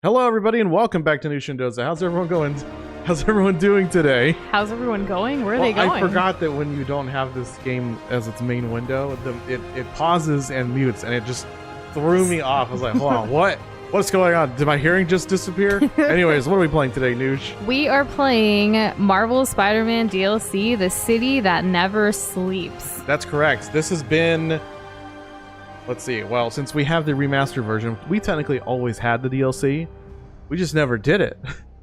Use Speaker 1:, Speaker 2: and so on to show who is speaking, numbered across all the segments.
Speaker 1: Hello, everybody, and welcome back to Nush and Doza. How's everyone going? How's everyone doing today?
Speaker 2: How's everyone going? Where are they going?
Speaker 1: I forgot that when you don't have this game as its main window, it pauses and mutes, and it just threw me off. I was like, hold on, what? What's going on? Did my hearing just disappear? Anyways, what are we playing today, Nush?
Speaker 2: We are playing Marvel Spider-Man DLC, The City That Never Sleeps.
Speaker 1: That's correct. This has been... Let's see. Well, since we have the remastered version, we technically always had the DLC. We just never did it.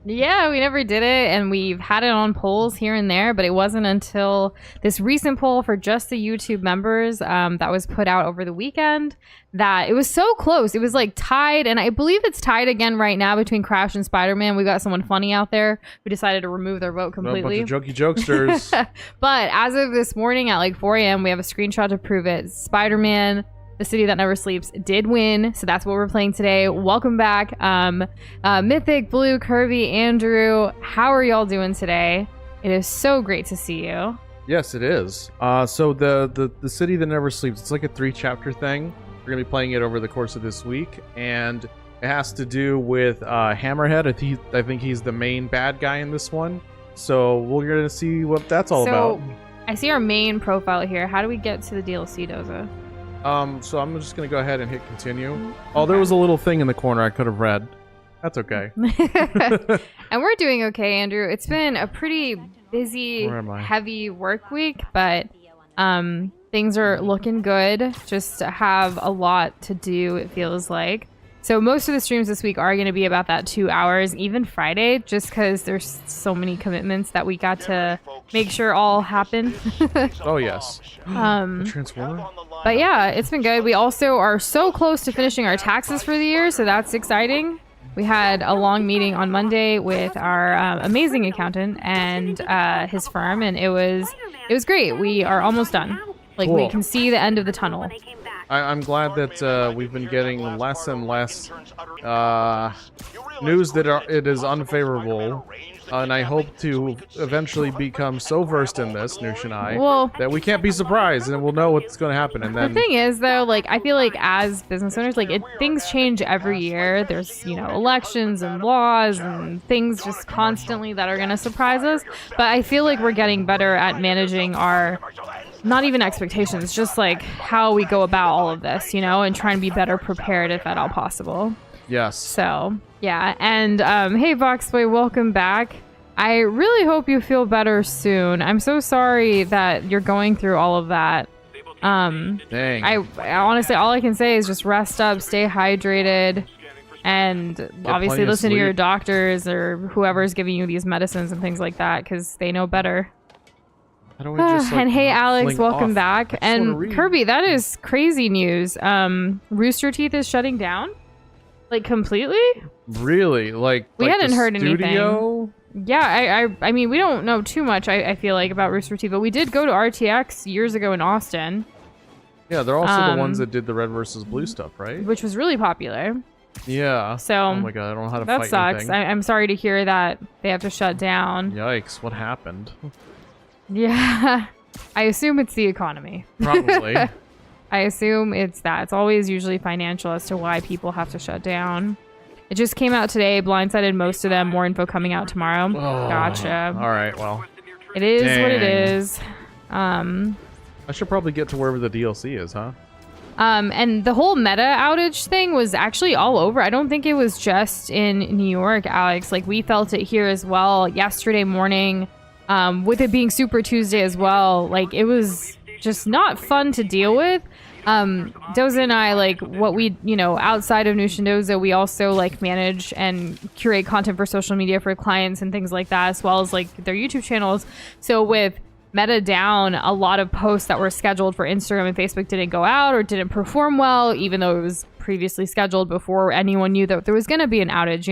Speaker 2: Yeah, we never did it, and we've had it on polls here and there, but it wasn't until this recent poll for just the YouTube members that was put out over the weekend that it was so close. It was like tied, and I believe it's tied again right now between Crash and Spider-Man. We got someone funny out there who decided to remove their vote completely.
Speaker 1: A bunch of jokey jokesters.
Speaker 2: But as of this morning at like 4 a.m., we have a screenshot to prove it. Spider-Man, The City That Never Sleeps, did win, so that's what we're playing today. Welcome back, Mythic, Blue, Kirby, Andrew. How are y'all doing today? It is so great to see you.
Speaker 1: Yes, it is. So the City That Never Sleeps, it's like a 3-chapter thing. We're gonna be playing it over the course of this week, and it has to do with Hammerhead. I think he's the main bad guy in this one. So we're gonna see what that's all about.
Speaker 2: I see our main profile here. How do we get to the DLC, Doza?
Speaker 1: So I'm just gonna go ahead and hit continue. Oh, there was a little thing in the corner I could have read. That's okay.
Speaker 2: And we're doing okay, Andrew. It's been a pretty busy, heavy work week, but things are looking good. Just have a lot to do, it feels like. So most of the streams this week are going to be about that 2 hours, even Friday, just because there's so many commitments that we got to make sure all happen.
Speaker 1: Oh, yes. Transformer?
Speaker 2: But yeah, it's been good. We also are so close to finishing our taxes for the year, so that's exciting. We had a long meeting on Monday with our amazing accountant and his firm, and it was great. We are almost done. Like, cool. We can see the end of the tunnel.
Speaker 1: I'm glad that we've been getting less and less news that it is unfavorable, and I hope to eventually become so versed in this, Nush and I, that we can't be surprised and we'll know what's going to happen. And then
Speaker 2: the thing is, though, like, I feel like as business owners, like, things change every year. There's, elections and laws and things just constantly that are going to surprise us. But I feel like we're getting better at managing our, not even expectations, just like how we go about all of this, and trying to be better prepared if at all possible.
Speaker 1: Yes.
Speaker 2: So, yeah. And hey, Voxboy, welcome back. I really hope you feel better soon. I'm so sorry that you're going through all of that.
Speaker 1: Dang.
Speaker 2: I honestly, all I can say is just rest up, stay hydrated, and obviously listen to your doctors or whoever's giving you these medicines and things like that, because they know better. And hey, Alex, welcome back. And Kirby, that is crazy news. Rooster Teeth is shutting down, like, completely.
Speaker 1: Really? Like
Speaker 2: we hadn't heard
Speaker 1: anything.
Speaker 2: Yeah, I mean, we don't know too much. I feel like about Rooster Teeth, but we did go to RTX years ago in Austin.
Speaker 1: Yeah, they're also the ones that did the red versus blue stuff, right?
Speaker 2: Which was really popular.
Speaker 1: Yeah.
Speaker 2: So,
Speaker 1: oh my god, I don't know how to fight
Speaker 2: that
Speaker 1: anything.
Speaker 2: sucks. I'm sorry to hear that they have to shut down.
Speaker 1: Yikes! What happened?
Speaker 2: Yeah, I assume it's the economy.
Speaker 1: Probably.
Speaker 2: I assume it's that. It's always usually financial as to why people have to shut down. It just came out today. Blindsided most of them. More info coming out tomorrow.
Speaker 1: Oh,
Speaker 2: gotcha.
Speaker 1: All right, well.
Speaker 2: It is what it is.
Speaker 1: I should probably get to wherever the DLC is, huh?
Speaker 2: And the whole meta outage thing was actually all over. I don't think it was just in New York, Alex. Like, we felt it here as well yesterday morning. With it being Super Tuesday as well, like, it was just not fun to deal with. Doza and I, like, what we, outside of Nush and Doza, we also, like, manage and curate content for social media for clients and things like that, as well as, like, their YouTube channels. So with Meta down, a lot of posts that were scheduled for Instagram and Facebook didn't go out or didn't perform well, even though it was previously scheduled before anyone knew that there was going to be an outage,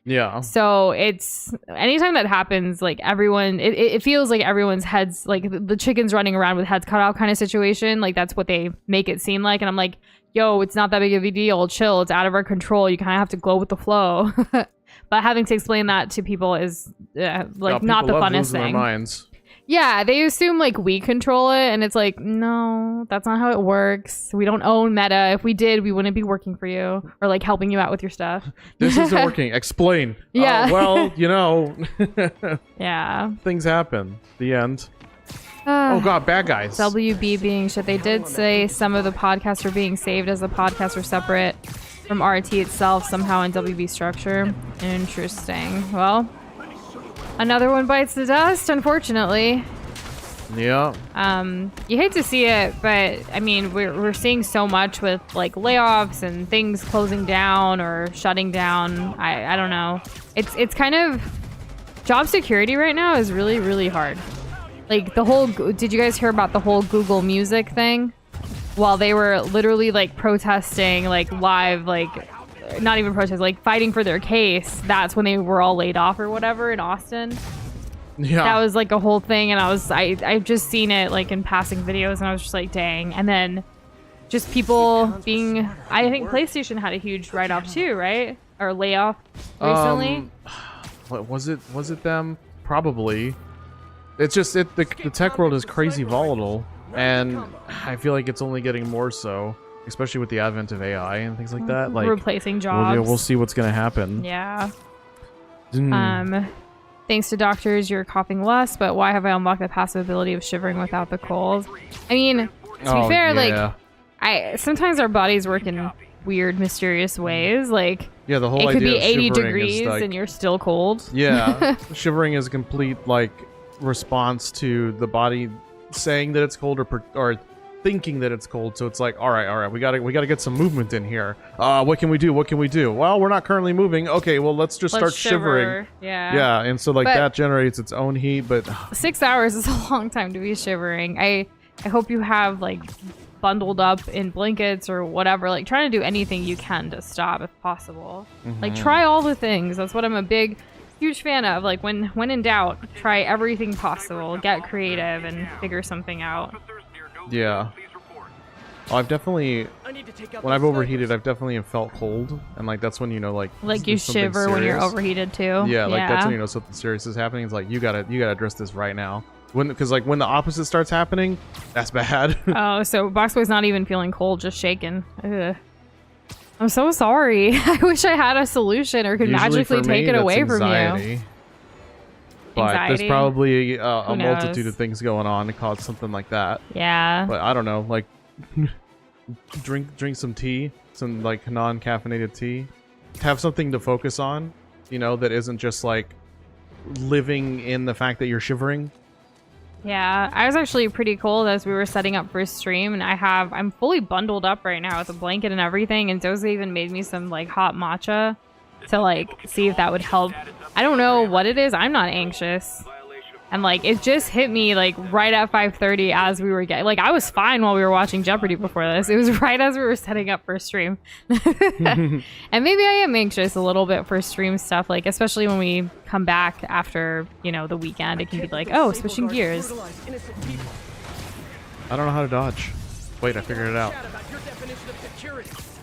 Speaker 1: Yeah.
Speaker 2: So it's anytime that happens, like, everyone, it feels like everyone's heads, like the chicken's running around with heads cut out kind of situation. Like, that's what they make it seem like. And I'm like, yo, it's not that big of a deal. Chill. It's out of our control. You kind of have to go with the flow. But having to explain that to people is not the funnest thing.
Speaker 1: Their minds.
Speaker 2: Yeah, they assume like we control it, and it's like, no, that's not how it works. We don't own Meta. If we did, we wouldn't be working for you or like helping you out with your stuff.
Speaker 1: This isn't working. Explain.
Speaker 2: Yeah.
Speaker 1: Well, you know.
Speaker 2: Yeah.
Speaker 1: Things happen. The end. Oh god, bad guys.
Speaker 2: WB being shit. They did say some of the podcasts are being saved as the podcasts are separate from RT itself somehow in WB structure. Interesting. Well, another one bites the dust, unfortunately.
Speaker 1: Yeah.
Speaker 2: You hate to see it, but I mean, we're seeing so much with like layoffs and things closing down or shutting down. I don't know. It's kind of job security right now is really, really hard. Like the whole, did you guys hear about the whole Google Music thing? While they were literally like protesting, like live, like not even protest, like fighting for their case. That's when they were all laid off or whatever in Austin.
Speaker 1: Yeah.
Speaker 2: That was like a whole thing, and I've just seen it like in passing videos, and I was just like, dang. And then just people being, I think PlayStation had a huge write-off too, right? Or layoff recently.
Speaker 1: What was it? Was it them? Probably. It's just the tech world is crazy volatile, and I feel like it's only getting more so, especially with the advent of AI and things like that. Like
Speaker 2: replacing jobs.
Speaker 1: We'll see what's gonna happen.
Speaker 2: Yeah. Thanks to doctors, you're coughing less, but why have I unlocked the passive ability of shivering without the cold? I mean, to be fair,
Speaker 1: yeah.
Speaker 2: like sometimes our bodies work in weird, mysterious ways. Like
Speaker 1: yeah, the whole
Speaker 2: it could
Speaker 1: idea
Speaker 2: be
Speaker 1: of
Speaker 2: 80
Speaker 1: shivering
Speaker 2: degrees
Speaker 1: is like,
Speaker 2: and you're still cold.
Speaker 1: Yeah, shivering is a complete like response to the body saying that it's cold or thinking that it's cold. So it's like, all right, we gotta get some movement in here. What can we do? Well, we're not currently moving. Okay, well let's start shivering. Yeah, and so like that generates its own heat. But
Speaker 2: 6 hours is a long time to be shivering. I hope you have like bundled up in blankets or whatever, like trying to do anything you can to stop if possible. Like try all the things. That's what I'm a huge fan of. Like when in doubt, try everything possible, get creative and figure something out.
Speaker 1: Yeah. Oh, I've definitely, when I've overheated, I've definitely felt cold, and like that's when you know, like
Speaker 2: you shiver when you're overheated too.
Speaker 1: Yeah, like that's when you know something serious is happening. It's like you gotta address this right now. Because like when the opposite starts happening, that's bad.
Speaker 2: Oh, so Boxboy's not even feeling cold, just shaking. Ugh. I'm so sorry. I wish I had a solution or could magically take it away from you.
Speaker 1: But there's probably a multitude of things going on to cause something like that.
Speaker 2: Yeah.
Speaker 1: But I don't know, like drink some tea, some like non-caffeinated tea. Have something to focus on, you know, that isn't just like living in the fact that you're shivering.
Speaker 2: Yeah, I was actually pretty cold as we were setting up for a stream, and I'm fully bundled up right now with a blanket and everything, and Doza even made me some like hot matcha to like see if that would help. I don't know what it is. I'm not anxious. And like it just hit me like right at 5:30 as we were getting, like I was fine while we were watching Jeopardy before this. It was right as we were setting up for a stream. And maybe I am anxious a little bit for stream stuff, like especially when we come back after, you know, the weekend. It can be like, oh, switching gears.
Speaker 1: I don't know how to dodge. Wait, I figured it out.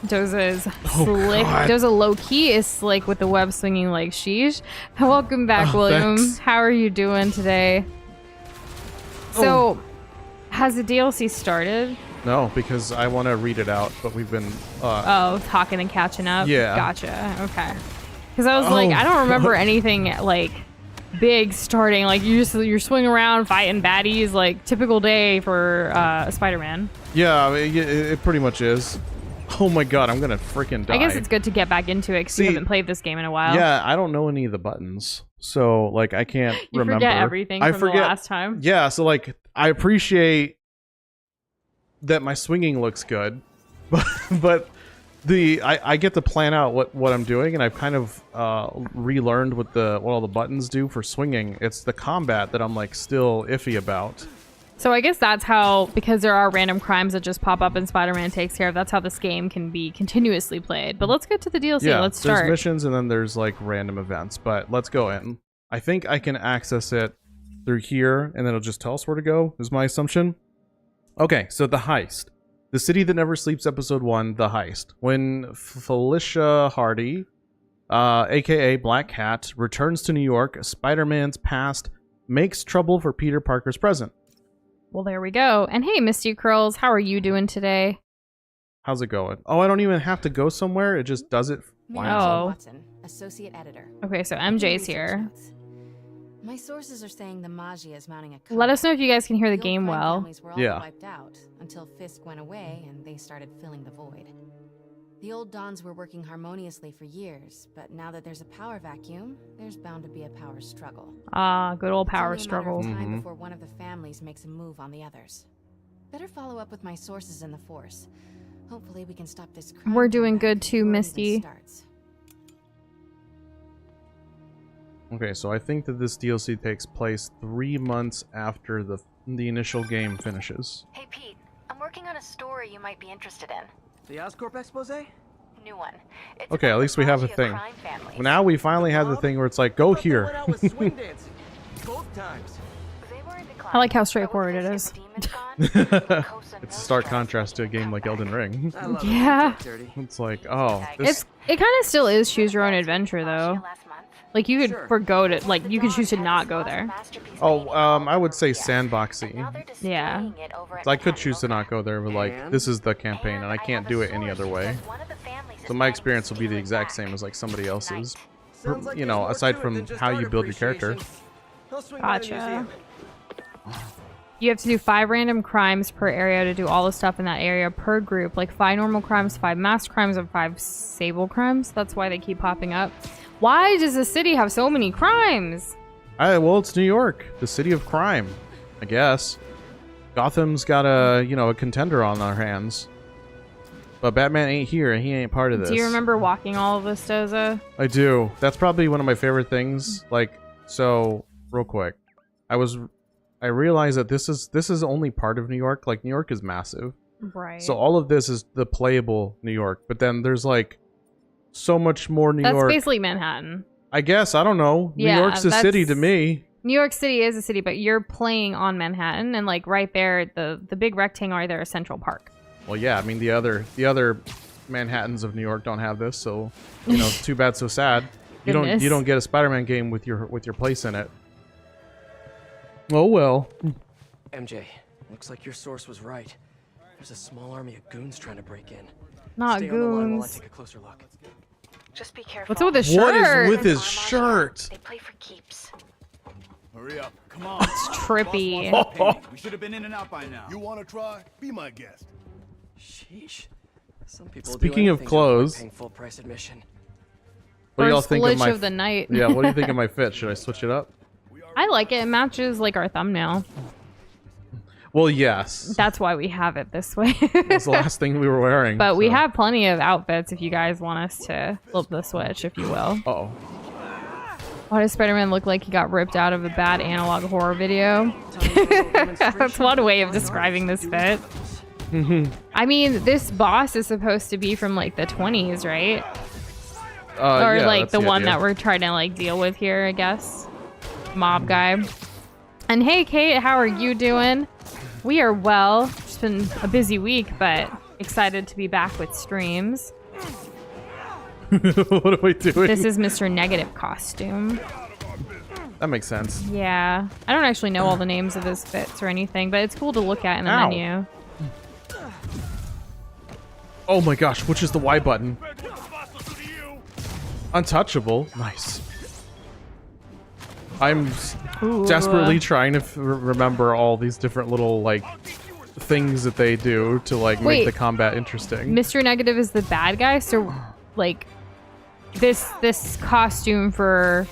Speaker 2: Doza is slick. Doza low-key is slick with the web swinging like sheesh. Welcome back, William.
Speaker 1: Thanks.
Speaker 2: How are you doing today? So, has the DLC started?
Speaker 1: No, because I want to read it out, but we've been...
Speaker 2: talking and catching up?
Speaker 1: Yeah.
Speaker 2: Gotcha. Okay. Because I was like, I don't remember anything, like, big starting. Like, you're swinging around, fighting baddies, like, typical day for Spider-Man.
Speaker 1: Yeah, it pretty much is. Oh my god, I'm gonna freaking die.
Speaker 2: I guess it's good to get back into it because you haven't played this game in a while.
Speaker 1: Yeah, I don't know any of the buttons, so like I can't remember.
Speaker 2: You forget everything from the last time.
Speaker 1: Yeah, so like I appreciate that my swinging looks good, but I get to plan out what I'm doing, and I've kind of relearned what all the buttons do for swinging. It's the combat that I'm like still iffy about.
Speaker 2: So I guess that's how, because there are random crimes that just pop up and Spider-Man takes care of, that's how this game can be continuously played. But let's get to the DLC.
Speaker 1: Yeah,
Speaker 2: let's start.
Speaker 1: There's missions and then there's like random events, but let's go in. I think I can access it through here and then it'll just tell us where to go, is my assumption. Okay, so the heist. The City That Never Sleeps, Episode 1, The Heist. When Felicia Hardy, aka Black Cat, returns to New York, Spider-Man's past makes trouble for Peter Parker's present.
Speaker 2: Well, there we go. And hey, Misty Curls, how are you doing today?
Speaker 1: How's it going? Oh, I don't even have to go somewhere. It just does it.
Speaker 2: Wow.
Speaker 3: Watson, associate editor.
Speaker 2: Okay, so MJ's here.
Speaker 3: Notes. My sources are saying the Magia is mounting a
Speaker 2: Let us know if you guys can hear the
Speaker 3: old
Speaker 2: game
Speaker 3: crime
Speaker 2: well.
Speaker 3: families were all
Speaker 1: Yeah.
Speaker 3: wiped out until Fisk went away and they started filling the void. The old Dons were working harmoniously for years, but now that there's a power vacuum, there's bound to be a power struggle.
Speaker 2: Ah, good old power
Speaker 3: It's only a matter of
Speaker 2: struggle.
Speaker 3: time before one of the families makes a move on the others. Better follow up with my sources in the force. Hopefully we can stop this crime.
Speaker 2: We're doing
Speaker 3: comeback
Speaker 2: good too,
Speaker 3: before it even
Speaker 2: Misty.
Speaker 3: starts.
Speaker 1: Okay, so I think that this DLC takes place 3 months after the initial game finishes.
Speaker 4: Hey Pete, I'm working on a story you might be interested in.
Speaker 5: The Oscorp expose?
Speaker 4: New one. It's
Speaker 1: Okay, at
Speaker 4: about
Speaker 1: least
Speaker 4: the
Speaker 1: we have a
Speaker 4: Magia
Speaker 1: thing.
Speaker 4: crime families.
Speaker 1: Now we finally have the thing where it's like, go
Speaker 5: Thought they
Speaker 1: here.
Speaker 5: went out with swing dancing. Both times.
Speaker 4: They were in decline,
Speaker 2: I like how
Speaker 4: but with
Speaker 2: straightforward it
Speaker 4: Fisk
Speaker 2: is.
Speaker 4: and the demons gone, Cosa
Speaker 1: It's a
Speaker 4: knows
Speaker 1: stark
Speaker 4: how
Speaker 1: contrast to a game like Elden Ring.
Speaker 5: I love
Speaker 2: Yeah.
Speaker 5: it. Dirty.
Speaker 1: It's like, oh, this,
Speaker 2: It kind of still is choose your own adventure though.
Speaker 4: last month.
Speaker 2: Like you could
Speaker 5: Sure.
Speaker 2: forgo to, like you could choose to not go there.
Speaker 1: I would say sandboxy.
Speaker 2: Yeah.
Speaker 1: So I could choose to not go there, but like, this is the campaign, and I can't do it any other way. So my experience will be the exact same as like somebody else's.
Speaker 5: Sounds like
Speaker 1: You
Speaker 5: there's
Speaker 1: know,
Speaker 5: more
Speaker 1: aside
Speaker 5: to it
Speaker 1: from
Speaker 5: than just
Speaker 1: how you
Speaker 5: art
Speaker 1: build your character.
Speaker 5: appreciation. I'll swing by the
Speaker 2: Gotcha.
Speaker 5: museum.
Speaker 2: You have to do 5 random crimes per area to do all the stuff in that area per group. Like 5 normal crimes, 5 masked crimes, and 5 sable crimes. That's why they keep popping up. Why does the city have so many crimes?
Speaker 1: Well, it's New York, the city of crime, I guess. Gotham's got a contender on our hands. But Batman ain't here, and he ain't part of this.
Speaker 2: Do you remember walking all of this, Doza?
Speaker 1: I do. That's probably one of my favorite things. Like, so real quick, I realized that this is only part of New York. Like, New York is massive,
Speaker 2: Right.
Speaker 1: so all of this is the playable New York. But then there's like so much more New
Speaker 2: That's
Speaker 1: York.
Speaker 2: basically Manhattan.
Speaker 1: I guess I don't know.
Speaker 2: Yeah,
Speaker 1: New York's a city to me.
Speaker 2: New York City is a city, but you're playing on Manhattan, and like right there, the big rectangle right there is Central Park.
Speaker 1: Well, yeah. I mean, the other Manhattans of New York don't have this, so too bad, so sad. You
Speaker 2: Goodness.
Speaker 1: don't get a Spider-Man game with your place in it. Oh well.
Speaker 5: MJ, looks like your source was right. There's a small army of goons trying to break in.
Speaker 2: Not
Speaker 5: Stay on the line while I
Speaker 2: goons.
Speaker 5: take a closer look.
Speaker 4: Just be careful.
Speaker 2: What's with the
Speaker 1: What
Speaker 2: shirt?
Speaker 1: is with his
Speaker 4: Our Magia,
Speaker 1: shirt?
Speaker 4: They play for keeps.
Speaker 6: Hurry up. Come on.
Speaker 2: It's trippy.
Speaker 6: We should have been in and out by now.
Speaker 7: You want to try? Be my guest.
Speaker 5: Sheesh. Some people
Speaker 1: Speaking
Speaker 5: do
Speaker 1: of
Speaker 5: anything to avoid
Speaker 1: clothes-
Speaker 5: paying full price admission.
Speaker 1: What do y'all
Speaker 2: First
Speaker 1: think of
Speaker 2: glitch
Speaker 1: my?
Speaker 2: of the night.
Speaker 1: Yeah. What do you think of my fit? Should I switch it up?
Speaker 2: I like it. It matches like our thumbnail.
Speaker 1: Well, yes.
Speaker 2: That's why we have it this way.
Speaker 1: That's the last thing we were wearing.
Speaker 2: But we
Speaker 1: so.
Speaker 2: have plenty of outfits if you guys want us to flip the switch, if you will.
Speaker 1: Uh-oh.
Speaker 2: Why does Spider-Man look like he got ripped out of a bad analog horror video? That's one way of describing this fit. I mean, this boss is supposed to be from like the 20s, right? Or
Speaker 1: yeah,
Speaker 2: like
Speaker 1: that's
Speaker 2: the one
Speaker 1: idea.
Speaker 2: that we're trying to like deal with here, I guess. Mob guy. And hey, Kate, how are you doing? We are well. It's been a busy week, but excited to be back with streams.
Speaker 1: What are we doing?
Speaker 2: This is Mr. Negative costume.
Speaker 1: That makes sense.
Speaker 2: Yeah. I don't actually know all the names of his fits or anything, but it's cool to look at in the
Speaker 1: Ow.
Speaker 2: menu.
Speaker 1: Oh my gosh, which is the Y button? Untouchable. Nice. I'm
Speaker 2: Ooh.
Speaker 1: desperately trying to remember all these different little like things that they do to like
Speaker 2: Wait.
Speaker 1: make the combat interesting.
Speaker 2: Mr. Negative is the bad guy, so like this costume for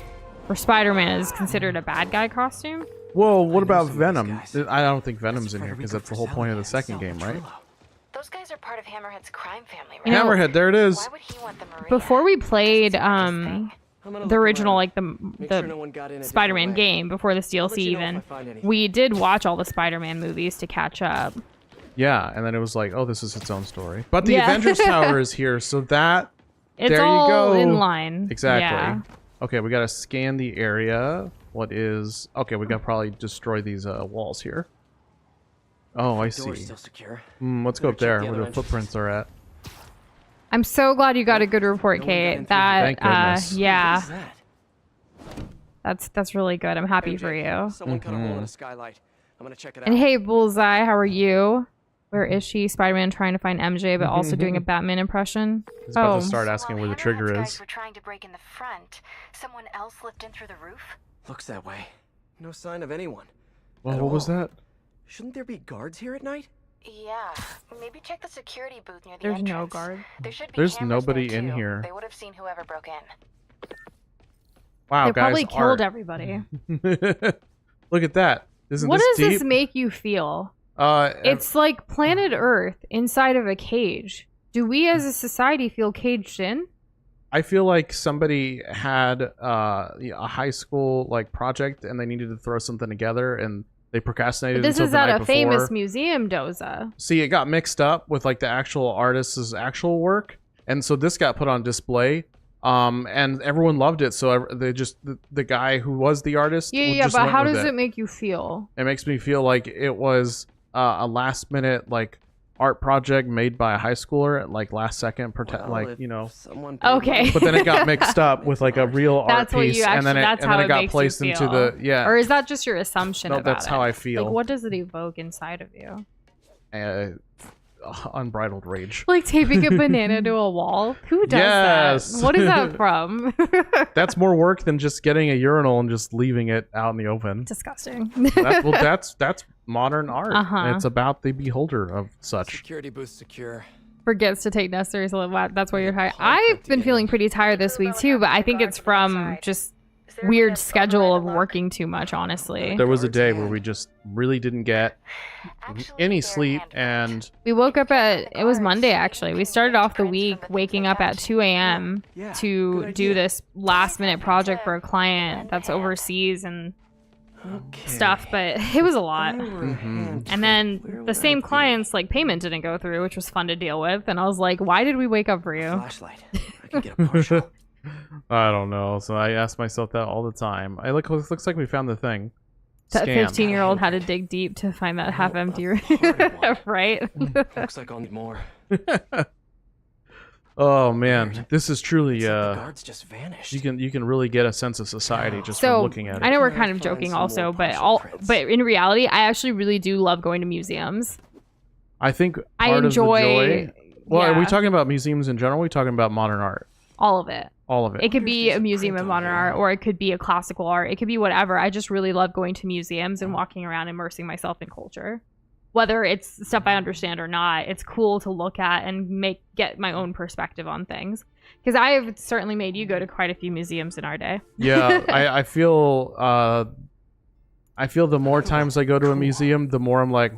Speaker 2: Spider-Man is considered a bad guy costume?
Speaker 1: Well, what about
Speaker 5: some of these
Speaker 1: Venom?
Speaker 5: guys.
Speaker 1: I don't think Venom's in here
Speaker 5: Frederico
Speaker 1: because that's the whole point of the second game, right?
Speaker 4: Those guys are part of Hammerhead's crime family, right?
Speaker 2: You know,
Speaker 1: Hammerhead, there it is.
Speaker 4: Why would he want the Maria?
Speaker 2: Before we played
Speaker 5: I'm gonna look
Speaker 2: the original
Speaker 5: around.
Speaker 2: like
Speaker 5: Make
Speaker 2: the
Speaker 5: sure no one got in a different
Speaker 2: Spider-Man
Speaker 5: way.
Speaker 2: game before this
Speaker 5: I'll
Speaker 2: DLC
Speaker 5: let you know if
Speaker 2: even,
Speaker 5: I find anything.
Speaker 2: we did watch all the Spider-Man movies to catch up.
Speaker 1: Yeah, and then it was like, oh, this is its own story. But the
Speaker 2: Yeah.
Speaker 1: Avengers Tower is here, so that
Speaker 2: It's
Speaker 1: there you
Speaker 2: all
Speaker 1: go.
Speaker 2: in line.
Speaker 1: Exactly.
Speaker 2: Yeah.
Speaker 1: Okay, we gotta scan the area. What is... Okay, we gotta probably destroy these walls here. Oh, I see.
Speaker 5: Door's still secure.
Speaker 1: Let's go up there
Speaker 5: Better check the
Speaker 1: where
Speaker 5: other
Speaker 1: the footprints are at.
Speaker 2: I'm so glad you got a good report,
Speaker 5: No one got in
Speaker 2: Kate.
Speaker 5: through
Speaker 2: That
Speaker 1: Thank goodness.
Speaker 5: What
Speaker 2: yeah.
Speaker 5: is that?
Speaker 2: That's really good. I'm happy for you.
Speaker 5: Someone cut a hole in a skylight. I'm gonna check it out.
Speaker 2: And hey, Bullseye, how are you? Where is she? Spider-Man trying to find MJ, but also doing a Batman impression.
Speaker 1: He's about
Speaker 2: Oh,
Speaker 1: to start asking where the
Speaker 4: Hammerhead's
Speaker 1: trigger
Speaker 4: guys
Speaker 1: is.
Speaker 4: were trying to break in the front. Someone else slipped in through the roof.
Speaker 5: Looks that way. No sign of anyone.
Speaker 1: Well,
Speaker 5: At
Speaker 1: what was
Speaker 5: all.
Speaker 1: that?
Speaker 5: Shouldn't there be guards here at night?
Speaker 4: Yeah, maybe check the security booth near the
Speaker 2: there's
Speaker 4: entrance.
Speaker 2: no guard.
Speaker 4: There should be
Speaker 1: There's
Speaker 4: cameras
Speaker 1: nobody
Speaker 4: there,
Speaker 1: in
Speaker 4: too.
Speaker 1: here.
Speaker 4: They would have seen whoever broke in.
Speaker 1: Wow,
Speaker 2: They
Speaker 1: guys,
Speaker 2: probably killed
Speaker 1: art.
Speaker 2: everybody.
Speaker 1: Look at that. Isn't
Speaker 2: What
Speaker 1: this
Speaker 2: does
Speaker 1: deep?
Speaker 2: this make you feel?
Speaker 1: It's
Speaker 2: It's like planet Earth inside of a cage. Do we as a society feel caged in?
Speaker 1: I feel like somebody had a high school like project and they needed to throw something together and they procrastinated
Speaker 2: But this
Speaker 1: until
Speaker 2: is
Speaker 1: the
Speaker 2: at
Speaker 1: night
Speaker 2: a
Speaker 1: before.
Speaker 2: famous museum, Doza.
Speaker 1: See, it got mixed up with like the actual artist's actual work, and so this got put on display. And everyone loved it, so they just the guy who was the artist.
Speaker 2: Yeah,
Speaker 1: just
Speaker 2: but
Speaker 1: went
Speaker 2: how
Speaker 1: with
Speaker 2: does it make you feel?
Speaker 1: It makes me feel like it was a last minute like art project made by a high schooler at like last second,
Speaker 5: Well,
Speaker 1: like
Speaker 5: if
Speaker 1: you know.
Speaker 5: Someone paid
Speaker 2: Okay.
Speaker 5: money-
Speaker 1: But then it got mixed up with like a real art
Speaker 2: That's what
Speaker 1: piece,
Speaker 2: you
Speaker 1: and then
Speaker 2: that's how
Speaker 1: it
Speaker 2: it
Speaker 1: got
Speaker 2: makes
Speaker 1: placed
Speaker 2: you
Speaker 1: into
Speaker 2: feel.
Speaker 1: the
Speaker 2: Or is that just your assumption
Speaker 1: No,
Speaker 2: about
Speaker 1: that's
Speaker 2: it?
Speaker 1: how I feel.
Speaker 2: Like, what does it evoke inside of you?
Speaker 1: Unbridled rage.
Speaker 2: Like taping a banana to a wall? Who does
Speaker 1: Yes.
Speaker 2: that? What is that from?
Speaker 1: That's more work than just getting a urinal and just leaving it out in the open.
Speaker 2: Disgusting.
Speaker 1: That's modern art.
Speaker 2: Uh-huh.
Speaker 1: It's about the beholder of such.
Speaker 5: Security booth secure.
Speaker 2: Forgets to take necessary. So that's why you're tired. I've been feeling pretty tired this week too, but I think it's from just weird schedule of working too much, honestly.
Speaker 1: There was a day where we just really didn't get any sleep, and
Speaker 2: We woke up it was Monday actually. We started off the week waking up at 2 a.m. to do this last minute project for a client that's overseas and stuff, but it was a lot. And then the same client's like payment didn't go through, which was fun to deal with. And I was like, why did we wake up for you?
Speaker 5: Flashlight. I can get a partial.
Speaker 1: I don't know. So I ask myself that all the time. Looks like we found the thing.
Speaker 2: That
Speaker 1: Scam.
Speaker 2: 15-year-old had to dig deep to find that half empty room. right?
Speaker 5: Looks like I'll need more.
Speaker 1: Oh man, this is truly
Speaker 5: It's like the guards just vanished.
Speaker 1: you can really get a sense of society just
Speaker 2: So
Speaker 1: from looking at it.
Speaker 2: I know we're
Speaker 5: Can I
Speaker 2: kind of
Speaker 5: find
Speaker 2: joking
Speaker 5: some
Speaker 2: also,
Speaker 5: more
Speaker 2: but
Speaker 5: partial prints?
Speaker 2: but in reality, I actually really do love going to museums.
Speaker 1: I think
Speaker 2: I
Speaker 1: part
Speaker 2: enjoy
Speaker 1: of the joy. Well, are we
Speaker 2: yeah,
Speaker 1: talking about museums in general? Are we talking about modern art?
Speaker 2: all of it.
Speaker 1: All of it.
Speaker 2: It could be
Speaker 5: there's
Speaker 2: a
Speaker 5: a
Speaker 2: museum
Speaker 5: print
Speaker 2: of
Speaker 5: on
Speaker 2: modern
Speaker 5: here.
Speaker 2: art, or it could be a classical art. It could be whatever. I just really love going to museums and walking around, immersing myself in culture. Whether it's stuff I understand or not, it's cool to look at and get my own perspective on things. Because I have certainly made you go to quite a few museums in our day.
Speaker 1: Yeah, I feel the more times I go to a museum, the more I'm like,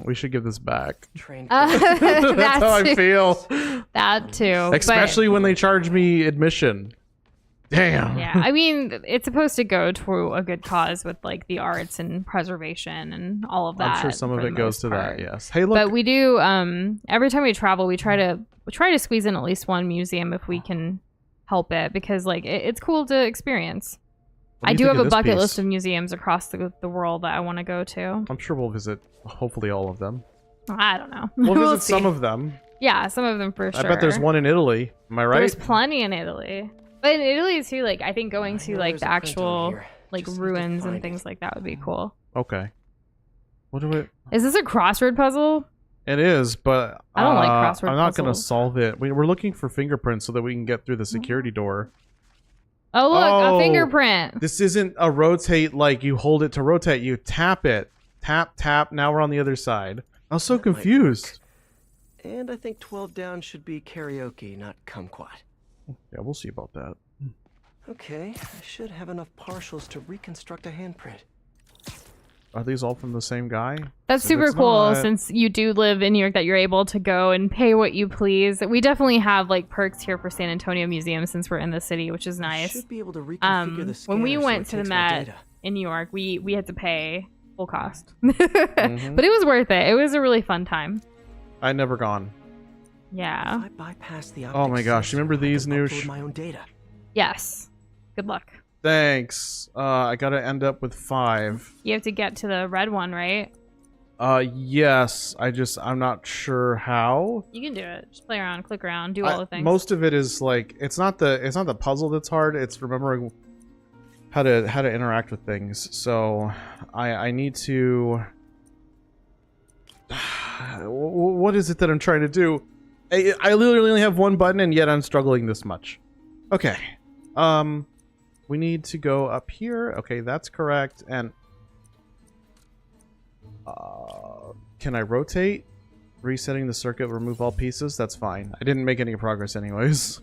Speaker 1: we should give this back.
Speaker 5: Trained
Speaker 1: That's how I feel.
Speaker 2: That too. but-
Speaker 1: Especially when they charge me admission. Damn.
Speaker 2: yeah, I mean, it's supposed to go to a good cause with like the arts and preservation and all of that.
Speaker 1: I'm sure some of
Speaker 2: for
Speaker 1: it
Speaker 2: the
Speaker 1: goes
Speaker 2: most
Speaker 1: to
Speaker 2: part.
Speaker 1: that. Yes. Hey, look.
Speaker 2: But we do every time we travel, we try to squeeze in at least one museum if we can help it, because like it's cool to experience.
Speaker 1: What
Speaker 2: I
Speaker 1: you
Speaker 2: do
Speaker 1: think
Speaker 2: have
Speaker 1: of
Speaker 2: a
Speaker 1: this
Speaker 2: bucket
Speaker 1: piece?
Speaker 2: list of museums across the world that I want to go to.
Speaker 1: I'm sure we'll visit hopefully all of them.
Speaker 2: I don't know.
Speaker 1: We'll visit
Speaker 2: see.
Speaker 1: some of them.
Speaker 2: Yeah, some of them for sure.
Speaker 1: I bet there's one in Italy. Am I right?
Speaker 2: There's plenty in Italy. But in Italy too, like I think going to
Speaker 5: know
Speaker 2: like
Speaker 5: there's
Speaker 2: the
Speaker 5: a print on
Speaker 2: actual
Speaker 5: here.
Speaker 2: like
Speaker 5: Just need to
Speaker 2: ruins and
Speaker 5: find
Speaker 2: things
Speaker 5: it.
Speaker 2: like that would be cool.
Speaker 1: Okay. What do it?
Speaker 2: Is this a crossword puzzle?
Speaker 1: It is, but
Speaker 2: I don't like crossword
Speaker 1: I'm not going to
Speaker 2: puzzles.
Speaker 1: solve it. We're looking for fingerprints so that we can get through the security door.
Speaker 2: Oh look,
Speaker 1: Oh.
Speaker 2: a fingerprint.
Speaker 1: This isn't a rotate like you hold it to rotate. You tap it. Tap, tap. Now we're on the other side. I was so
Speaker 5: That might
Speaker 1: confused.
Speaker 5: And I think 12 down should be karaoke, not kumquat.
Speaker 1: Yeah, we'll see about that.
Speaker 5: Okay, I should have enough partials to reconstruct a handprint.
Speaker 1: Are these all from the same guy?
Speaker 2: That's
Speaker 1: If
Speaker 2: super
Speaker 1: it's
Speaker 2: cool
Speaker 1: not-
Speaker 2: since you do live in New York that you're able to go and pay what you please. We definitely have like perks here for San Antonio Museum since we're in the city, which is nice.
Speaker 5: Should be able to reconfigure the
Speaker 2: When we
Speaker 5: scanner so
Speaker 2: went
Speaker 5: it
Speaker 2: to the
Speaker 5: takes my
Speaker 2: Met
Speaker 5: data.
Speaker 2: in New York, we had to pay full cost. But it was worth it. It was a really fun time.
Speaker 1: I never gone.
Speaker 2: Yeah.
Speaker 5: If I bypass the
Speaker 1: Oh my
Speaker 5: optic
Speaker 1: gosh, you remember
Speaker 5: sensor, I
Speaker 1: these,
Speaker 5: can
Speaker 1: Noosh?
Speaker 5: upload my own data.
Speaker 2: Yes. Good luck.
Speaker 1: Thanks. I gotta end up with 5.
Speaker 2: You have to get to the red one, right?
Speaker 1: Yes. I'm not sure how.
Speaker 2: You can do it. Just play around, click around, do all the things.
Speaker 1: Most of it is like it's not the puzzle that's hard. It's remembering how to interact with things. So I need to. What is it that I'm trying to do? I literally only have one button, and yet I'm struggling this much. Okay. We need to go up here. Okay, that's correct. And can I rotate? Resetting the circuit, remove all pieces. That's fine. I didn't make any progress anyways.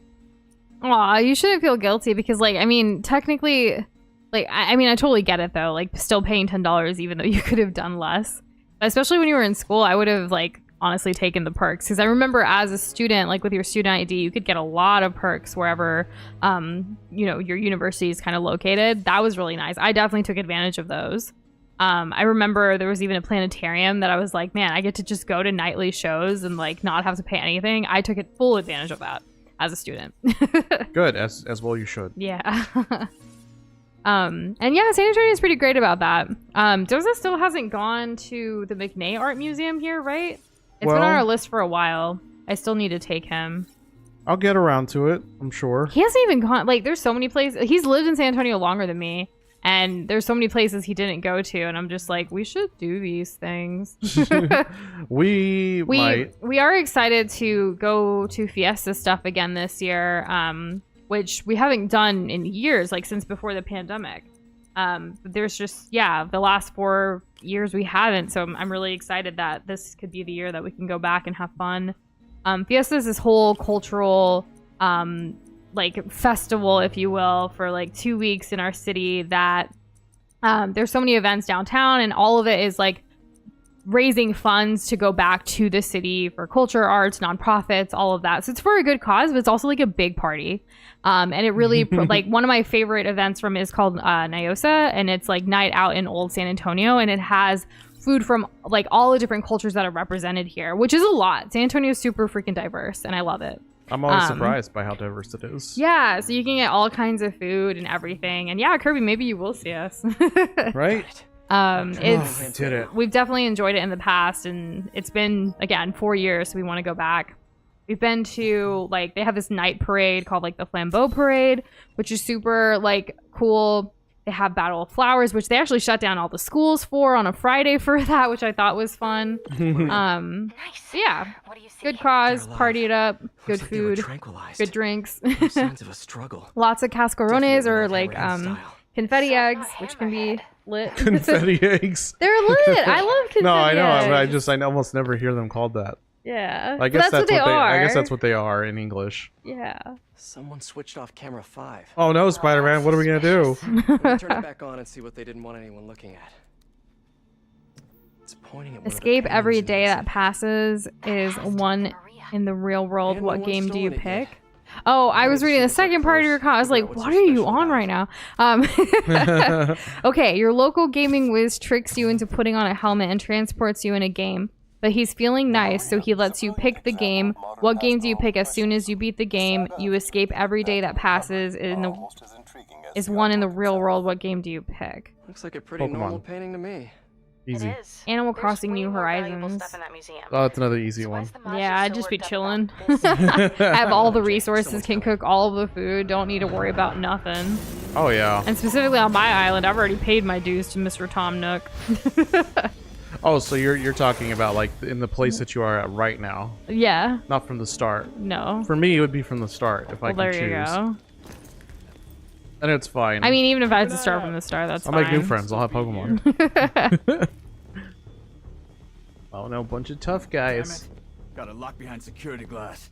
Speaker 2: Aw, you shouldn't feel guilty because, like, I mean, technically, like, I mean, I totally get it though. Like, still paying $10 even though you could have done less. Especially when you were in school, I would have, like, honestly taken the perks. Because I remember as a student, like, with your student ID, you could get a lot of perks wherever, you know, your university is kind of located. That was really nice. I definitely took advantage of those. I remember there was even a planetarium that I was like, man, I get to just go to nightly shows and, like, not have to pay anything. I took full advantage of that as a student.
Speaker 1: Good, as well you should.
Speaker 2: Yeah. And yeah, San Antonio is pretty great about that. Doza still hasn't gone to the McNay Art Museum here, right? It's been on our list for a while. I still need to take him.
Speaker 1: I'll get around to it, I'm sure.
Speaker 2: He hasn't even gone, like, there's so many places. He's lived in San Antonio longer than me. And there's so many places he didn't go to. And I'm just like, we should do these things.
Speaker 1: we might.
Speaker 2: We are excited to go to Fiesta stuff again this year. Which we haven't done in years, like since before the pandemic. There's just, yeah, the last 4 years we haven't. So I'm really excited that this could be the year that we can go back and have fun. Fiesta is this whole cultural, like festival, if you will, for like 2 weeks in our city that there's so many events downtown, and all of it is like raising funds to go back to the city for culture, arts, nonprofits, all of that. So it's for a good cause, but it's also like a big party. And it really, like, one of my favorite events from is called Nyosa, and it's like night out in old San Antonio, and it has food from like all the different cultures that are represented here, which is a lot. San Antonio is super freaking diverse, and I love it.
Speaker 1: I'm always surprised by how diverse it is.
Speaker 2: Yeah, so you can get all kinds of food and everything. And yeah, Kirby, maybe you will see us.
Speaker 1: Right?
Speaker 2: Did it. We've definitely enjoyed it in the past, and it's been, again, 4 years, so we want to go back. We've been to, like, they have this night parade called, like, the Flambeau Parade, which is super, like, cool. They have Battle of Flowers, which they actually shut down all the schools for on a Friday for that, which I thought was fun.
Speaker 4: Nice.
Speaker 2: Yeah,
Speaker 4: What do you see?
Speaker 2: good cause, party it up, good
Speaker 5: Looks like they were
Speaker 2: food,
Speaker 5: tranquilized.
Speaker 2: good drinks.
Speaker 5: No signs of a struggle.
Speaker 2: Lots of cascarones
Speaker 5: Definitely
Speaker 2: or,
Speaker 5: not
Speaker 2: like,
Speaker 5: Hammerhead style.
Speaker 2: confetti
Speaker 4: So,
Speaker 2: eggs, which can be lit.
Speaker 1: Confetti eggs.
Speaker 2: They're lit. I love confetti
Speaker 1: No, I know.
Speaker 2: eggs.
Speaker 1: I almost never hear them called that.
Speaker 2: Yeah.
Speaker 1: I guess
Speaker 2: But that's what they are.
Speaker 1: I guess that's what they are in English.
Speaker 2: Yeah.
Speaker 5: Someone switched off camera 5.
Speaker 1: Oh no, Spider-Man! What are we gonna do?
Speaker 5: Let me turn it back on and see what they didn't want anyone looking at. It's pointing at one of the
Speaker 2: Escape every
Speaker 5: paintings in
Speaker 2: day
Speaker 5: the
Speaker 2: that passes is one in the real world.
Speaker 5: And no
Speaker 2: What
Speaker 5: one's
Speaker 2: game do you
Speaker 5: stolen it yet.
Speaker 2: pick? Oh, I was reading the second part of your comment. I was like,
Speaker 5: Figure out
Speaker 2: what
Speaker 5: what's
Speaker 2: are
Speaker 5: so
Speaker 2: you
Speaker 5: special
Speaker 2: on
Speaker 5: about
Speaker 2: right now? Okay, your local gaming whiz tricks you into putting on a helmet and transports you in a game. But he's feeling nice, so he lets you pick the game. What game do you pick as soon as you beat the game? You escape every day that passes is one in the real world. What game do you pick?
Speaker 5: Looks like a pretty
Speaker 1: Pokemon.
Speaker 5: normal painting to me.
Speaker 1: Easy.
Speaker 4: It is.
Speaker 2: Animal
Speaker 4: There's
Speaker 2: Crossing
Speaker 4: way
Speaker 2: New
Speaker 4: more valuable
Speaker 2: Horizons.
Speaker 4: stuff in that museum.
Speaker 1: Oh, that's another easy
Speaker 4: So why
Speaker 1: one.
Speaker 4: is the monster
Speaker 2: Yeah, I'd
Speaker 4: so
Speaker 2: just be
Speaker 4: worked up
Speaker 2: chilling.
Speaker 4: about this?
Speaker 2: Have all the resources, can cook all of the food, don't need to worry about nothing.
Speaker 1: Oh yeah.
Speaker 2: And specifically on my island, I've already paid my dues to Mr. Tom Nook.
Speaker 1: Oh, so you're talking about like in the place that you are at right now,
Speaker 2: Yeah,
Speaker 1: not from the start.
Speaker 2: no.
Speaker 1: For me, it would be from the start if I
Speaker 2: Well,
Speaker 1: could
Speaker 2: there you
Speaker 1: choose.
Speaker 2: go.
Speaker 1: And it's fine.
Speaker 2: I mean, even if I had to start from the start, that's
Speaker 1: I'll
Speaker 2: fine.
Speaker 1: make new friends. I'll have Pokemon. Oh no, bunch of tough
Speaker 6: Damn
Speaker 1: guys.
Speaker 6: it. Got a lock behind security glass.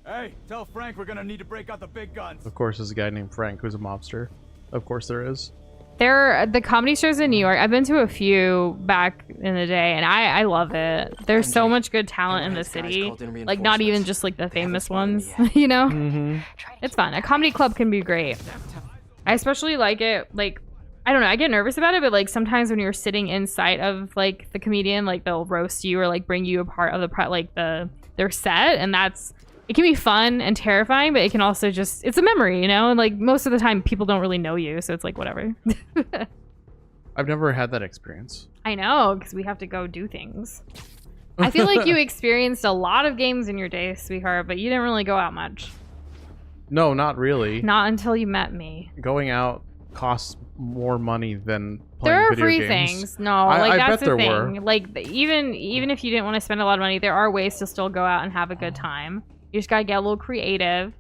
Speaker 6: Hey, tell Frank we're gonna need to break out the big guns.
Speaker 1: Of course, there's a guy named Frank who's a mobster. Of course there is.
Speaker 2: The comedy shows in New York. I've been to a few back in the day, and I love it. There's so much good talent in the
Speaker 5: Hammerhead's guys
Speaker 2: city.
Speaker 5: called in
Speaker 2: Like, not even
Speaker 5: reinforcements.
Speaker 2: just like the
Speaker 5: They haven't
Speaker 2: famous
Speaker 5: spotted me
Speaker 2: ones,
Speaker 5: yet.
Speaker 2: you know?
Speaker 1: Mm-hmm.
Speaker 2: It's fun. A comedy club can be great. I especially like it, like, I don't know, I get nervous about it, but like sometimes when you're sitting in sight of like the comedian, like they'll roast you or like bring you a part of their set, and it can be fun and terrifying, but it can also just, it's a memory, you know? And like most of the time people don't really know you, so it's like whatever.
Speaker 1: I've never had that experience.
Speaker 2: I know, because we have to go do things. I feel like you experienced a lot of games in your day, sweetheart, but you didn't really go out much.
Speaker 1: No, not really.
Speaker 2: Not until you met me.
Speaker 1: Going out costs more money than playing
Speaker 2: There are
Speaker 1: video
Speaker 2: free
Speaker 1: games.
Speaker 2: things. No,
Speaker 1: I
Speaker 2: like
Speaker 1: bet
Speaker 2: that's the
Speaker 1: there
Speaker 2: thing.
Speaker 1: were.
Speaker 2: Like even if you didn't want to spend a lot of money, there are ways to still go out and have a good time. You just gotta get a little creative.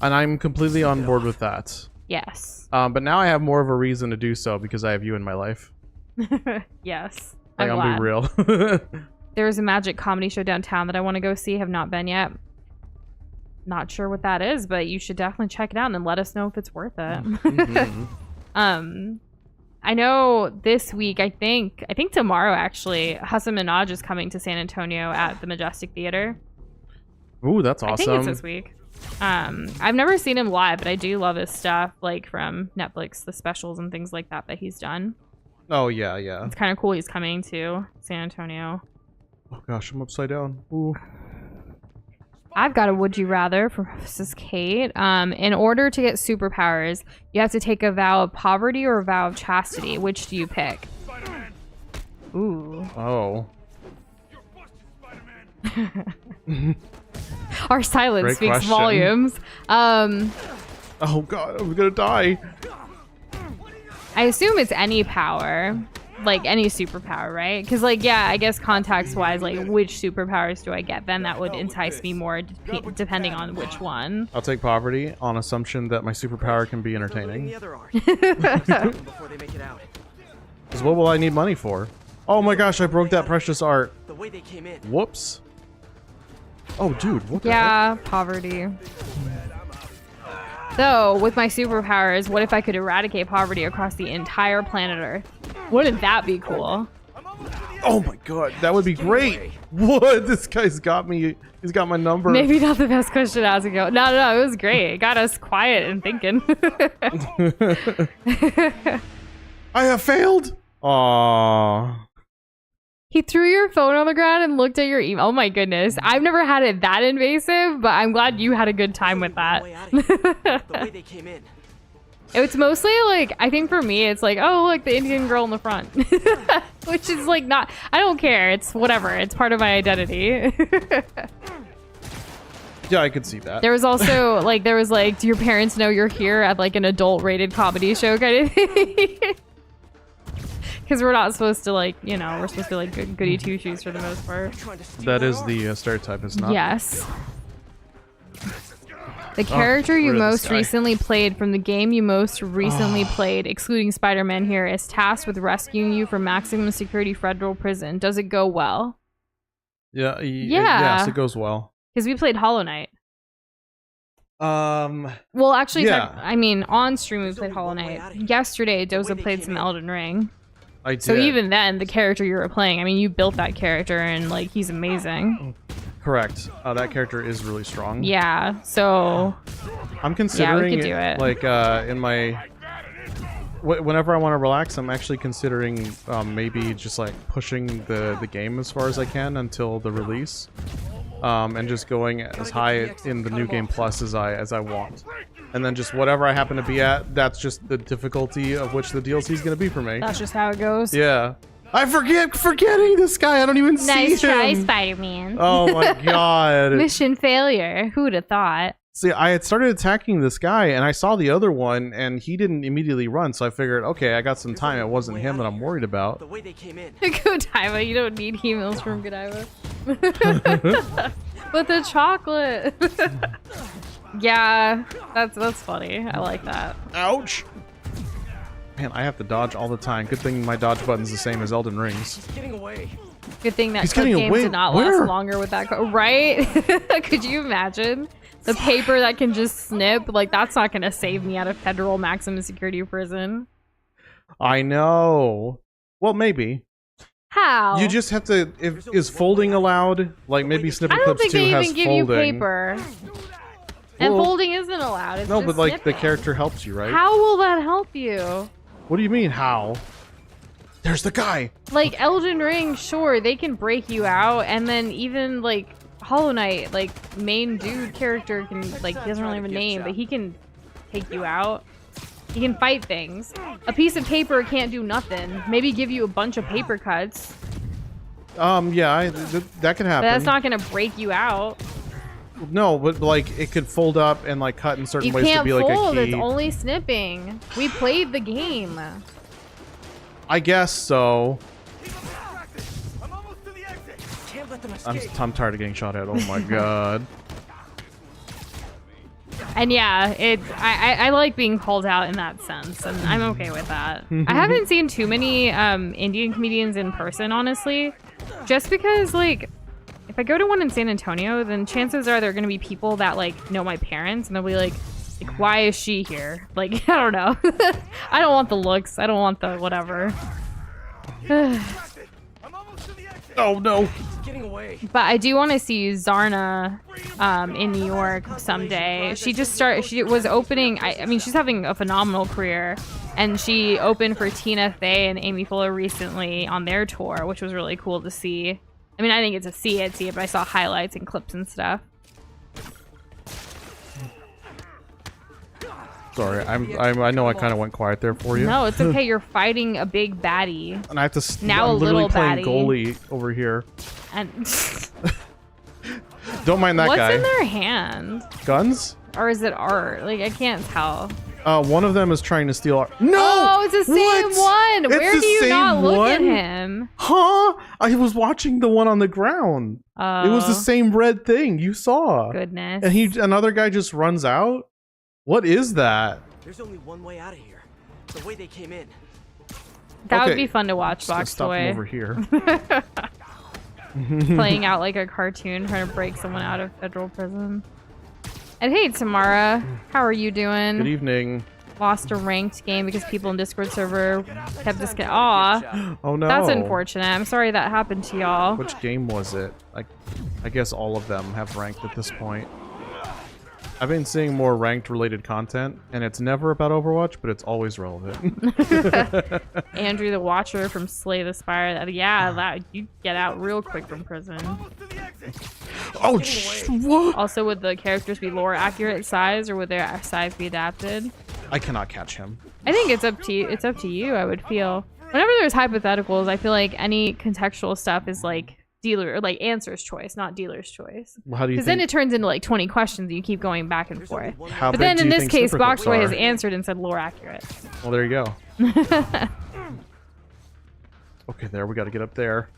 Speaker 1: And I'm completely on board with that.
Speaker 2: Yes.
Speaker 1: But now I have more of a reason to do so because I have you in my life.
Speaker 2: Yes.
Speaker 1: Like,
Speaker 2: I'm
Speaker 1: I'll
Speaker 2: glad.
Speaker 1: be real.
Speaker 2: There's a magic comedy show downtown that I want to go see. Have not been yet. Not sure what that is, but you should definitely check it out and then let us know if it's worth it.
Speaker 1: Mhm.
Speaker 2: I know this week, I think tomorrow actually, Hasan Minhaj is coming to San Antonio at the Majestic Theater.
Speaker 1: Ooh, that's awesome.
Speaker 2: I think it's this week. I've never seen him live, but I do love his stuff, like from Netflix, the specials and things like that he's done.
Speaker 1: Oh, yeah, yeah.
Speaker 2: It's kind of cool he's coming to San Antonio.
Speaker 1: Oh, gosh, I'm upside down. Ooh.
Speaker 2: I've got a would you rather from Mrs. Kate. In order to get superpowers, you have to take a vow of poverty or a vow of chastity. Which do you pick? Ooh.
Speaker 1: Oh.
Speaker 2: Our silence
Speaker 1: Great
Speaker 2: speaks
Speaker 1: question.
Speaker 2: volumes.
Speaker 1: Oh, God, I'm gonna die.
Speaker 2: I assume it's any power. Like any superpower, right? Because like, yeah, I guess context wise, like which superpowers do I get? Then that would entice me more depending on which one.
Speaker 1: I'll take poverty on assumption that my superpower can be entertaining.
Speaker 5: The other art. Before they make it out.
Speaker 1: Because what will I need money for? Oh my gosh, I broke that precious art.
Speaker 5: The way they came in.
Speaker 1: Whoops. Oh, dude, what the heck?
Speaker 2: Yeah, poverty. So, with my superpowers, what if I could eradicate poverty across the entire planet Earth? Wouldn't that be cool?
Speaker 1: Oh my god, that would be great. What? This guy's got me. He's got my number.
Speaker 2: Maybe not the best question as we go. No, it was great. It got us quiet and thinking.
Speaker 1: I have failed. Aww.
Speaker 2: He threw your phone on the ground and looked at your email. Oh my goodness. I've never had it that invasive, but I'm glad you had a good time with that.
Speaker 5: The way they came in.
Speaker 2: It's mostly like, I think for me, it's like, oh, look, the Indian girl in the front. Which is like not, I don't care. It's whatever. It's part of my identity.
Speaker 1: Yeah, I could see that.
Speaker 2: There was also like, do your parents know you're here at like an adult rated comedy show kind of thing? Because we're not supposed to like, you know, we're supposed to be like goody two shoes for the most part.
Speaker 1: That is the stereotype, is not?
Speaker 2: Yes. The character you
Speaker 1: rid of this
Speaker 2: most
Speaker 1: guy.
Speaker 2: recently played from the game you most recently played, excluding Spider-Man here, is tasked with rescuing you from maximum security federal prison. Does it go well?
Speaker 1: Yeah.
Speaker 2: Yeah.
Speaker 1: Yes, it goes well.
Speaker 2: Because we played Hollow Knight.
Speaker 1: Um.
Speaker 2: Well, actually,
Speaker 1: Yeah.
Speaker 2: I mean, on stream we played Hollow Knight. Yesterday, Doza played some Elden Ring.
Speaker 1: I did.
Speaker 2: So even then, the character you were playing, I mean, you built that character and like he's amazing.
Speaker 1: Correct. That character is really strong.
Speaker 2: Yeah. So
Speaker 1: I'm considering
Speaker 2: do it.
Speaker 1: like in my whenever I want to relax, I'm actually considering maybe just like pushing the game as far as I can until the release, and just going as high in the new game plus as I want, and then just whatever I happen to be at, that's just the difficulty of which the DLC is going to be for me.
Speaker 2: that's just how it goes.
Speaker 1: Yeah. I forgetting this guy. I don't even see him.
Speaker 2: Nice try, Spider-Man.
Speaker 1: Oh my god.
Speaker 2: Mission failure. Who would have thought?
Speaker 1: See, I had started attacking this guy, and I saw the other one, and he didn't immediately run, so I figured, okay, I got some time. It wasn't him that I'm worried about.
Speaker 5: The way they came in.
Speaker 2: Godiva, you don't need emails from Godiva. But the chocolate. Yeah, that's funny. I like that.
Speaker 1: Ouch! Man, I have to dodge all the time. Good thing my dodge button's the same as Elden Ring's.
Speaker 5: He's getting away.
Speaker 2: Good thing that
Speaker 1: He's
Speaker 2: clip
Speaker 1: getting
Speaker 2: game
Speaker 1: away.
Speaker 2: did not
Speaker 1: Where?
Speaker 2: last longer with that right? Could you imagine? The paper that can just snip, like that's not gonna save me out of federal maximum security prison.
Speaker 1: I know. Well, maybe.
Speaker 2: How?
Speaker 1: You just have to... Is folding allowed? Like, maybe
Speaker 2: I
Speaker 1: Snippet
Speaker 2: don't
Speaker 1: Clips
Speaker 2: think
Speaker 1: 2
Speaker 2: they
Speaker 1: has
Speaker 2: even give
Speaker 1: folding.
Speaker 2: you paper. And
Speaker 1: Well,
Speaker 2: folding isn't allowed. It's
Speaker 1: No,
Speaker 2: just
Speaker 1: but like, the
Speaker 2: snipping.
Speaker 1: character helps you, right?
Speaker 2: How will that help you?
Speaker 1: What do you mean, how? There's the guy!
Speaker 2: Like Elden Ring, sure, they can break you out, and then even like Hollow Knight, like main dude character can like he doesn't really have a name, but he can take you out. He can fight things. A piece of paper can't do nothing. Maybe give you a bunch of paper cuts,
Speaker 1: Yeah, that could
Speaker 2: but
Speaker 1: happen.
Speaker 2: that's not gonna break you out.
Speaker 1: No, but like it could fold up and like cut in certain
Speaker 2: You
Speaker 1: ways to
Speaker 2: can't
Speaker 1: be like
Speaker 2: fold.
Speaker 1: a key.
Speaker 2: It's only snipping. We played the game.
Speaker 1: I guess so.
Speaker 6: I'm almost to the exit.
Speaker 5: Can't let them
Speaker 1: I'm
Speaker 5: escape.
Speaker 1: I'm tired of getting shot at. Oh my god.
Speaker 2: And yeah, I like being called out in that sense, and I'm okay with that. I haven't seen too many Indian comedians in person, honestly, just because like if I go to one in San Antonio, then chances are there are going to be people that like know my parents, and they'll be like, why is she here? Like, I don't know. I don't want the looks. I don't want the whatever.
Speaker 6: I'm almost to the exit.
Speaker 1: Oh no.
Speaker 5: Getting away.
Speaker 2: But I do want to see Zarna in New York someday. She was opening, I mean, she's having a phenomenal career. And she opened for Tina Fey and Amy Fuller recently on their tour, which was really cool to see. I mean, I didn't get to see it, but I saw highlights and clips and stuff.
Speaker 1: Sorry, I know I kind of went quiet there for you.
Speaker 2: No, it's okay. You're fighting a big baddie.
Speaker 1: And I have to.
Speaker 2: Now
Speaker 1: I'm
Speaker 2: a
Speaker 1: literally
Speaker 2: little
Speaker 1: playing
Speaker 2: baddie.
Speaker 1: goalie over here.
Speaker 2: And
Speaker 1: Don't mind that
Speaker 2: what's
Speaker 1: guy.
Speaker 2: in their hand?
Speaker 1: Guns?
Speaker 2: Or is it art? Like, I can't tell.
Speaker 1: One of them is trying to steal our. No!
Speaker 2: Oh, it's the same
Speaker 1: What?
Speaker 2: one.
Speaker 1: It's
Speaker 2: Where
Speaker 1: the
Speaker 2: do you
Speaker 1: same
Speaker 2: not look at
Speaker 1: one?
Speaker 2: him?
Speaker 1: Huh? I was watching the one on the ground. It was the
Speaker 2: Oh,
Speaker 1: same red thing you saw.
Speaker 2: goodness.
Speaker 1: And another guy just runs out. What is that?
Speaker 5: There's only one way out of here. The way they came in.
Speaker 2: That would
Speaker 1: Okay.
Speaker 2: be fun to watch,
Speaker 1: Just gonna
Speaker 2: Box
Speaker 1: stop him
Speaker 2: Toy.
Speaker 1: over here.
Speaker 2: Playing out like a cartoon, trying to break someone out of federal prison. And hey, Tamara, how are you doing?
Speaker 1: Good evening.
Speaker 2: Lost a ranked game because people in Discord server kept disconnecting. Aw,
Speaker 1: Oh no.
Speaker 2: that's unfortunate. I'm sorry that happened to y'all.
Speaker 1: Which game was it? I guess all of them have ranked at this point. I've been seeing more ranked related content, and it's never about Overwatch, but it's always relevant.
Speaker 2: Andrew the Watcher from Slay the Spire. Yeah, that you get out real quick from prison.
Speaker 6: Almost to the exit.
Speaker 1: Oh, what?
Speaker 2: Also, would the characters be lore accurate size, or would their size be adapted?
Speaker 1: I cannot catch him.
Speaker 2: I think it's up to you. It's up to you. I would feel. Whenever there's hypotheticals, I feel like any contextual stuff is like dealer or like answer's choice, not dealer's choice.
Speaker 1: Well, how do you
Speaker 2: Because
Speaker 1: think?
Speaker 2: then it turns into like 20 questions and you keep going back and
Speaker 5: There's only
Speaker 2: forth.
Speaker 5: one
Speaker 1: How
Speaker 2: But
Speaker 1: big
Speaker 2: then
Speaker 1: do
Speaker 2: in
Speaker 1: you
Speaker 2: this
Speaker 1: think
Speaker 2: case,
Speaker 1: super clips
Speaker 2: Boxboy has
Speaker 1: are?
Speaker 2: answered and said lore accurate.
Speaker 1: Well, there you go. Okay, there. We got to get up there.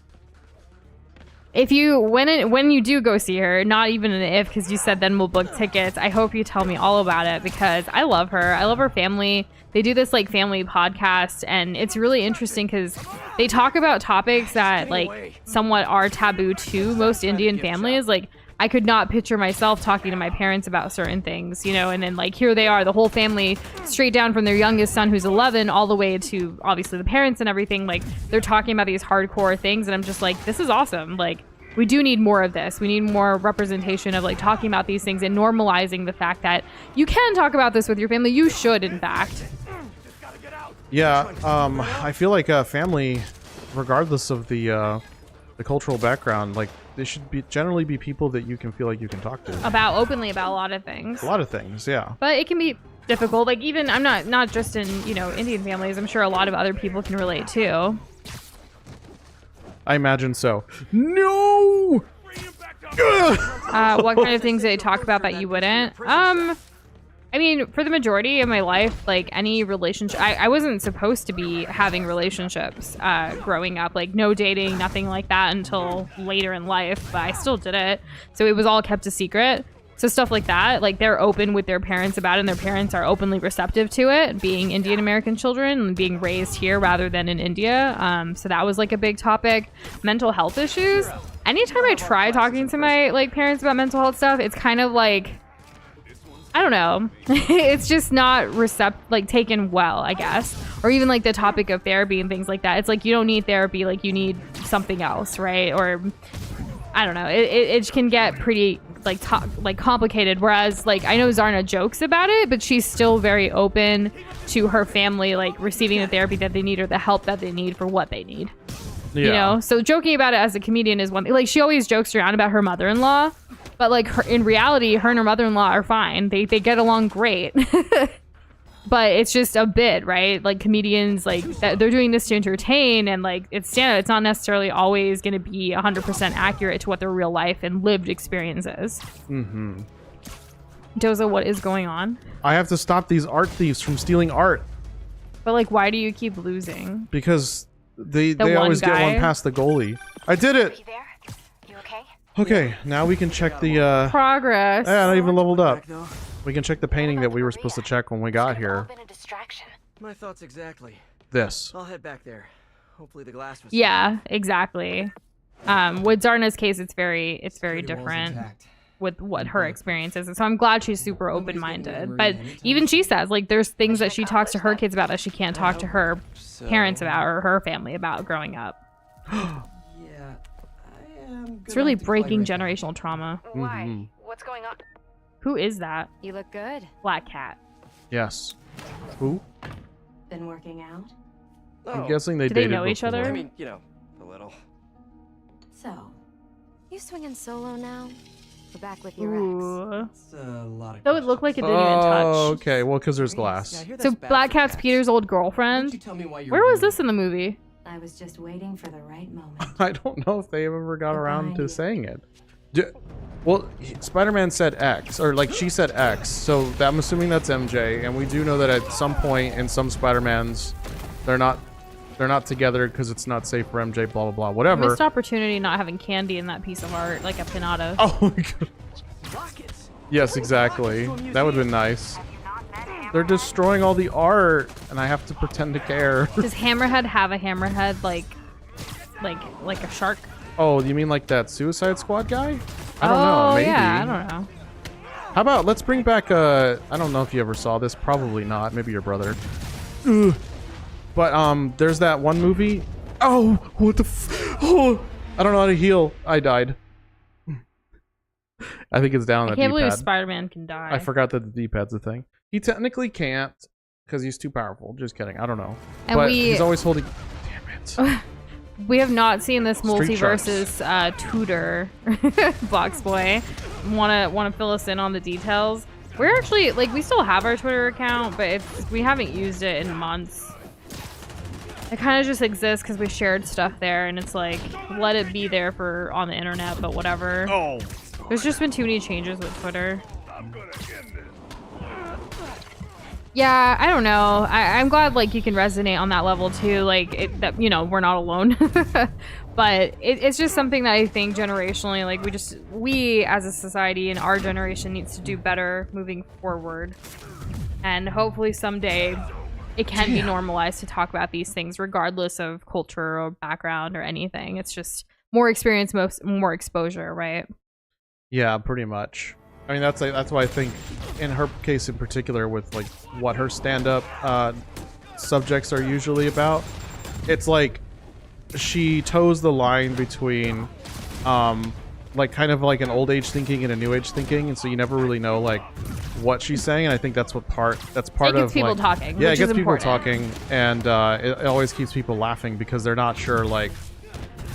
Speaker 2: If you when you do go see her, not even an if, because you said then we'll book tickets. I hope you tell me all about it because I love her. I love her family. They do this like family podcast, and it's really interesting because they talk about topics that like somewhat are taboo to most Indian families. Like I could not picture myself talking to my parents about certain things, you know, and then like here they are, the whole family, straight down from their youngest son who's 11 all the way to obviously the parents and everything. Like they're talking about these hardcore things, and I'm just like, this is awesome. Like we do need more of this. We need more representation of like talking about these things and normalizing the fact that you can talk about this with your family. You should, in fact.
Speaker 1: Yeah, I feel like family, regardless of the cultural background, like they should be generally be people that you can feel like you can talk to.
Speaker 2: Openly about a lot of things.
Speaker 1: A lot of things, yeah.
Speaker 2: But it can be difficult. Like even I'm not just in, you know, Indian families. I'm sure a lot of other people can relate too.
Speaker 1: I imagine so. No!
Speaker 2: What kind of things do they talk about that you wouldn't? I mean, for the majority of my life, like any relationship, I wasn't supposed to be having relationships growing up. Like no dating, nothing like that until later in life. But I still did it. So it was all kept a secret. So stuff like that, like they're open with their parents about it, and their parents are openly receptive to it, being Indian American children and being raised here rather than in India. So that was like a big topic. Mental health issues. Anytime I try talking to my like parents about mental health stuff, it's kind of like, I don't know. It's just not taken well, I guess. Or even like the topic of therapy and things like that. It's like you don't need therapy, like you need something else, right? Or I don't know. It can get pretty like complicated. Whereas like I know Zarna jokes about it, but she's still very open to her family like receiving the therapy that they need or the help that they need for what they need.
Speaker 1: Yeah.
Speaker 2: You know, so joking about it as a comedian is one thing. Like she always jokes around about her mother-in-law, but like in reality, her and her mother-in-law are fine. They get along great. but it's just a bit, right? Like comedians, like they're doing this to entertain, and like it's not necessarily always going to be 100% accurate to what their real life and lived experience is.
Speaker 1: Mm-hmm.
Speaker 2: Doza, what is going on?
Speaker 1: I have to stop these art thieves from stealing art.
Speaker 2: But like, why do you keep losing?
Speaker 1: Because they
Speaker 2: one
Speaker 1: always get
Speaker 2: guy?
Speaker 1: one past the goalie. I did it!
Speaker 4: You there? You okay?
Speaker 1: Okay, now we can check the,
Speaker 2: Progress.
Speaker 1: Yeah, I even leveled up.
Speaker 5: Back, though.
Speaker 1: We can check the painting that we were supposed to check when we got
Speaker 4: This could have all
Speaker 1: here.
Speaker 4: been a distraction.
Speaker 5: My thoughts exactly.
Speaker 1: This.
Speaker 5: I'll head back there. Hopefully the glass was.
Speaker 2: Yeah, exactly. With Zarna's case, it's very different with what her experience is. So I'm glad she's super open-minded. But even she says, like, there's things that she talks to her kids about that she can't talk to her parents about or her family about growing up.
Speaker 5: Yeah, I am.
Speaker 2: It's really breaking generational trauma.
Speaker 4: Why? What's going on?
Speaker 2: Who is that?
Speaker 3: You look good.
Speaker 2: Black cat.
Speaker 1: Yes. Who?
Speaker 3: Been working out?
Speaker 1: I'm guessing they
Speaker 2: Do they
Speaker 1: dated
Speaker 2: know each
Speaker 1: before.
Speaker 2: other?
Speaker 5: I mean, you know, a little.
Speaker 3: So, you swinging solo now? We're back with your
Speaker 2: Ooh.
Speaker 5: It's a lot of.
Speaker 2: Though it looked like it didn't even touch.
Speaker 1: Oh, okay. Well, because there's
Speaker 5: Yeah, I
Speaker 1: glass.
Speaker 5: hear
Speaker 2: So
Speaker 5: that's bad
Speaker 2: Black
Speaker 5: for
Speaker 2: Cat's
Speaker 5: cats.
Speaker 2: Peter's old
Speaker 5: Why don't you
Speaker 2: girlfriend.
Speaker 5: tell me why you're
Speaker 2: Where was
Speaker 5: rude?
Speaker 2: this in the movie?
Speaker 3: ex. I was just waiting for the right moment.
Speaker 1: I don't know if they ever got around to
Speaker 3: Goodbye.
Speaker 1: saying it. Well, Spider-Man said X, or like she said X, so I'm assuming that's MJ, and we do know that at some point in some Spider-Mans, they're not together because it's not safe for MJ, blah blah blah, whatever.
Speaker 2: Missed opportunity not having candy in that piece of art, like a pinata.
Speaker 1: Oh my god. Yes, exactly. That would have been nice. They're destroying all the art, and I have to pretend to care.
Speaker 2: Does Hammerhead have a hammerhead like a shark?
Speaker 1: Oh, you mean like that Suicide Squad guy? I don't know. Maybe.
Speaker 2: Yeah, I don't know.
Speaker 1: How about let's bring back I don't know if you ever saw this, probably not, maybe your brother. Ugh. But there's that one movie. Oh, what the oh, I don't know how to heal. I died. I think it's down on
Speaker 2: I
Speaker 1: the
Speaker 2: can't believe
Speaker 1: D-pad.
Speaker 2: Spider-Man can die.
Speaker 1: I forgot that the D-pad's a thing. He technically can't because he's too powerful. Just kidding. I don't know.
Speaker 2: And
Speaker 1: but
Speaker 2: we-
Speaker 1: he's always holding. Damn it.
Speaker 2: We have not seen this
Speaker 1: Street
Speaker 2: multiverses tutor box boy. Wanna fill us in on the details? We're actually like we still have our Twitter account, but we haven't used it in months. It kind of just exists because we shared stuff there, and it's like let it be there for on the internet, but whatever.
Speaker 1: Oh.
Speaker 2: There's just been too many changes with Twitter. Yeah, I don't know. I'm glad like you can resonate on that level too. Like that, you know, we're not alone. But it's just something that I think generationally, like we as a society in our generation needs to do better moving forward. And hopefully someday it can be normalized to talk about these things regardless of culture or background or anything. It's just more experience, more exposure, right?
Speaker 1: Yeah, pretty much. I mean, that's why I think, in her case in particular, with like what her stand-up subjects are usually about, it's like she toes the line between, like kind of like an old age thinking and a new age thinking, and so you never really know like what she's saying. And I think that's part
Speaker 2: It
Speaker 1: of
Speaker 2: gets people
Speaker 1: like,
Speaker 2: talking.
Speaker 1: yeah,
Speaker 2: which
Speaker 1: it gets
Speaker 2: is
Speaker 1: people
Speaker 2: important.
Speaker 1: talking, and it always keeps people laughing because they're not sure like.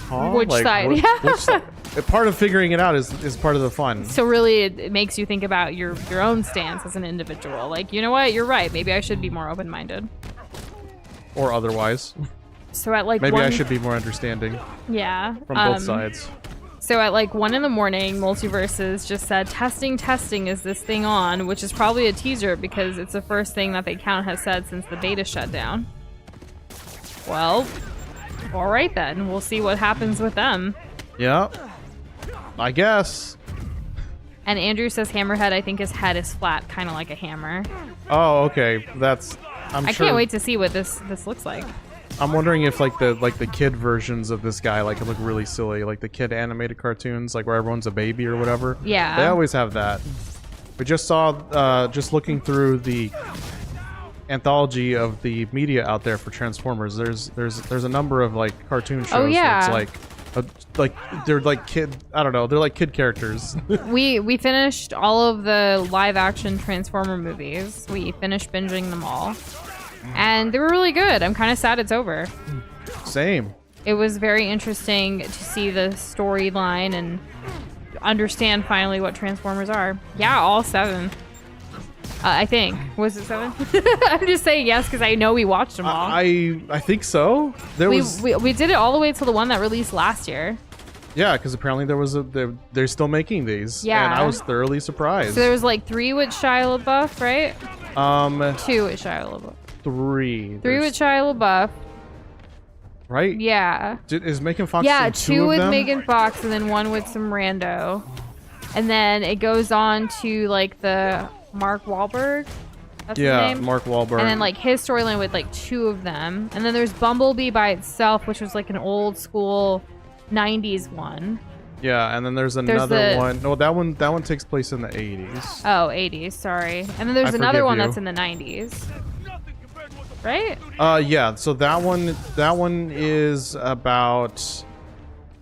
Speaker 1: Huh?
Speaker 2: Which
Speaker 1: Like,
Speaker 2: side?
Speaker 1: which
Speaker 2: Yeah.
Speaker 1: side? Part of figuring it out is part of the fun.
Speaker 2: So really, it makes you think about your own stance as an individual. Like, you know what? You're right. Maybe I should be more open-minded.
Speaker 1: Or otherwise.
Speaker 2: So at like
Speaker 1: Maybe
Speaker 2: one,
Speaker 1: I should be more understanding
Speaker 2: yeah,
Speaker 1: from both sides.
Speaker 2: So at like 1 a.m, Multiverses just said testing is this thing on, which is probably a teaser because it's the first thing that the account has said since the beta shut down. Well, all right then. We'll see what happens with them.
Speaker 1: Yeah. I guess.
Speaker 2: And Andrew says Hammerhead, I think his head is flat, kind of like a hammer.
Speaker 1: Oh, okay. That's.
Speaker 2: I
Speaker 1: sure,
Speaker 2: can't wait to see what this looks like.
Speaker 1: I'm wondering if like the kid versions of this guy like look really silly, like the kid animated cartoons, like where everyone's a baby or whatever.
Speaker 2: Yeah.
Speaker 1: They always have that. We just saw just looking through the anthology of the media out there for Transformers. There's a number of like cartoon shows.
Speaker 2: Oh, yeah.
Speaker 1: Where it's like they're like kid. I don't know. They're like kid characters.
Speaker 2: We finished all of the live action Transformer movies. We finished binging them all. And they were really good. I'm kind of sad it's over.
Speaker 1: Same.
Speaker 2: It was very interesting to see the storyline and understand finally what Transformers are. Yeah, all 7. I think. Was it 7? I'm just saying yes because I know we watched them all.
Speaker 1: I think so.
Speaker 2: We did it all the way to the one that released last year.
Speaker 1: Yeah, because apparently they're still making these.
Speaker 2: Yeah.
Speaker 1: And I was thoroughly surprised.
Speaker 2: So there was like 3 with Shia LaBeouf, right? 2 with Shia LaBeouf.
Speaker 1: 3.
Speaker 2: 3 with Shia LaBeouf.
Speaker 1: Right?
Speaker 2: Yeah.
Speaker 1: Is Megan Fox
Speaker 2: Yeah,
Speaker 1: in
Speaker 2: 2
Speaker 1: of
Speaker 2: with
Speaker 1: them?
Speaker 2: Megan Fox and then 1 with some rando. And then it goes on to like the Mark Wahlberg. That's his name.
Speaker 1: Mark Wahlberg.
Speaker 2: And then like his storyline with like 2 of them. And then there's Bumblebee by itself, which was like an old school 90s one.
Speaker 1: Yeah, and then there's another one. No, that one takes place in the 80s.
Speaker 2: Oh, 80s, sorry. And then there's another one that's in the 90s. Right?
Speaker 1: Yeah, so that one is about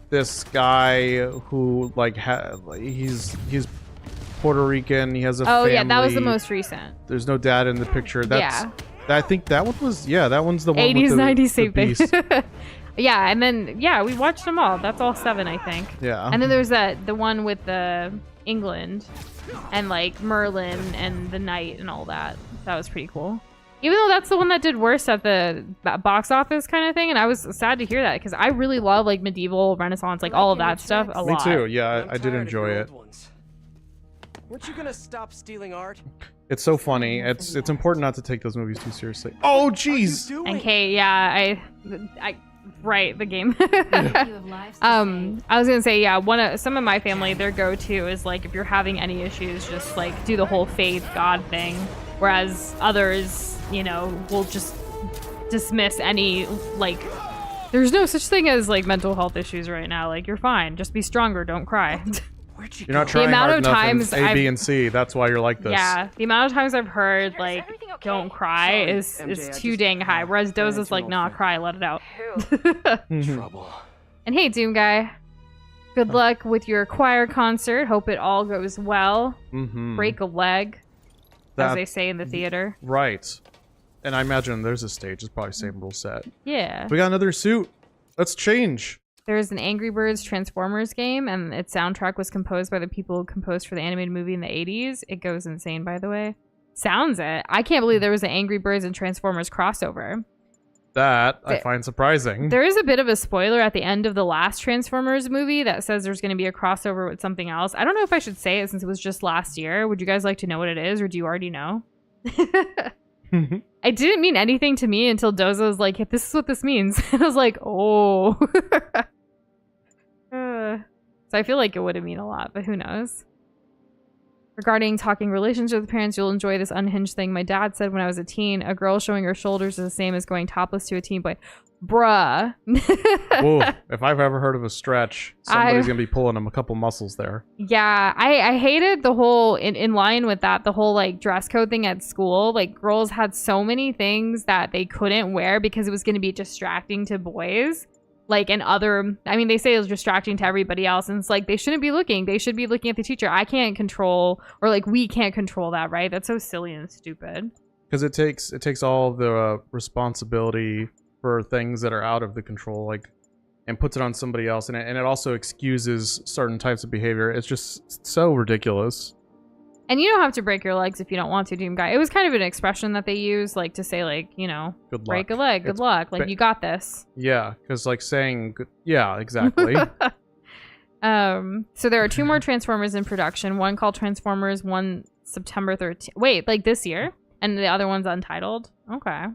Speaker 1: this guy who like he's Puerto Rican, he has a family.
Speaker 2: Yeah, that was the most recent.
Speaker 1: There's no dad in the picture. I think that one was that one's the one
Speaker 2: 80s,
Speaker 1: with the
Speaker 2: 90s, same
Speaker 1: the
Speaker 2: thing. Yeah, and then we watched them all. That's all 7, I think.
Speaker 1: Yeah.
Speaker 2: And then there's the one with the England and like Merlin and the Knight and all that. That was pretty cool. Even though that's the one that did worse at the box office kind of thing, and I was sad to hear that because I really love like medieval, Renaissance, like all of that stuff a lot.
Speaker 1: Me too. Yeah, I did enjoy it.
Speaker 5: Weren't you gonna stop stealing art?
Speaker 1: It's so funny. It's important not to take those movies too seriously. Oh, jeez.
Speaker 2: And Kate, yeah, I right, the game. I was gonna say, yeah, some of my family, their go-to is like if you're having any issues, just like do the whole faith God thing, whereas others, you know, will just dismiss any like. There's no such thing as like mental health issues right now. Like you're fine, just be stronger, don't cry.
Speaker 1: You're not trying hard enough in A, B, and C. That's why you're like this.
Speaker 2: Yeah, the amount of times I've heard like "don't cry" is too dang high. Whereas Doza's like, "Nah, cry, let it out."
Speaker 5: Trouble.
Speaker 2: And hey, Doom guy, good luck with your choir concert. Hope it all goes well. Break a leg, as they say in the theater.
Speaker 1: Right. And I imagine there's a stage. It's probably same rule set.
Speaker 2: Yeah.
Speaker 1: We got another suit. Let's change.
Speaker 2: There's an Angry Birds Transformers game, and its soundtrack was composed by the people who composed for the animated movie in the 80s. It goes insane, by the way. Sounds it. I can't believe there was an Angry Birds and Transformers crossover.
Speaker 1: That I find surprising.
Speaker 2: There is a bit of a spoiler at the end of the last Transformers movie that says there's going to be a crossover with something else. I don't know if I should say it since it was just last year. Would you guys like to know what it is, or do you already know? I didn't mean anything to me until Doza was like, hey, this is what this means. And I was like, oh. So I feel like it would mean a lot, but who knows? Regarding talking relationships with parents, you'll enjoy this unhinged thing. My dad said when I was a teen, a girl showing her shoulders is the same as going topless to a teen boy. Bruh.
Speaker 1: Whoa, if I've ever heard of a stretch, somebody's going to be pulling them a couple muscles there.
Speaker 2: Yeah, I hated the whole, in line with that, the whole like dress code thing at school. Like girls had so many things that they couldn't wear because it was going to be distracting to boys. Like, and other, I mean, they say it was distracting to everybody else, and it's like, they shouldn't be looking. They should be looking at the teacher. I can't control, or like, we can't control that, right? That's so silly and stupid.
Speaker 1: Because it takes all the responsibility for things that are out of the control, like, and puts it on somebody else, and it also excuses certain types of behavior. It's just so ridiculous.
Speaker 2: And you don't have to break your legs if you don't want to, Doom Guy. It was kind of an expression that they use, like, to say, like, you know,
Speaker 1: good luck.
Speaker 2: Break a leg, good luck. Like, you got this.
Speaker 1: Yeah, because, like, saying, yeah, exactly.
Speaker 2: So there are 2 more Transformers in production. One called Transformers, one September 13th. Wait, like this year? And the other one's untitled? Okay.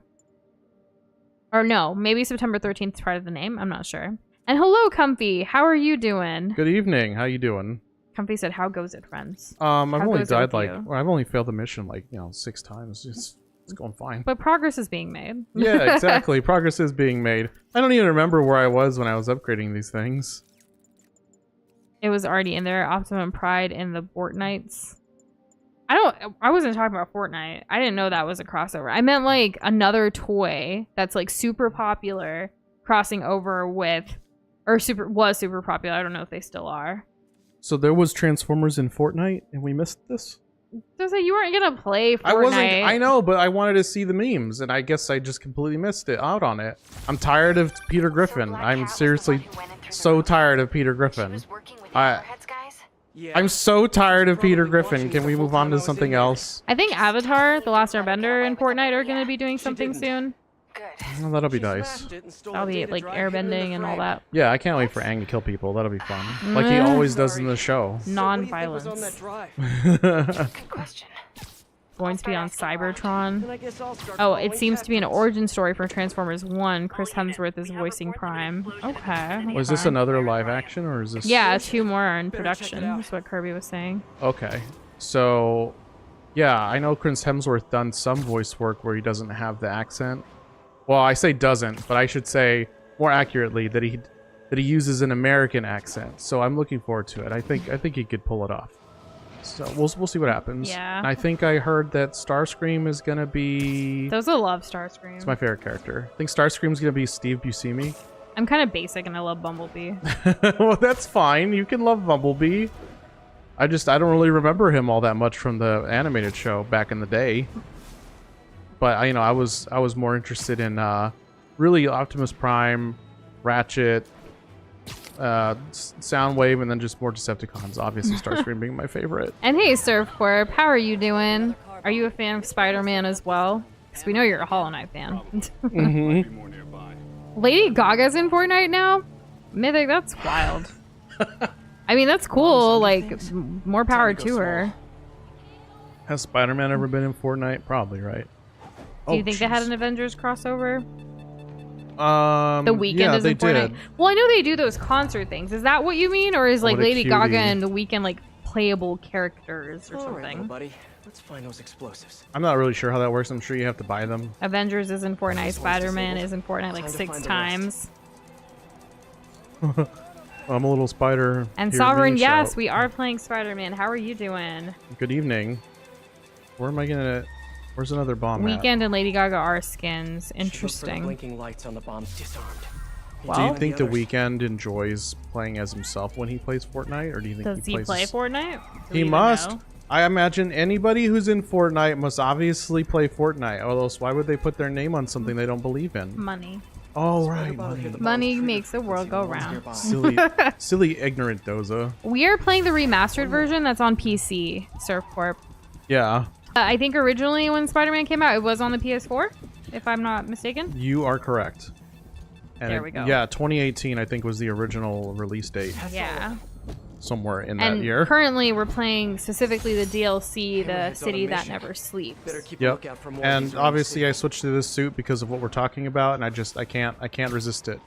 Speaker 2: Or no, maybe September 13th is part of the name. I'm not sure. And hello, Comfy. How are you doing?
Speaker 1: Good evening. How you doing?
Speaker 2: Comfy said, how goes it, friends?
Speaker 1: I've only died I've only failed the mission 6 times. It's going fine.
Speaker 2: But progress is being made.
Speaker 1: Yeah, exactly. Progress is being made. I don't even remember where I was when I was upgrading these things.
Speaker 2: It was already in there. Optimum Pride in the Fortnites. I wasn't talking about Fortnite. I didn't know that was a crossover. I meant like another toy that's like super popular crossing over with, or was super popular. I don't know if they still are.
Speaker 1: So there was Transformers in Fortnite, and we missed this?
Speaker 2: So you weren't gonna play Fortnite.
Speaker 1: I know, but I wanted to see the memes, and I guess I just completely missed it out on it. I'm tired of Peter Griffin. I'm seriously so tired of Peter Griffin.
Speaker 5: Yeah.
Speaker 1: I'm so tired of Peter
Speaker 5: Probably
Speaker 1: Griffin.
Speaker 5: watching
Speaker 1: Can
Speaker 5: the
Speaker 1: we
Speaker 5: full
Speaker 1: move on
Speaker 5: time
Speaker 1: to
Speaker 5: I was in
Speaker 1: something
Speaker 5: there.
Speaker 1: else?
Speaker 2: I think Avatar, The Last Airbender, and Fortnite are going to be doing something
Speaker 5: didn't.
Speaker 2: soon.
Speaker 4: Good.
Speaker 1: Well, that'll be
Speaker 5: She
Speaker 1: nice.
Speaker 5: smashed it and stole
Speaker 2: That'll
Speaker 5: a
Speaker 2: be
Speaker 5: data
Speaker 2: like
Speaker 5: drive hidden in the
Speaker 2: airbending and all
Speaker 5: frame.
Speaker 2: that.
Speaker 1: Yeah, I can't wait for Aang to kill people. That'll be fun. Like he always does in the show.
Speaker 5: So what do you think was on
Speaker 2: Non-violence.
Speaker 5: that drive?
Speaker 4: Good question.
Speaker 2: Going to be on Cybertron.
Speaker 5: Then I guess I'll start
Speaker 2: Oh,
Speaker 5: following
Speaker 2: it seems to be an
Speaker 5: patterns.
Speaker 2: origin story for Transformers 1. Chris Hemsworth is voicing Prime. Okay.
Speaker 1: Was this
Speaker 2: okay.
Speaker 1: another live action or is this?
Speaker 2: Yeah, 2 more are in
Speaker 5: Better check it
Speaker 2: production.
Speaker 5: out.
Speaker 2: That's what Kirby was saying.
Speaker 1: Okay. So, yeah, I know Chris Hemsworth done some voice work where he doesn't have the accent. Well, I say doesn't, but I should say more accurately that he uses an American accent. So I'm looking forward to it. I think he could pull it off. So we'll see what happens.
Speaker 2: Yeah.
Speaker 1: And I think I heard that Starscream is gonna be.
Speaker 2: Doza loves Starscream.
Speaker 1: It's my favorite character. I think Starscream's gonna be Steve Buscemi.
Speaker 2: I'm kind of basic and I love Bumblebee.
Speaker 1: Well, that's fine. You can love Bumblebee. I don't really remember him all that much from the animated show back in the day. But I was more interested in really Optimus Prime, Ratchet, Soundwave, and then just more Decepticons. Obviously, Starscream being my favorite.
Speaker 2: And hey, Surfcorp, how are you doing? Are you a fan of Spider-Man as well? Because we know you're a Hollow Knight fan. Lady Gaga's in Fortnite now? Mythic, that's wild. I mean, that's cool. Like, more power to her.
Speaker 1: Has Spider-Man ever been in Fortnite? Probably, right?
Speaker 2: Do you think they had an Avengers crossover?
Speaker 1: The
Speaker 2: The Weeknd
Speaker 1: yeah,
Speaker 2: is
Speaker 1: they
Speaker 2: in Fortnite.
Speaker 1: did.
Speaker 2: Well, I know they do those concert things. Is that what you mean, or is like
Speaker 1: What a
Speaker 2: Lady
Speaker 1: cutie.
Speaker 2: Gaga and The Weeknd like playable characters or
Speaker 5: All right, little
Speaker 2: something?
Speaker 5: buddy. Let's find those explosives.
Speaker 1: I'm not really sure how that works. I'm sure you have to buy them.
Speaker 2: Avengers is in Fortnite.
Speaker 5: This one's
Speaker 2: Spider-Man
Speaker 5: disabled.
Speaker 2: is in Fortnite like
Speaker 5: Time to
Speaker 2: 6
Speaker 5: find the
Speaker 2: times.
Speaker 1: I'm a little spider.
Speaker 2: And
Speaker 1: Hear
Speaker 2: Sovereign,
Speaker 1: me
Speaker 2: yes,
Speaker 1: shout.
Speaker 2: we are playing Spider-Man. How are you doing?
Speaker 1: Good evening. Where am I gonna? Where's another bomb at?
Speaker 2: Weeknd and Lady Gaga are skins.
Speaker 5: Should look for the
Speaker 2: Interesting.
Speaker 5: blinking lights on the bombs disarmed.
Speaker 1: Do you
Speaker 2: Well-
Speaker 1: think the
Speaker 5: others.
Speaker 1: Weeknd enjoys playing as himself when he plays Fortnite, or do you think
Speaker 2: Does he
Speaker 1: plays
Speaker 2: play
Speaker 1: as-
Speaker 2: Fortnite? Do we
Speaker 1: He
Speaker 2: even
Speaker 1: must.
Speaker 2: know?
Speaker 1: I imagine anybody who's in Fortnite must obviously play Fortnite. Or else, why would they put their name on something they don't believe in?
Speaker 2: Money.
Speaker 1: Oh,
Speaker 5: Right
Speaker 1: right,
Speaker 5: about
Speaker 1: money.
Speaker 5: here, the bombs
Speaker 2: Money
Speaker 5: triggered.
Speaker 2: makes the world
Speaker 5: Let's see
Speaker 2: go
Speaker 5: the ones
Speaker 2: round.
Speaker 5: nearby.
Speaker 1: Silly, ignorant Doza.
Speaker 2: We are playing the remastered version that's on PC, Surfcorp.
Speaker 1: Yeah,
Speaker 2: I think originally when Spider-Man came out, it was on the PS4, if I'm not mistaken.
Speaker 1: you are correct. And
Speaker 2: There we go.
Speaker 1: Yeah, 2018 I think was the original release date.
Speaker 2: Yeah.
Speaker 1: Somewhere in that
Speaker 2: And
Speaker 1: year.
Speaker 2: currently we're playing specifically the DLC, the
Speaker 5: Hammerhead's on a
Speaker 2: City That
Speaker 5: mission.
Speaker 2: Never Sleeps.
Speaker 5: Better keep a
Speaker 1: Yep.
Speaker 5: lookout for more of
Speaker 1: And
Speaker 5: these around
Speaker 1: obviously
Speaker 5: the
Speaker 1: I
Speaker 5: city.
Speaker 1: switched to this suit because of what we're talking about, and I can't resist it.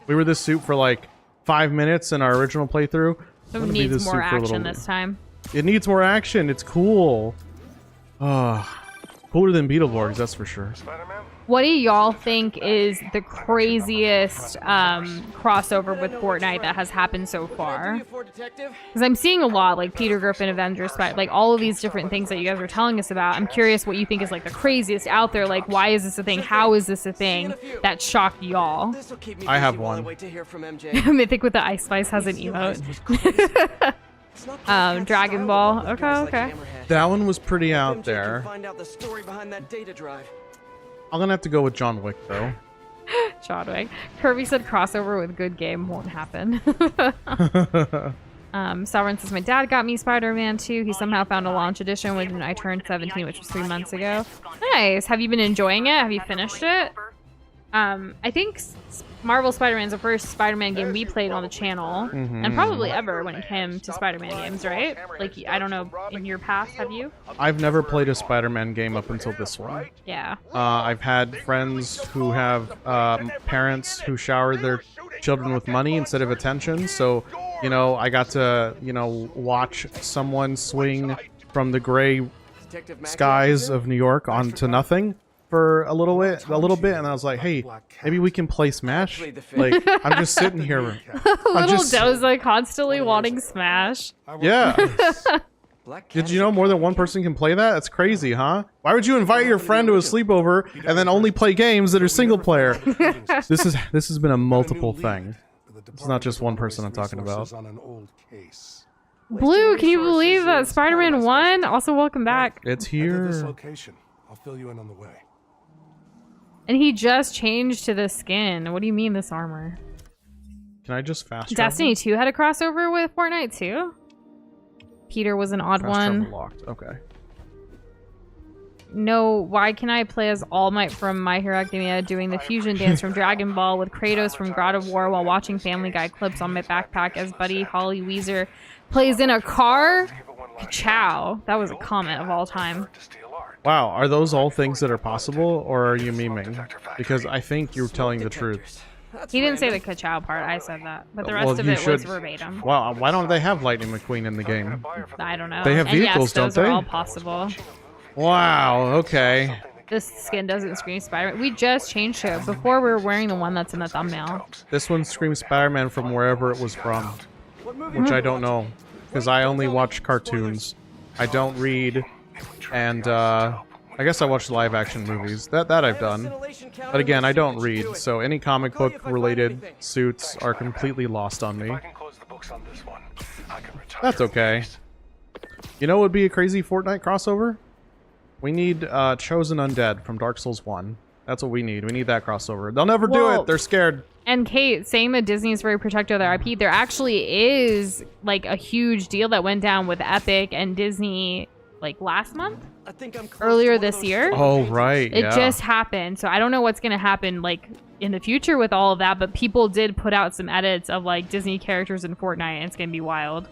Speaker 1: We were this suit for like 5 minutes in our original playthrough.
Speaker 2: So
Speaker 1: I'm
Speaker 2: it
Speaker 1: gonna be
Speaker 2: needs
Speaker 1: this
Speaker 2: more
Speaker 1: suit for a
Speaker 2: action
Speaker 1: little-
Speaker 2: this time.
Speaker 1: It needs more action. It's cool. Cooler than Beetleborgs, that's for sure.
Speaker 2: What do y'all think is the craziest crossover with Fortnite that has happened so far? Because I'm seeing a lot, like Peter Griffin, Avengers, like all of these different things that you guys are telling us about. I'm curious what you think is like the craziest out there. Like, why is this a thing? How is this a thing that shocked y'all?
Speaker 5: This'll keep me
Speaker 1: I have
Speaker 5: busy while
Speaker 1: one.
Speaker 5: wait to hear from MJ.
Speaker 2: Mythic with the Ice Spice has an emote.
Speaker 5: It's not quite
Speaker 2: Dragon
Speaker 5: style
Speaker 2: Ball.
Speaker 5: with
Speaker 2: Okay,
Speaker 5: guys like
Speaker 2: okay.
Speaker 5: Hammerhead.
Speaker 1: That one was pretty out
Speaker 5: MJ can
Speaker 1: there.
Speaker 5: find out the story behind that data drive.
Speaker 1: I'm gonna have to go with John Wick though.
Speaker 2: Shoutout. Kirby said crossover with good game won't happen. Sovereign says, my dad got me Spider-Man 2. He somehow found a launch edition when I turned 17, which was 3 months ago. Nice. Have you been enjoying it? Have you finished it? I think Marvel Spider-Man's the first Spider-Man game we played on the channel, and probably ever when it came to Spider-Man games, right? Like, I don't know, in your past, have you?
Speaker 1: I've never played a Spider-Man game up until this one.
Speaker 2: Yeah.
Speaker 1: I've had friends who have parents who shower their children with money instead of attention. So, I got to, watch someone swing from the gray
Speaker 5: Detective Mac
Speaker 1: skies of New York onto nothing for a little bit, and I was like, hey, maybe we can play Smash. Like, I'm just sitting here.
Speaker 2: Little
Speaker 1: just-
Speaker 2: Doza constantly wanting Smash.
Speaker 1: Yeah.
Speaker 5: Black Cat
Speaker 1: Did
Speaker 5: is
Speaker 1: you
Speaker 5: a
Speaker 1: know more than
Speaker 5: cop
Speaker 1: one
Speaker 5: killer?
Speaker 1: person can play that? That's crazy, huh? Why would you invite your friend to a sleepover and then only play games that are single player? This has been a multiple thing. It's not just one person I'm talking about.
Speaker 2: Blue, can you believe that Spider-Man 1? Also, welcome back.
Speaker 1: It's
Speaker 7: This
Speaker 1: here.
Speaker 7: location. I'll fill you in on the way.
Speaker 2: And he just changed to the skin. What do you mean, this armor?
Speaker 1: Can I just fast travel?
Speaker 2: Destiny 2 had a crossover with Fortnite too? Peter was an odd
Speaker 1: Fast
Speaker 2: one.
Speaker 1: travel locked. Okay.
Speaker 2: No, why can I play as All Might from My Hero Academia doing the fusion dance from Dragon Ball with Kratos from God of War while watching Family Guy clips on my backpack as Buddy Holly Weezer plays in a car? Chow. That was a comment of all time.
Speaker 1: Wow, are those all things that are possible, or are you memeing? Because I think you're telling the truth.
Speaker 2: He didn't say the ka-chow part, I said that. But the rest
Speaker 1: Well,
Speaker 2: of
Speaker 1: you
Speaker 2: it was
Speaker 1: should-
Speaker 2: verbatim.
Speaker 1: Wow, why don't they have Lightning McQueen in the game?
Speaker 2: I don't know.
Speaker 1: They have
Speaker 2: And yes,
Speaker 1: vehicles, don't
Speaker 2: those
Speaker 1: they?
Speaker 2: are all possible.
Speaker 1: Wow, okay.
Speaker 2: This skin doesn't scream Spider-Man. We just changed it. Before we were wearing the one that's in the thumbnail.
Speaker 1: This one screams Spider-Man from wherever it was from, which I don't know, because I only watch cartoons. I don't read, and I guess I watch live-action movies. That I've done. But again, I don't read, so any comic book-related suits are completely lost on me. That's okay. You know what would be a crazy Fortnite crossover? We need Chosen Undead from Dark Souls 1. That's what we need. We need that crossover. They'll never do
Speaker 2: Well,
Speaker 1: it. They're scared.
Speaker 2: And Kate, saying that Disney is very protective of their IP, there actually is like a huge deal that went down with Epic and Disney like last month?
Speaker 5: I think I'm
Speaker 2: Earlier this year?
Speaker 1: Oh, right.
Speaker 2: It
Speaker 1: Yeah.
Speaker 2: just happened. So I don't know what's going to happen like in the future with all of that, but people did put out some edits of like Disney characters in Fortnite, and it's going to be wild.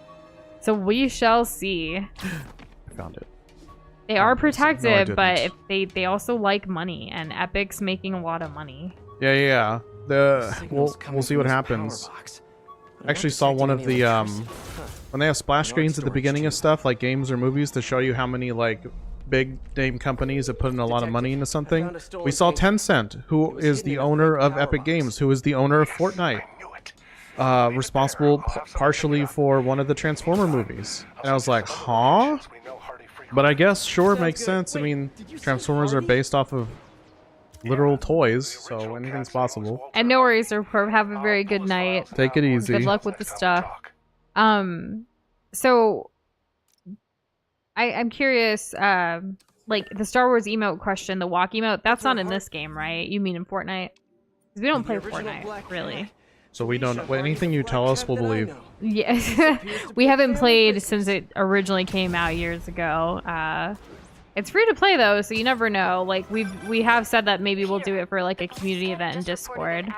Speaker 2: So we shall see.
Speaker 1: I found it.
Speaker 2: They are
Speaker 1: No, I
Speaker 2: protected, but
Speaker 1: didn't.
Speaker 2: if they also like money, and Epic's making a lot of money.
Speaker 1: Yeah. We'll see what happens. I actually saw one of the when they have splash screens at the beginning of stuff, like games or movies, to show you how many like big name companies have put in a lot of money into something. We saw Tencent, who is the owner of Epic Games, who is the owner of Fortnite, responsible partially for one of the Transformer movies. And I was like, huh? But I guess sure, makes sense. I mean, Transformers are based off of literal toys, so anything's possible.
Speaker 2: And no worries, Report. Have a very good night.
Speaker 1: Take it easy.
Speaker 2: Good luck with the stuff. So I'm curious, like the Star Wars emote question, the walk emote, that's not in this game, right? You mean in Fortnite? 'Cause we don't play Fortnite, really.
Speaker 1: So we don't. Anything you tell us, we'll believe.
Speaker 2: Yeah, we haven't played since it originally came out years ago. It's free to play though, so you never know. Like we have said that maybe we'll do it for like a community event in Discord.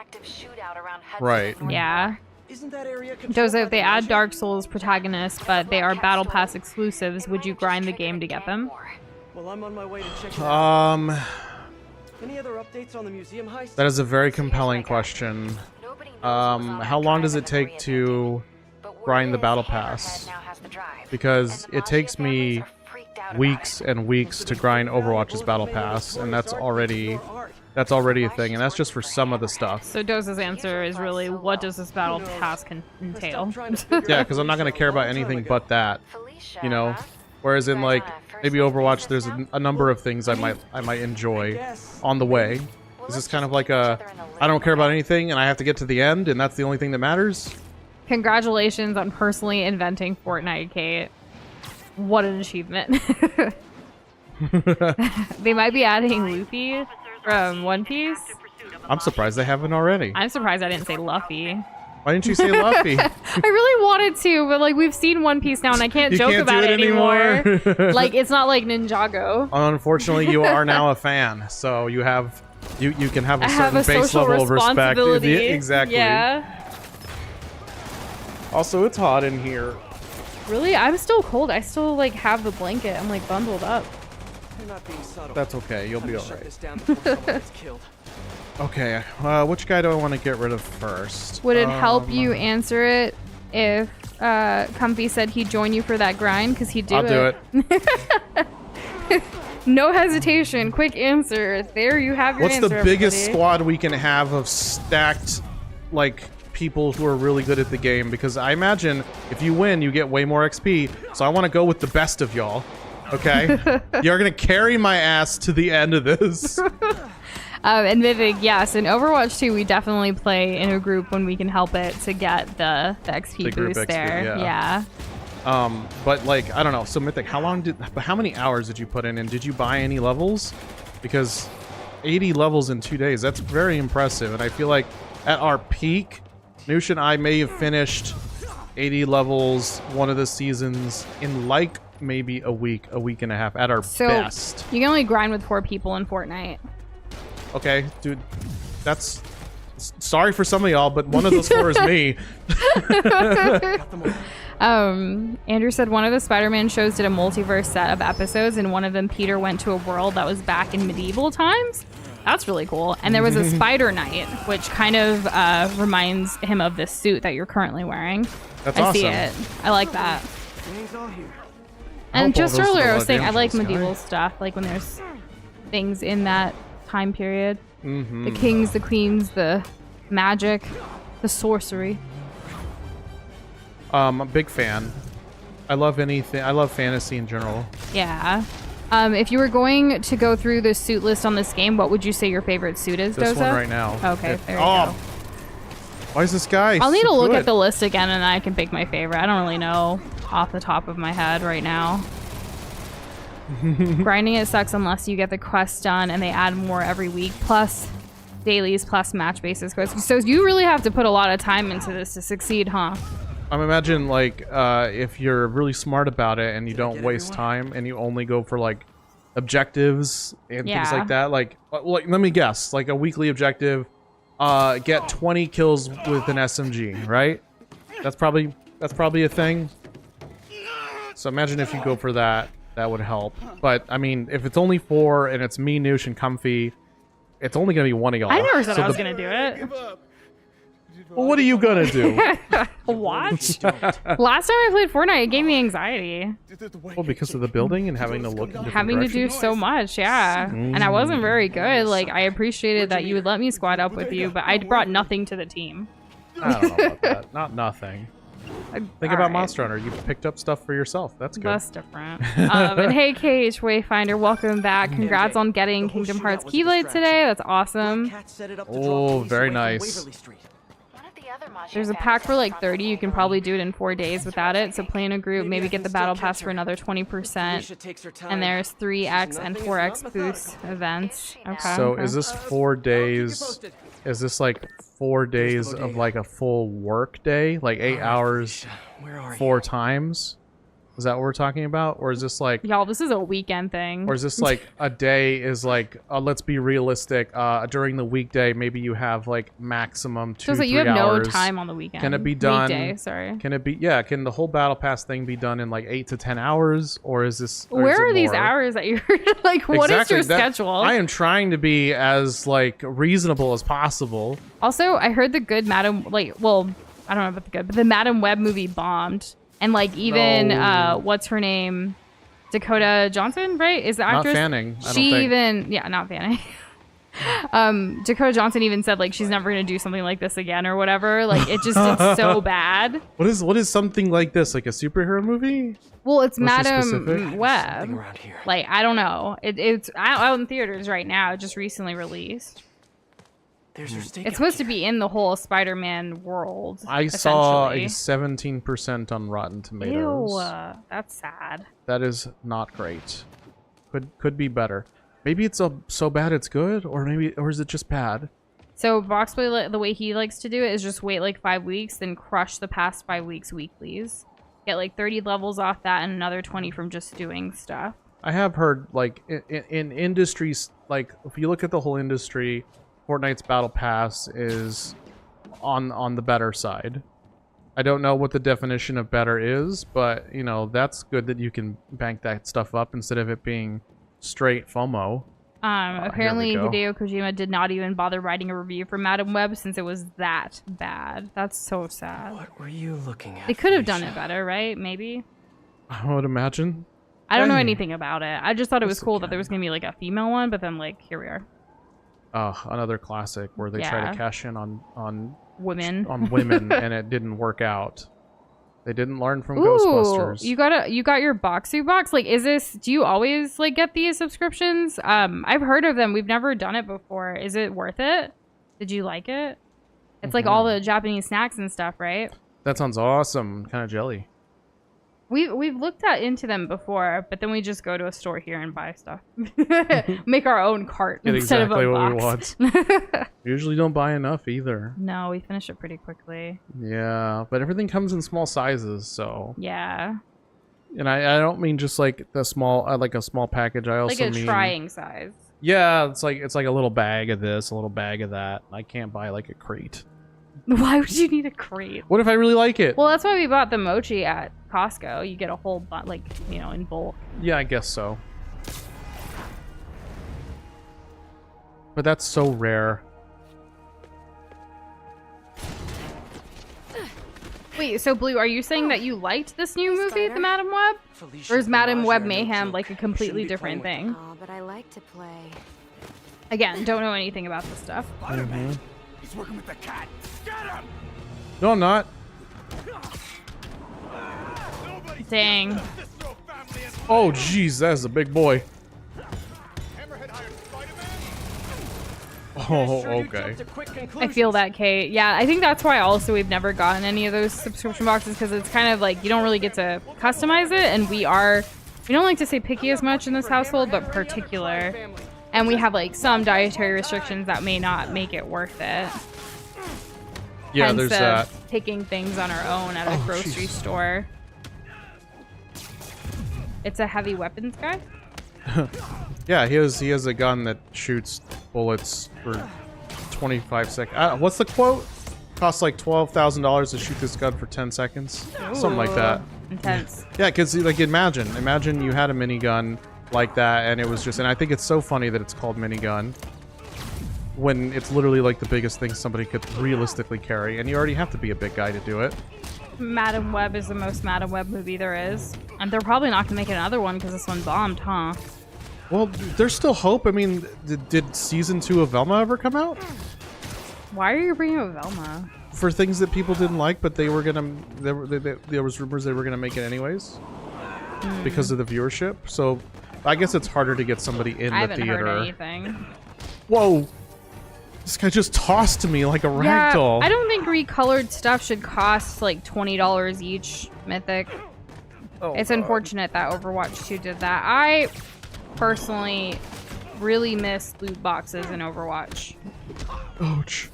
Speaker 1: Right.
Speaker 2: Yeah.
Speaker 5: Isn't that area
Speaker 2: Doza, if they add Dark Souls protagonists, but they are Battle Pass exclusives, would you grind the game to get them?
Speaker 5: Well, I'm on my way to check it out. Any other updates on the museum heist?
Speaker 1: That is a very compelling question. How long does it take to grind the Battle Pass? Because it takes me weeks and weeks to grind Overwatch's Battle Pass, and that's already a thing, and that's just for some of the stuff.
Speaker 2: So Doza's answer is really, what does this Battle Pass entail?
Speaker 1: Yeah, because I'm not going to care about anything but that, you know? Whereas in, like, maybe Overwatch, there's a number of things I might enjoy on the way. Is this kind of like a, I don't care about anything, and I have to get to the end, and that's the only thing that matters?
Speaker 2: Congratulations on personally inventing Fortnite, Kate. What an achievement. They might be adding Luffy from One Piece.
Speaker 1: I'm surprised they haven't already.
Speaker 2: I'm surprised I didn't say Luffy.
Speaker 1: Why didn't you say Luffy?
Speaker 2: I really wanted to, but like we've seen One Piece now and I can't joke
Speaker 1: can't do
Speaker 2: about
Speaker 1: it
Speaker 2: it anymore.
Speaker 1: anymore.
Speaker 2: Like it's not like Ninjago.
Speaker 1: Unfortunately, you are now a fan, so you have you can have a
Speaker 2: I have
Speaker 1: certain
Speaker 2: a
Speaker 1: base
Speaker 2: social
Speaker 1: level of respect.
Speaker 2: responsibility.
Speaker 1: Exactly.
Speaker 2: Yeah.
Speaker 1: Also, it's hot in here.
Speaker 2: Really? I'm still cold. I still like have the blanket. I'm like bundled up.
Speaker 5: You're not being subtle.
Speaker 1: That's okay. You'll be
Speaker 5: Shut
Speaker 1: alright.
Speaker 5: this down before someone gets killed.
Speaker 1: Okay. Which guy do I want to get rid of first?
Speaker 2: Would it help you answer it if Comfy said he'd join you for that grind? Because he'd do
Speaker 1: I'll do it.
Speaker 2: No hesitation. Quick answer. There you have your
Speaker 1: What's
Speaker 2: answer,
Speaker 1: the biggest
Speaker 2: everybody.
Speaker 1: squad we can have of stacked, like, people who are really good at the game? Because I imagine if you win, you get way more XP. So I want to go with the best of y'all. Okay? You're going to carry my ass to the end of this.
Speaker 2: And Vivek, yes, in Overwatch 2, we definitely play in a group when we can help it to get the XP
Speaker 1: The group
Speaker 2: boost
Speaker 1: XP,
Speaker 2: there.
Speaker 1: yeah.
Speaker 2: Yeah.
Speaker 1: But like, I don't know. So Mythic, how many hours did you put in, and did you buy any levels? Because 80 levels in 2 days, that's very impressive. And I feel like at our peak, Nush and I may have finished 80 levels one of the seasons in like maybe a week and a half at our
Speaker 2: So
Speaker 1: best.
Speaker 2: you can only grind with 4 people in Fortnite.
Speaker 1: Okay, dude, that's sorry for some of y'all, but one of those 4 is me.
Speaker 2: Andrew said one of the Spider-Man shows did a multiverse set of episodes, and one of them Peter went to a world that was back in medieval times. That's really cool. And there was a Spider Knight, which kind of reminds him of this suit that you're currently wearing.
Speaker 1: That's
Speaker 2: I
Speaker 1: awesome.
Speaker 2: see it. I like that.
Speaker 5: Gang's all here.
Speaker 2: And
Speaker 1: hope all
Speaker 2: just
Speaker 1: those
Speaker 2: earlier, I
Speaker 1: little
Speaker 2: was saying I like
Speaker 1: redemptions,
Speaker 2: medieval
Speaker 1: guys.
Speaker 2: stuff, like when there's things in that time period. The kings, the queens, the magic, the sorcery.
Speaker 1: I'm a big fan. I love anything. I love fantasy in general.
Speaker 2: Yeah. If you were going to go through the suit list on this game, what would you say your favorite suit is,
Speaker 1: This
Speaker 2: Doza?
Speaker 1: one right now.
Speaker 2: Okay,
Speaker 1: If-
Speaker 2: there you go.
Speaker 1: Why is this guy?
Speaker 2: I'll need
Speaker 1: so
Speaker 2: to look
Speaker 1: good?
Speaker 2: at the list again, and I can pick my favorite. I don't really know off the top of my head right now. Grinding it sucks unless you get the quest done, and they add more every week, plus dailies, plus match basis quests. So you really have to put a lot of time into this to succeed, huh?
Speaker 1: I'm imagine like if you're really smart about it and you don't waste time and you only go for like objectives and things
Speaker 2: Yeah.
Speaker 1: like that. Like let me guess, like a weekly objective, get 20 kills with an SMG, right? That's probably a thing. So imagine if you go for that, that would help. But I mean, if it's only 4 and it's me, Nush, and Comfy, it's only gonna be one of y'all.
Speaker 2: I never said
Speaker 1: So
Speaker 2: I was gonna do it.
Speaker 1: Well, what are you gonna do?
Speaker 2: What? Last time I played Fortnite, it gave me anxiety.
Speaker 1: Well, because of the building and having to look in different
Speaker 2: Having to do
Speaker 1: directions?
Speaker 2: so much, yeah. And I wasn't very good. Like, I appreciated that you would let me squad up with you, but I brought nothing to the team.
Speaker 1: I don't know about that. Not nothing. Think about Monster Hunter. You picked up stuff for yourself. That's good.
Speaker 2: That's different. And hey, KH Wayfinder, welcome back. Congrats on getting Kingdom Hearts Keyblade today. That's awesome.
Speaker 1: Oh, very nice.
Speaker 4: One of the other Majin
Speaker 2: There's a
Speaker 4: bandits
Speaker 2: pack for
Speaker 4: has
Speaker 2: like
Speaker 4: brought
Speaker 2: 30. You can
Speaker 4: over
Speaker 2: probably do it in 4 days without it. So play in a group, maybe get the battle pass for another 20%. And there's 3x and 4x boost events. Okay.
Speaker 1: So
Speaker 2: okay.
Speaker 1: is this 4 days? Is this like 4 days of like a full work day? Like 8 hours
Speaker 5: Where are
Speaker 1: 4 times? Is that what we're talking about? Or is this like...
Speaker 2: Y'all, this is a weekend thing.
Speaker 1: Or is this like a day is like, let's be realistic, during the weekday, maybe you have like maximum 2-3
Speaker 2: So
Speaker 1: hours.
Speaker 2: you have no time on the weekend.
Speaker 1: Can it be done?
Speaker 2: Weekday, sorry.
Speaker 1: Can it be, yeah, can the whole battle pass thing be done in like 8 to 10 hours? Or is this, or is
Speaker 2: Where
Speaker 1: it
Speaker 2: are these
Speaker 1: more?
Speaker 2: hours that you're like, what is your schedule?
Speaker 1: I am trying to be as like reasonable as possible.
Speaker 2: Also, I heard the good Madam, like, well, I don't know about the good, but the Madam Web movie bombed. And like even
Speaker 1: No.
Speaker 2: what's her name, Dakota Johnson, right? Is the
Speaker 1: Not
Speaker 2: actress?
Speaker 1: Fanning, I don't
Speaker 2: She
Speaker 1: think.
Speaker 2: even, yeah, not Fanning. Dakota Johnson even said like she's never gonna do something like this again or whatever. Like it just did so bad.
Speaker 1: What is something like this? Like a superhero movie?
Speaker 2: Well, it's
Speaker 1: Was she
Speaker 2: Madam
Speaker 1: specific?
Speaker 2: Web.
Speaker 5: around here.
Speaker 2: Like I don't know. It's out in theaters right now. It just recently released.
Speaker 5: There's your steak.
Speaker 2: It's supposed to be in the whole Spider-Man world.
Speaker 1: I saw a
Speaker 2: essentially.
Speaker 1: 17% on Rotten Tomatoes.
Speaker 2: Ew, that's sad.
Speaker 1: That is not great. Could be better. Maybe it's so bad it's good, or is it just bad?
Speaker 2: So Boxboy, the way he likes to do it is just wait like 5 weeks, then crush the past 5 weeks weeklies. Get like 30 levels off that and another 20 from just doing stuff.
Speaker 1: I have heard like in industries, like if you look at the whole industry, Fortnite's Battle Pass is on the better side. I don't know what the definition of better is, but you know that's good that you can bank that stuff up instead of it being straight FOMO.
Speaker 2: Apparently
Speaker 1: here we
Speaker 2: Hideo Kojima did not even bother writing a review for Madam Web since it was that bad. That's so sad.
Speaker 5: What were you looking at?
Speaker 2: They could have done
Speaker 5: Felicia?
Speaker 2: it better, right? Maybe.
Speaker 1: I would imagine.
Speaker 2: I don't know
Speaker 1: Dang.
Speaker 2: anything about it. I just thought it was
Speaker 1: Yes,
Speaker 2: cool
Speaker 1: it
Speaker 2: that there
Speaker 1: can.
Speaker 2: was gonna be like a female one, but then like here we are,
Speaker 1: Another classic where they try
Speaker 2: Yeah.
Speaker 1: to cash in on
Speaker 2: women.
Speaker 1: women and it didn't work out. They didn't learn from
Speaker 2: Ooh,
Speaker 1: Ghostbusters.
Speaker 2: you got your Boxu box. Like, is this? Do you always like get these subscriptions? I've heard of them. We've never done it before. Is it worth it? Did you like it? It's like all the Japanese snacks and stuff, right?
Speaker 1: That sounds awesome. Kind of jelly.
Speaker 2: We've looked into them before, but then we just go to a store here and buy stuff. Make our own cart
Speaker 1: Get
Speaker 2: instead
Speaker 1: exactly
Speaker 2: of a
Speaker 1: what
Speaker 2: box.
Speaker 1: we want. Usually don't buy enough either.
Speaker 2: No, we finish it pretty quickly.
Speaker 1: Yeah, but everything comes in small sizes, so.
Speaker 2: Yeah.
Speaker 1: And I don't mean just like the small, like a small package. I also
Speaker 2: Like a
Speaker 1: mean
Speaker 2: trying size.
Speaker 1: Yeah, it's like a little bag of this, a little bag of that. I can't buy like a crate.
Speaker 2: Why would you need a crate?
Speaker 1: What if I really like it?
Speaker 2: Well, that's why we bought the mochi at Costco. You get a whole like, you know, in bulk.
Speaker 1: Yeah, I guess so. But that's so rare.
Speaker 2: Wait, so Blue, are you saying that you liked this new movie, The Madam Web? Or is Madam Web Mayhem like a completely different thing?
Speaker 3: Oh, but I like to play.
Speaker 2: Again, don't know anything about this stuff.
Speaker 6: Spider-Man. He's working with the cat. Get him!
Speaker 1: No, I'm not.
Speaker 2: Dang.
Speaker 1: Oh, jeez, that is a big boy.
Speaker 6: Hammerhead hired Spider-Man?
Speaker 1: Oh, okay.
Speaker 2: I feel that, Kate. Yeah, I think that's why also we've never gotten any of those subscription boxes, because it's kind of like you don't really get to customize it, and we don't like to say picky as much in this household, but particular. And we have like some dietary restrictions that may not make it worth it.
Speaker 1: Yeah,
Speaker 2: Hence
Speaker 1: there's that.
Speaker 2: Picking things on our own at a grocery store. It's a heavy weapons guy?
Speaker 1: Yeah, he has a gun that shoots bullets for 25 seconds. What's the quote? Costs like $12,000 to shoot this gun for 10 seconds. Something like that.
Speaker 2: Intense.
Speaker 1: Yeah, because like imagine you had a minigun like that, and it was just, and I think it's so funny that it's called minigun when it's literally like the biggest thing somebody could realistically carry, and you already have to be a big guy to do it.
Speaker 2: Madam Web is the most Madam Web movie there is. And they're probably not going to make another one because this one bombed, huh?
Speaker 1: Well, there's still hope. I mean, did season 2 of Velma ever come out?
Speaker 2: Why are you bringing up Velma?
Speaker 1: For things that people didn't like, but they were gonna, there was rumors they were gonna make it anyways because of the viewership. So I guess it's harder to get somebody in
Speaker 2: I
Speaker 1: the
Speaker 2: haven't
Speaker 1: theater.
Speaker 2: heard anything.
Speaker 1: Whoa! This guy just tossed me like a
Speaker 2: Yeah,
Speaker 1: ragdoll.
Speaker 2: I don't think recolored stuff should cost like $20 each, Mythic. It's unfortunate that Overwatch 2 did that. I personally really miss loot boxes in Overwatch.
Speaker 1: Ouch.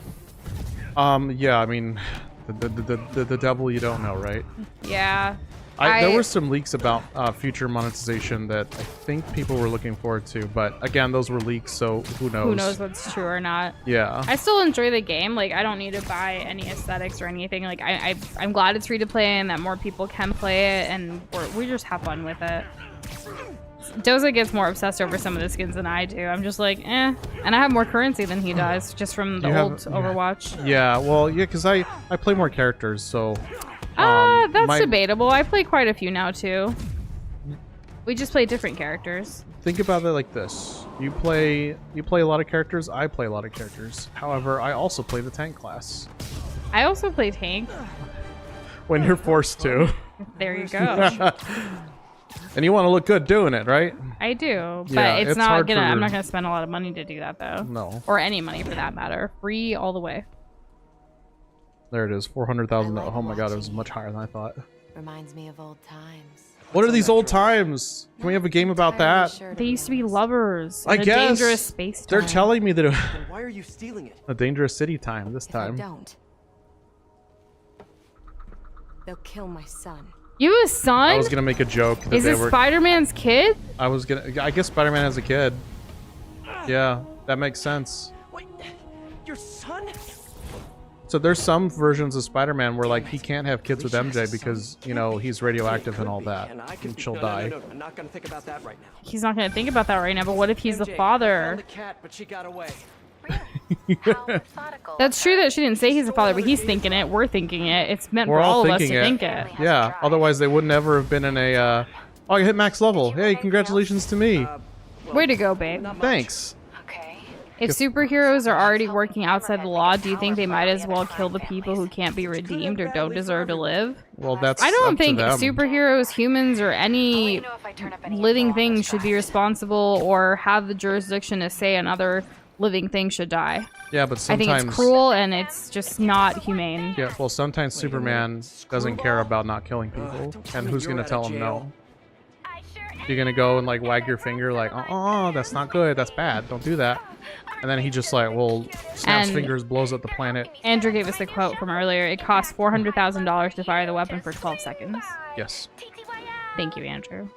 Speaker 1: Yeah, I mean, the devil you don't know, right?
Speaker 2: Yeah.
Speaker 1: There were some leaks about future monetization that I think people were looking forward to, but again, those were leaks, so who knows?
Speaker 2: Who knows what's true or not.
Speaker 1: Yeah.
Speaker 2: I still enjoy the game. Like, I don't need to buy any aesthetics or anything. Like, I'm glad it's free to play and that more people can play it, and we just have fun with it. Doza gets more obsessed over some of the skins than I do. I'm just like, eh. And I have more currency than he does, just from the old Overwatch.
Speaker 1: Yeah, well, yeah, because I play more characters, so...
Speaker 2: That's debatable. I play quite a few now, too. We just play different characters.
Speaker 1: Think about it like this. You play a lot of characters, I play a lot of characters. However, I also play the tank class.
Speaker 2: I also play tank.
Speaker 1: When you're forced to.
Speaker 2: There you go.
Speaker 1: And you want to look good doing it, right?
Speaker 2: I do, but
Speaker 1: Yeah,
Speaker 2: it's not
Speaker 1: hard
Speaker 2: gonna.
Speaker 1: for-
Speaker 2: I'm not gonna spend a lot of money to do that, though.
Speaker 1: No.
Speaker 2: Or any money for that matter. Free all the way.
Speaker 1: There it is, 400,000. Oh my god, it was much higher than I thought.
Speaker 3: Reminds me of old times.
Speaker 1: What are these old times? Can we have a game about that?
Speaker 2: They used to be lovers.
Speaker 1: I
Speaker 2: in a
Speaker 1: guess.
Speaker 2: dangerous space
Speaker 1: They're
Speaker 2: time.
Speaker 1: telling me that
Speaker 5: Then why are you stealing it?
Speaker 1: a dangerous city time this
Speaker 3: If I
Speaker 1: time.
Speaker 3: don't, they'll kill my son.
Speaker 2: You have a son?
Speaker 1: I was gonna make a joke that
Speaker 2: Is
Speaker 1: they
Speaker 2: this
Speaker 1: were.
Speaker 2: Spider-Man's kid?
Speaker 1: I guess Spider-Man has a kid. Yeah, that makes sense.
Speaker 5: Wait, your son?
Speaker 1: So there's some versions of Spider-Man where like he can't have kids with MJ because you know he's radioactive and all that, and she'll die.
Speaker 5: No, I'm not gonna think about that right now.
Speaker 2: He's not gonna think about that right now, but what if he's the
Speaker 5: MJ, I
Speaker 2: father?
Speaker 5: found the cat, but she got away.
Speaker 4: How methodical.
Speaker 2: That's true that she didn't say he's the father, but he's thinking it. We're thinking it. It's meant
Speaker 1: We're
Speaker 2: for
Speaker 1: all
Speaker 2: all of us to
Speaker 1: thinking
Speaker 2: think
Speaker 1: it.
Speaker 2: it.
Speaker 1: Yeah, otherwise they would never have been in a. Oh, you hit max level. Hey, congratulations to me.
Speaker 2: Way to go, babe.
Speaker 1: Thanks.
Speaker 4: Okay.
Speaker 2: If superheroes are already working outside the law, do you think they might as well kill the people who can't be redeemed or don't deserve to live?
Speaker 1: Well, that's.
Speaker 2: I
Speaker 1: up
Speaker 2: don't
Speaker 1: to
Speaker 2: think
Speaker 1: them.
Speaker 2: superheroes, humans, or any
Speaker 4: You know if I turn up any
Speaker 2: living
Speaker 4: info on
Speaker 2: thing
Speaker 4: this
Speaker 2: should be
Speaker 4: drive.
Speaker 2: responsible or have the jurisdiction to say on other living thing should die.
Speaker 1: Yeah, but
Speaker 2: I
Speaker 1: sometimes
Speaker 2: think it's cruel and it's just not humane.
Speaker 1: Yeah, well, sometimes Superman doesn't care about not killing people, and who's gonna tell him no? You're gonna go and like wag your finger like, oh, that's not good, that's bad, don't do that. And then he just like, well, snaps
Speaker 2: And-
Speaker 1: fingers, blows up the planet.
Speaker 2: Andrew gave us the quote from earlier. It costs $400,000 to fire the weapon for 12 seconds.
Speaker 1: Yes.
Speaker 2: Thank you, Andrew.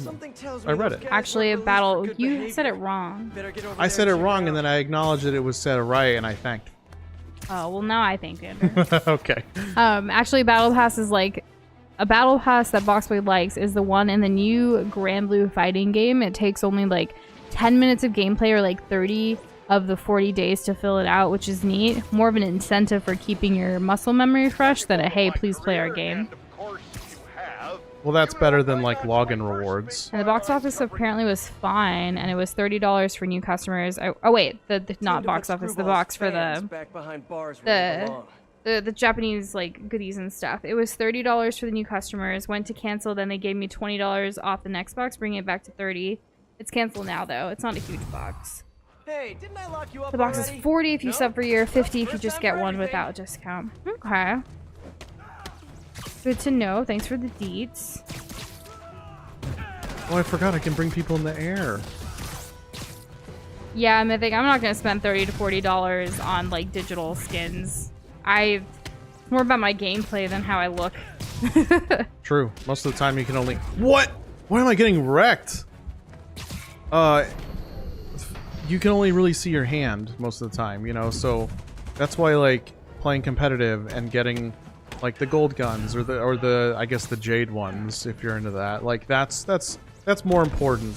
Speaker 5: Something tells
Speaker 1: I
Speaker 5: me
Speaker 1: read
Speaker 5: those
Speaker 1: it.
Speaker 5: guys
Speaker 2: Actually, a
Speaker 5: weren't
Speaker 2: battle.
Speaker 5: released for good
Speaker 2: You
Speaker 5: behavior.
Speaker 2: said it wrong.
Speaker 5: Better get over
Speaker 1: I
Speaker 5: there
Speaker 1: said it
Speaker 5: check
Speaker 1: wrong,
Speaker 5: out.
Speaker 1: and then I acknowledged that it was said right, and I thanked.
Speaker 2: Oh, well, now I thank Andrew.
Speaker 1: Okay.
Speaker 2: Actually, Battle Pass is like a Battle Pass that Boxboy likes is the one in the new Grand Blue fighting game. It takes only like 10 minutes of gameplay or like 30 of the 40 days to fill it out, which is neat. More of an incentive for keeping your muscle memory fresh than a hey, please play our game.
Speaker 1: Well, that's better than like login rewards.
Speaker 2: And the box office apparently was fine, and it was $30 for new customers. Oh wait, the not box office, the box for the
Speaker 5: back behind bars where they
Speaker 2: the
Speaker 5: belong.
Speaker 2: the Japanese like goodies and stuff. It was $30 for the new customers. Went to cancel, then they gave me $20 off the next box, bringing it back to $30. It's canceled now though. It's not a huge box.
Speaker 5: Hey, didn't I lock you up
Speaker 2: The box
Speaker 5: already?
Speaker 2: is $40 if you
Speaker 5: No?
Speaker 2: sub for a year, $50 if you
Speaker 5: First
Speaker 2: just
Speaker 5: time
Speaker 2: get
Speaker 5: for
Speaker 2: one
Speaker 5: everything.
Speaker 2: without discount. Okay. Good to know. Thanks for the deets.
Speaker 1: Oh, I forgot I can bring people in the air.
Speaker 2: Yeah, I'm not gonna spend $30 to $40 on like digital skins. It's more about my gameplay than how I look.
Speaker 1: True. Most of the time you can only... What? Why am I getting wrecked? You can only really see your hand most of the time, you know, so that's why like playing competitive and getting like the gold guns or the I guess the jade ones if you're into that. Like that's more important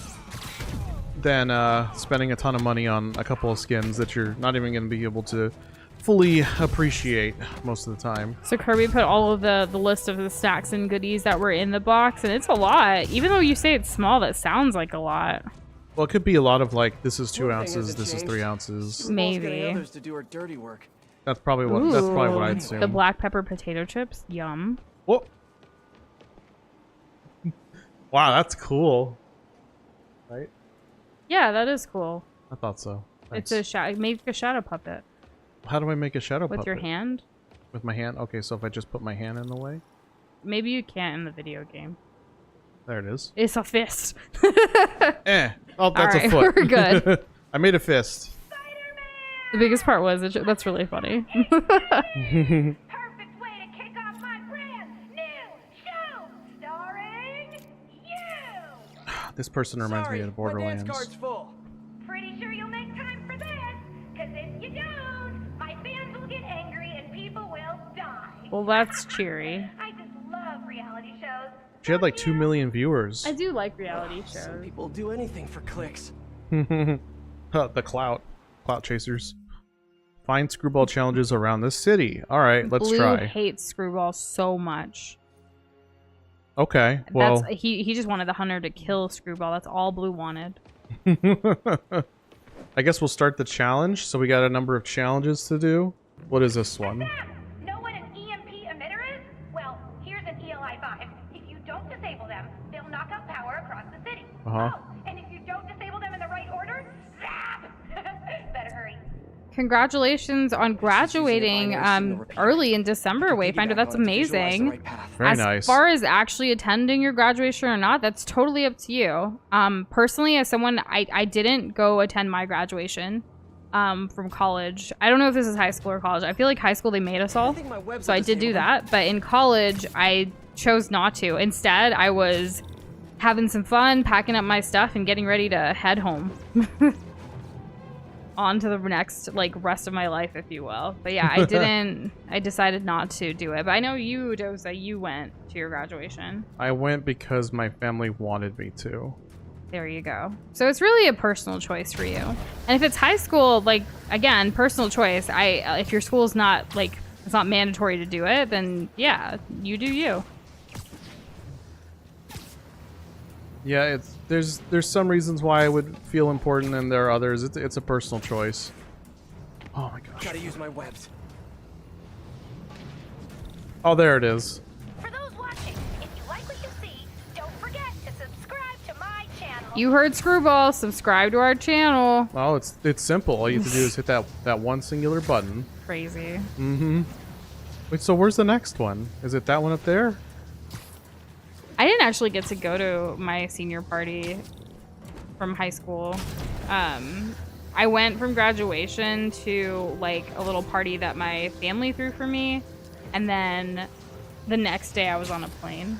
Speaker 1: than spending a ton of money on a couple of skins that you're not even going to be able to fully appreciate most of the time.
Speaker 2: So Kirby put all of the list of the snacks and goodies that were in the box, and it's a lot. Even though you say it's small, that sounds like a lot.
Speaker 1: Well, it could be a lot of like, this is 2
Speaker 5: One thing
Speaker 1: ounces,
Speaker 5: hasn't
Speaker 1: this is
Speaker 5: changed.
Speaker 1: 3 ounces.
Speaker 5: Screwball's
Speaker 2: Maybe.
Speaker 5: getting others to do her dirty work.
Speaker 1: That's probably what I'd assume.
Speaker 2: The black pepper potato chips, yum.
Speaker 1: Whoa. Wow, that's cool. Right?
Speaker 2: Yeah, that is cool.
Speaker 1: I thought so.
Speaker 2: It's
Speaker 1: Thanks.
Speaker 2: make a shadow puppet
Speaker 1: How do I make a shadow
Speaker 2: with
Speaker 1: puppet?
Speaker 2: your hand.
Speaker 1: With my hand? Okay, so if I just put my hand in the way?
Speaker 2: Maybe you can't in the video game.
Speaker 1: There it is.
Speaker 2: It's a fist.
Speaker 1: Eh. Oh, that's
Speaker 2: Alright,
Speaker 1: a foot.
Speaker 2: we're good.
Speaker 1: I made a fist.
Speaker 2: The biggest part was that's really funny.
Speaker 4: Perfect way to kick off my brand new show, starring you.
Speaker 1: This person reminds
Speaker 5: Sorry,
Speaker 1: me of
Speaker 5: my
Speaker 1: Borderlands.
Speaker 5: dance card's full.
Speaker 4: Pretty sure you'll make time for this, because if you don't, my fans will get angry and people will die.
Speaker 2: Well, that's cheery.
Speaker 4: I just love reality shows.
Speaker 1: She had like 2 million viewers.
Speaker 2: I do like reality
Speaker 5: Some
Speaker 2: shows.
Speaker 5: people do anything for clicks.
Speaker 1: The clout chasers. Find screwball challenges around the city. All right, let's
Speaker 2: Blue
Speaker 1: try.
Speaker 2: hates Screwball so much.
Speaker 1: Okay, well,
Speaker 2: He just wanted the hunter to kill Screwball. That's all Blue wanted.
Speaker 1: I guess we'll start the challenge. So we got a number of challenges to do. What is this one?
Speaker 4: Know what an EMP emitter is? Well, here's an ELI 5. If you don't disable them, they'll knock out power across the city.
Speaker 1: Uh-huh.
Speaker 4: Oh, and if you don't disable them in the right order, zap! Better hurry.
Speaker 2: Congratulations on graduating early in December, Wayfinder. That's amazing.
Speaker 1: Very
Speaker 2: as
Speaker 1: nice.
Speaker 2: far as actually attending your graduation or not, that's totally up to you. Personally, as someone, I didn't go attend my graduation from college. I don't know if this is high school or college. I feel like high school they made us all, so I did do that. But in college, I chose not to. Instead, I was having some fun, packing up my stuff, and getting ready to head home. On to the next, like, rest of my life, if you will. But yeah, I decided not to do it. But I know you, Doza, you went to your graduation.
Speaker 1: I went because my family wanted me to.
Speaker 2: There you go. So it's really a personal choice for you. And if it's high school, like, again, personal choice. If your school's not, like, it's not mandatory to do it, then yeah, you do you.
Speaker 1: Yeah, there's some reasons why it would feel important, and there are others. It's a personal choice. Oh my gosh.
Speaker 5: Gotta use my webs.
Speaker 1: Oh, there it is.
Speaker 4: For those watching, if you like what you see, don't forget to subscribe to my channel.
Speaker 2: You heard Screwball. Subscribe to our channel.
Speaker 1: Oh, it's simple. All you have to do is hit that one singular button.
Speaker 2: Crazy.
Speaker 1: Mm-hmm. Wait, so where's the next one? Is it that one up there?
Speaker 2: I didn't actually get to go to my senior party from high school. I went from graduation to like a little party that my family threw for me, and then the next day I was on a plane.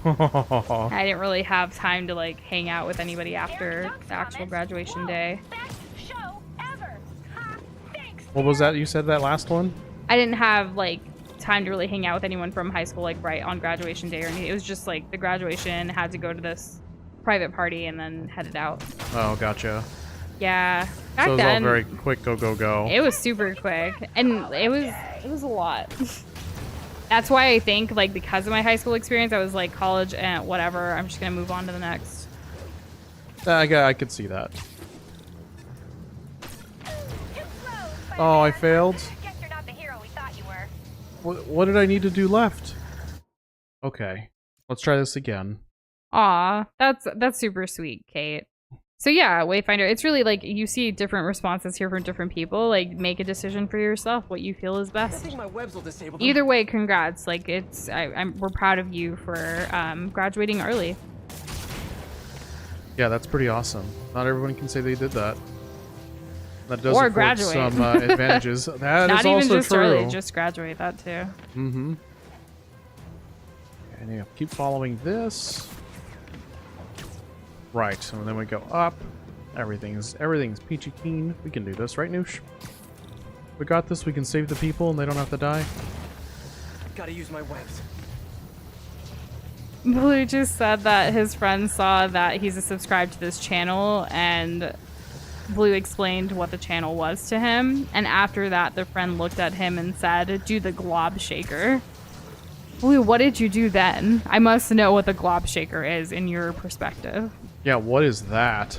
Speaker 2: I didn't really have time to like hang out with anybody after the actual graduation day.
Speaker 4: Best show ever. Ha, thanks.
Speaker 1: What was that? You said that last one?
Speaker 2: I didn't have like time to really hang out with anyone from high school like right on graduation day or anything. It was just like the graduation, had to go to this private party and then headed out.
Speaker 1: Oh, gotcha.
Speaker 2: Yeah. Back
Speaker 1: So it was
Speaker 2: then,
Speaker 1: all very quick, go.
Speaker 2: it was super quick, and it was a lot. That's why I think, like, because of my high school experience, I was like, college and whatever, I'm just gonna move on to the next.
Speaker 1: I could see that. Oh, I failed.
Speaker 4: Guess you're not the hero we thought you were.
Speaker 1: What did I need to do left? Okay, let's try this again.
Speaker 2: Aw, that's super sweet, Kate. So yeah, Wayfinder, it's really like you see different responses here from different people. Like, make a decision for yourself, what you feel is
Speaker 5: I
Speaker 2: best.
Speaker 5: think my webs will disable them.
Speaker 2: Either way, congrats. Like, we're proud of you for graduating early.
Speaker 1: Yeah, that's pretty awesome. Not everyone can say they did that. That does
Speaker 2: Or
Speaker 1: afford
Speaker 2: graduate.
Speaker 1: some advantages. That
Speaker 2: Not
Speaker 1: is
Speaker 2: even
Speaker 1: also
Speaker 2: just
Speaker 1: true.
Speaker 2: early, just graduate that too.
Speaker 1: Mm-hmm. And yeah, keep following this. Right, and then we go up. Everything's peachy keen. We can do this, right, Nush? We got this. We can save the people, and they don't have to die.
Speaker 5: Gotta use my webs.
Speaker 2: Blue just said that his friend saw that he's subscribed to this channel, and Blue explained what the channel was to him. And after that, the friend looked at him and said, "Do the glob shaker." Blue, what did you do then? I must know what the glob shaker is in your perspective.
Speaker 1: Yeah, what is that?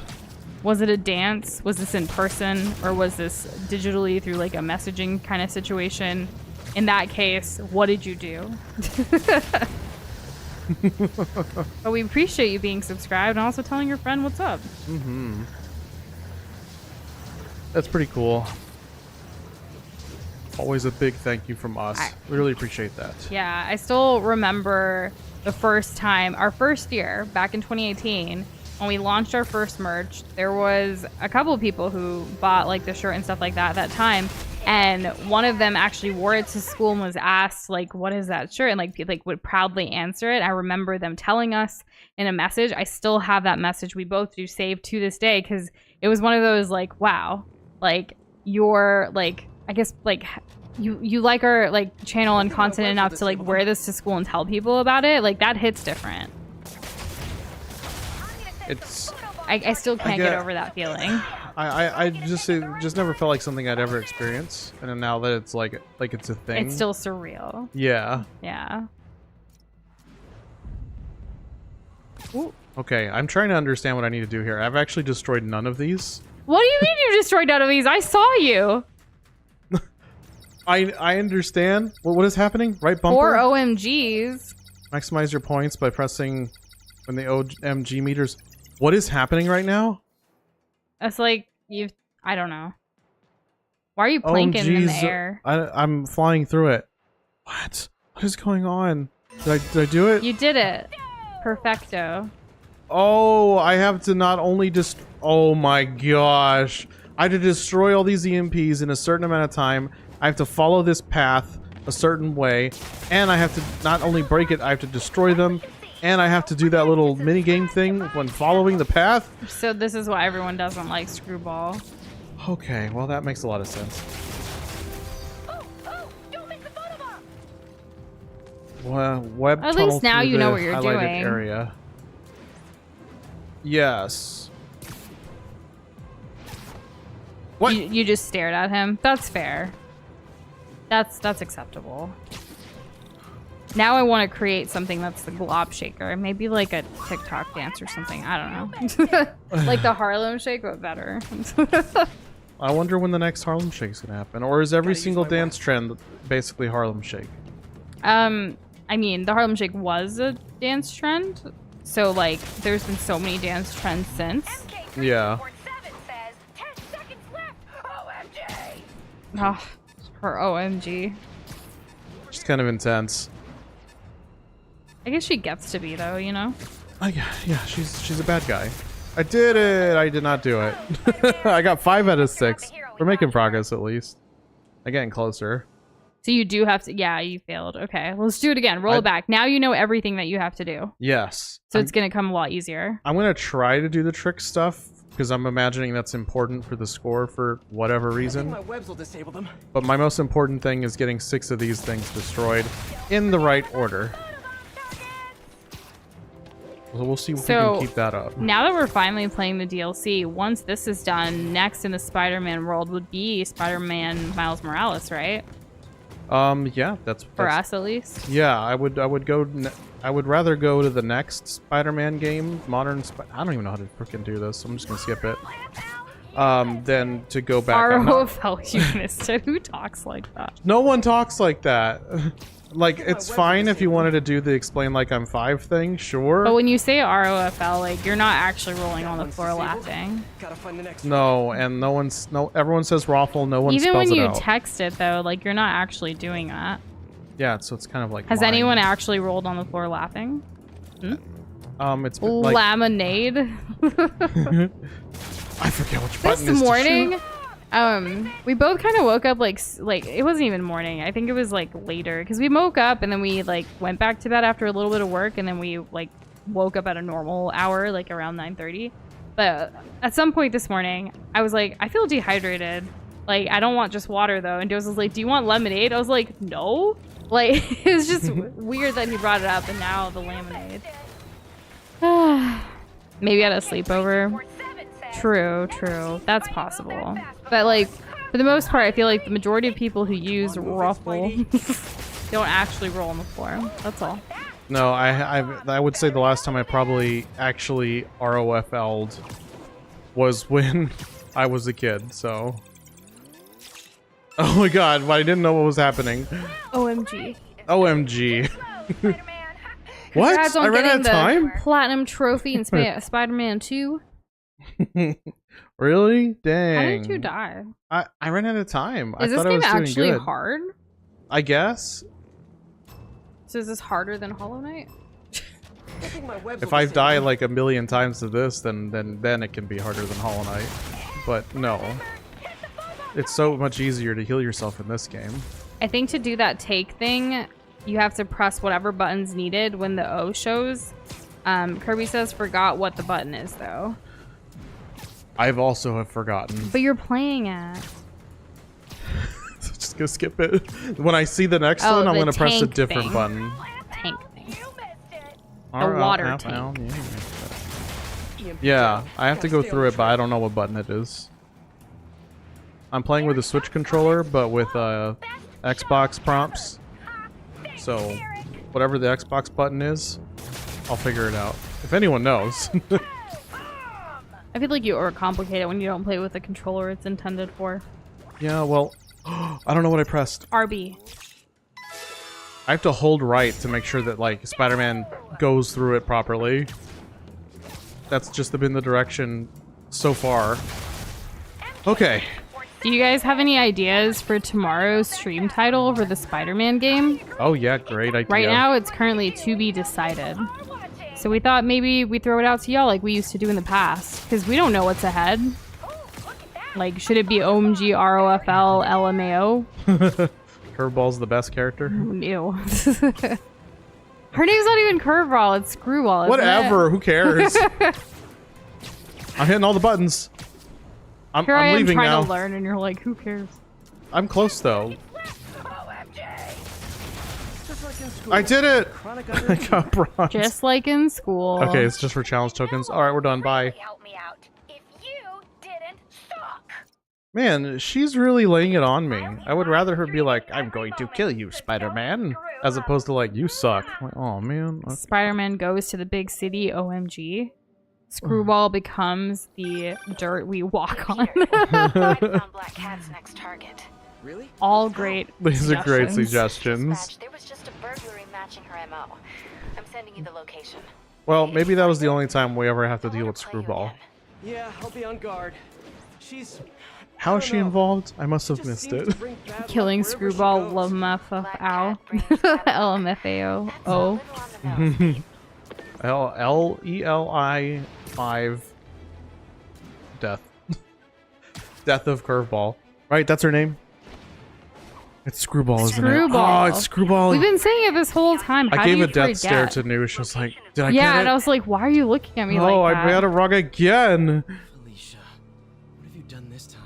Speaker 2: Was it a dance? Was this in person? Or was this digitally through like a messaging kind of situation? In that case, what did you do? But we appreciate you being subscribed and also telling your friend what's up.
Speaker 1: Mm-hmm. That's pretty cool. Always a big thank you from us. We really appreciate that.
Speaker 2: Yeah, I still remember the first time, our first year, back in 2018, when we launched our first merch. There was a couple of people who bought like the shirt and stuff like that at that time. And one of them actually wore it to school and was asked, like, what is that shirt? And like would proudly answer it. I remember them telling us in a message. I still have that message. We both do save to this day because it was one of those like, wow, like you're like, I guess like you like our like channel and content enough to like wear this to school and tell people about it. Like that hits different.
Speaker 1: It's
Speaker 2: I still can't get over that feeling.
Speaker 1: I just it just never felt like something I'd ever experience, and then now that it's like it's a thing.
Speaker 2: It's still surreal.
Speaker 1: Yeah.
Speaker 2: Yeah.
Speaker 1: Ooh. Okay, I'm trying to understand what I need to do here. I've actually destroyed none of these.
Speaker 2: What do you mean you destroyed none of these? I saw you.
Speaker 1: I understand. What is happening? Right bumper?
Speaker 2: 4 OMGs.
Speaker 1: Maximize your points by pressing when the OMG meters. What is happening right now?
Speaker 2: It's like I don't know. Why are you planking in the
Speaker 1: OMGs,
Speaker 2: air?
Speaker 1: I'm flying through it. What? What is going on? Did I do it?
Speaker 2: You did it. Perfecto.
Speaker 1: Oh, I have to not only just. Oh my gosh. I have to destroy all these EMPs in a certain amount of time. I have to follow this path a certain way. And I have to not only break it, I have to destroy them. And I have to do that little mini game thing when following the path.
Speaker 2: So this is why everyone doesn't like Screwball.
Speaker 1: Okay, well that makes a lot of sense.
Speaker 4: Don't miss the photo bomb.
Speaker 1: Well, web
Speaker 2: At
Speaker 1: tunnel
Speaker 2: least now
Speaker 1: through
Speaker 2: you know
Speaker 1: the
Speaker 2: what you're
Speaker 1: highlighted
Speaker 2: doing.
Speaker 1: Area. Yes. What?
Speaker 2: You just stared at him. That's fair. That's acceptable. Now I want to create something that's the glob shaker. Maybe like a TikTok dance or something. I don't know. Like the Harlem Shake, but better.
Speaker 1: I wonder when the next Harlem Shake's gonna happen. Or is every single dance trend basically Harlem Shake?
Speaker 2: I mean, the Harlem Shake was a dance trend, So like, there's been so many dance trends since.
Speaker 1: Yeah.
Speaker 4: Says 10 seconds left. OMG.
Speaker 2: Oh, her OMG.
Speaker 1: She's kind of intense.
Speaker 2: I guess she gets to be though, you know?
Speaker 1: Yeah, she's a bad guy. I did it! I did not do it. I got 5 out of 6. We're making progress at least. I'm getting closer.
Speaker 2: So you do have to, yeah, you failed. Okay, let's do it again. Roll it back. Now you know everything that you have to do.
Speaker 1: Yes.
Speaker 2: So it's gonna come a lot easier.
Speaker 1: I'm gonna try to do the trick stuff because I'm imagining that's important for the score for whatever reason.
Speaker 5: My webs will disable them.
Speaker 1: But my most important thing is getting 6 of these things destroyed in the right order. So we'll see if we can keep that up.
Speaker 2: Now that we're finally playing the DLC, once this is done, next in the Spider-Man world would be Spider-Man Miles Morales, right?
Speaker 1: Yeah, that's
Speaker 2: For us at least.
Speaker 1: Yeah, I would rather go to the next Spider-Man game, modern. I don't even know how to freaking do this. So I'm just gonna skip it. Than to go back.
Speaker 2: ROFL, you missed it. Who talks like that?
Speaker 1: No one talks like that. Like, it's fine if you wanted to do the explain like I'm 5 thing, sure.
Speaker 2: But when you say ROFL, like, you're not actually rolling on the floor laughing.
Speaker 1: No, and everyone says Raffle, no one spells it out.
Speaker 2: Even when you text it, though, like, you're not actually doing that.
Speaker 1: Yeah, so it's kind of like
Speaker 2: Has anyone actually rolled on the floor laughing?
Speaker 1: It's like...
Speaker 2: Lemonade?
Speaker 1: I forget which button
Speaker 2: This morning... we both kind of woke up like it wasn't even morning. I think it was like later because we woke up and then we like went back to bed after a little bit of work and then we like woke up at a normal hour, like around 9:30. But at some point this morning, I was like, I feel dehydrated. Like, I don't want just water though. And Doza was like, do you want lemonade? I was like, no. Like, it was just weird that he brought it up and now the lemonade. Maybe at a sleepover. True. That's possible. But like, for the most part, I feel like the majority of people who use Ruffle don't actually roll on the floor. That's all.
Speaker 1: No, I would say the last time I probably actually ROFL'd was when I was a kid, so... Oh my god, I didn't know what was happening.
Speaker 2: OMG.
Speaker 1: OMG. What? I ran out of time?
Speaker 2: Platinum trophy in Spider-Man 2.
Speaker 1: Really? Dang.
Speaker 2: How did you die?
Speaker 1: I ran out of time.
Speaker 2: Is this game actually hard?
Speaker 1: I guess.
Speaker 2: So is this harder than Hollow Knight?
Speaker 1: If I die like a million times to this, then it can be harder than Hollow Knight. But no. It's so much easier to heal yourself in this game.
Speaker 2: I think to do that take thing, you have to press whatever button's needed when the O shows. Kirby says forgot what the button is though.
Speaker 1: I've also have forgotten.
Speaker 2: But you're playing it.
Speaker 1: Just gonna skip it. When I see the next one, I'm gonna press a different button.
Speaker 2: Tank thing. A water tank.
Speaker 1: Yeah, I have to go through it, but I don't know what button it is. I'm playing with a Switch controller, but with Xbox prompts. So, whatever the Xbox button is, I'll figure it out. If anyone knows.
Speaker 2: I feel like you overcomplicate it when you don't play with the controller it's intended for.
Speaker 1: Yeah, well, I don't know what I pressed.
Speaker 2: RB.
Speaker 1: I have to hold right to make sure that, like, Spider-Man goes through it properly. That's just been the direction so far. Okay.
Speaker 2: Do you guys have any ideas for tomorrow's stream title for the Spider-Man game?
Speaker 1: Oh yeah, great idea.
Speaker 2: Right now, it's currently to be decided. So we thought maybe we throw it out to y'all like we used to do in the past. Because we don't know what's ahead. Like, should it be OMG, ROFL, LMAO?
Speaker 1: Curveball's the best character.
Speaker 2: Ew. Her name's not even Curveball, it's Screwball, isn't
Speaker 1: Whatever,
Speaker 2: it?
Speaker 1: who cares? I'm hitting all the buttons. I'm leaving now.
Speaker 2: I'm trying to learn and you're like, who cares?
Speaker 1: I'm close though. I did it! I got bronze.
Speaker 2: Just like in school.
Speaker 1: Okay, it's just for challenge tokens. Alright, we're done. Bye.
Speaker 4: Help me out. If you didn't suck.
Speaker 1: Man, she's really laying it on me. I would rather her be like, I'm going to kill you, Spider-Man, as opposed to like, you suck. Like, oh man.
Speaker 2: Spider-Man goes to the big city, OMG. Screwball becomes the dirt we walk on.
Speaker 3: Black Cat's next target.
Speaker 5: Really?
Speaker 2: All great
Speaker 1: These are great
Speaker 2: suggestions.
Speaker 1: suggestions.
Speaker 3: Dispatch, there was just a burglary matching her MO. I'm sending you the location.
Speaker 1: Well, maybe that was the only time we ever have to deal with Screwball.
Speaker 5: Yeah, I'll be on guard. She's...
Speaker 1: How is she involved? I must have missed it.
Speaker 2: Killing Screwball, LMFAO. LMFAO. Oh.
Speaker 1: L-E-L-I 5 Death. Death of Curveball. Right, that's her name? It's Screwball, isn't it?
Speaker 2: Screwball.
Speaker 1: Oh, it's Screwball.
Speaker 2: We've been saying it this whole time. How
Speaker 1: I gave
Speaker 2: do
Speaker 1: a
Speaker 2: you
Speaker 1: death stare
Speaker 2: forget?
Speaker 1: to Nush. I was like, did I get
Speaker 2: Yeah,
Speaker 1: it?
Speaker 2: and I was like, why are you looking at me
Speaker 1: Oh,
Speaker 2: like
Speaker 1: I
Speaker 2: that?
Speaker 1: got it wrong again.
Speaker 5: Felicia, what have you done this time?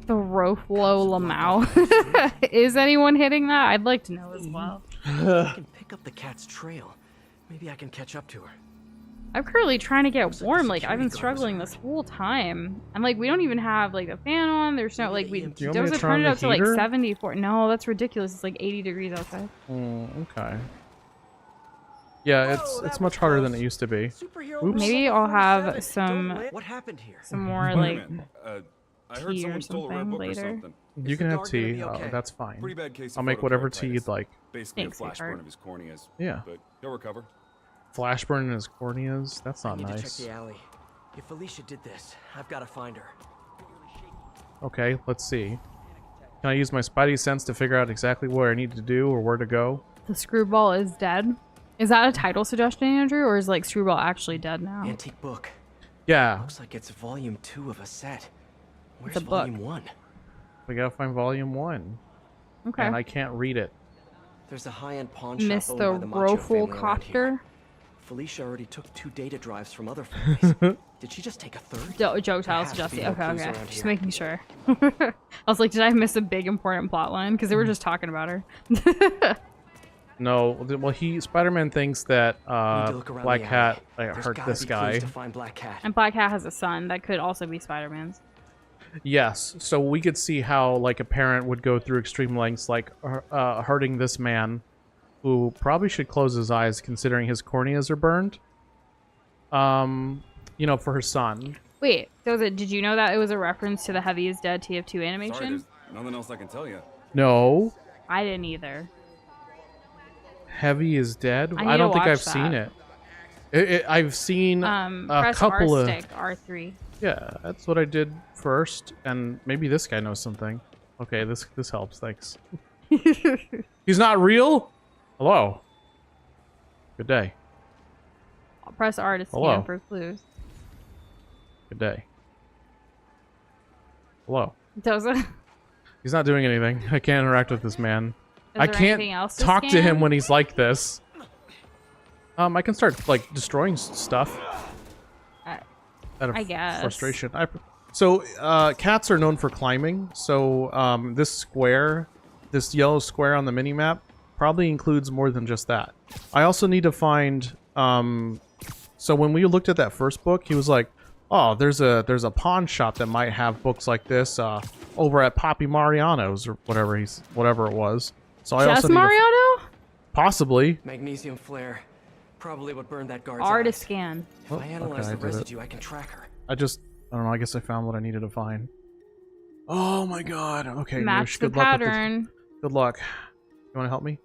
Speaker 2: The Roflo Lamau. Is anyone hitting that? I'd like to know as well.
Speaker 5: I can pick up the cat's trail. Maybe I can catch up to her.
Speaker 2: I'm currently trying to get warm. Like, I've been
Speaker 5: security guard was
Speaker 2: struggling this whole time. And, like, we don't even have, like, a fan on. There's no, like, we...
Speaker 1: Do you want me to
Speaker 2: Doza
Speaker 1: turn
Speaker 2: turned it
Speaker 1: on
Speaker 2: up
Speaker 1: the
Speaker 2: to, like,
Speaker 1: heater?
Speaker 2: 74. No, that's ridiculous. It's, like, 80 degrees outside.
Speaker 1: Okay. Yeah, it's much harder than it used to be.
Speaker 5: Superhero
Speaker 1: Oops.
Speaker 2: Maybe I'll have some
Speaker 5: What happened here?
Speaker 2: more,
Speaker 8: Wait a
Speaker 2: like,
Speaker 8: minute. I heard
Speaker 2: tea or
Speaker 8: someone stole a red
Speaker 2: something
Speaker 8: book or
Speaker 2: later.
Speaker 8: something.
Speaker 1: You can have
Speaker 5: dog gonna
Speaker 1: tea.
Speaker 5: be okay?
Speaker 1: That's fine.
Speaker 8: Pretty bad case of
Speaker 1: I'll make whatever tea you'd
Speaker 8: photokeratitis.
Speaker 1: like.
Speaker 8: Basically
Speaker 2: Thanks,
Speaker 8: a flash
Speaker 2: sweetheart.
Speaker 8: burn of his corneas.
Speaker 1: Yeah.
Speaker 8: But he'll recover.
Speaker 1: Flash burn in his corneas? That's
Speaker 5: I
Speaker 1: not
Speaker 5: need to check
Speaker 1: nice.
Speaker 5: the alley. If Felicia did this, I've got to find her.
Speaker 1: Okay, let's see. Can I use my spidey sense to figure out exactly what I need to do or where to go?
Speaker 2: the Screwball is dead. Is that a title suggestion, Andrew? Or is, like, Screwball actually dead now?
Speaker 5: Antique book.
Speaker 1: Yeah,
Speaker 5: Looks like it's volume 2 of a set. Where's
Speaker 2: a book.
Speaker 5: volume 1?
Speaker 1: we gotta find volume 1.
Speaker 2: Okay.
Speaker 1: And I can't read it.
Speaker 5: There's a high-end pawn shop
Speaker 2: Miss
Speaker 5: owned
Speaker 2: the
Speaker 5: by the Macho family around here.
Speaker 2: Copter.
Speaker 5: Felicia already took 2 data drives from other families. Did she just take a third?
Speaker 2: Joe
Speaker 5: There
Speaker 2: tells
Speaker 5: has to
Speaker 2: Jesse.
Speaker 5: be more
Speaker 2: Okay,
Speaker 5: clues
Speaker 2: okay.
Speaker 5: around
Speaker 2: Just
Speaker 5: here.
Speaker 2: making sure. I was like, did I miss a big important plot line? Because they were just talking about her.
Speaker 1: No, well, Spider-Man thinks that
Speaker 5: Need to look around
Speaker 1: Black
Speaker 5: the
Speaker 1: Cat
Speaker 5: alley. There's
Speaker 1: hurt
Speaker 5: gotta
Speaker 1: this
Speaker 5: be
Speaker 1: guy.
Speaker 5: clues to find Black Cat.
Speaker 2: And Black Cat has a son that could also be Spider-Man's.
Speaker 1: Yes, so we could see how, like, a parent would go through extreme lengths, like hurting this man, who probably should close his eyes considering his corneas are burned. You know, for her son.
Speaker 2: Wait, Doza, did you know that it was a reference to the Heavy is Dead TF2
Speaker 8: Sorry,
Speaker 2: animation?
Speaker 8: there's nothing else I can tell you.
Speaker 1: No,
Speaker 2: I didn't either.
Speaker 1: Heavy is dead.
Speaker 2: I need
Speaker 1: I don't
Speaker 2: to
Speaker 1: think
Speaker 2: watch
Speaker 1: I've seen
Speaker 2: that.
Speaker 1: it. I've seen a
Speaker 2: Press
Speaker 1: couple
Speaker 2: R
Speaker 1: of.
Speaker 2: stick, R3.
Speaker 1: Yeah, that's what I did first, and maybe this guy knows something. Okay, this helps. Thanks. He's not real. Hello. Good day.
Speaker 2: I'll press R to
Speaker 1: Hello.
Speaker 2: scan for clues.
Speaker 1: Good day. Hello.
Speaker 2: Doza,
Speaker 1: He's not doing anything. I can't interact with this man. I
Speaker 2: there
Speaker 1: can't
Speaker 2: anything else to
Speaker 1: talk to
Speaker 2: scan?
Speaker 1: him when he's like this. I can start like destroying stuff. Out of
Speaker 2: I guess.
Speaker 1: frustration. So cats are known for climbing. So this square, this yellow square on the mini map, probably includes more than just that. I also need to find. So when we looked at that first book, he was like, "Oh, there's a pawn shop that might have books like this over at Poppy Mariano's or whatever it was." So I
Speaker 2: Just
Speaker 1: also need to
Speaker 2: Mariano?
Speaker 1: possibly.
Speaker 5: Magnesium flare. Probably what burned that guard's
Speaker 2: R to
Speaker 5: eyes.
Speaker 2: scan.
Speaker 5: If
Speaker 1: Oh,
Speaker 5: I analyze
Speaker 1: okay, I
Speaker 5: the
Speaker 1: did it.
Speaker 5: residue, I can track her.
Speaker 1: I don't know. I guess I found what I needed to find. Oh my god. Okay,
Speaker 2: Match
Speaker 1: Noosh,
Speaker 2: the
Speaker 1: good luck with this.
Speaker 2: pattern.
Speaker 1: Good luck. You want to help me?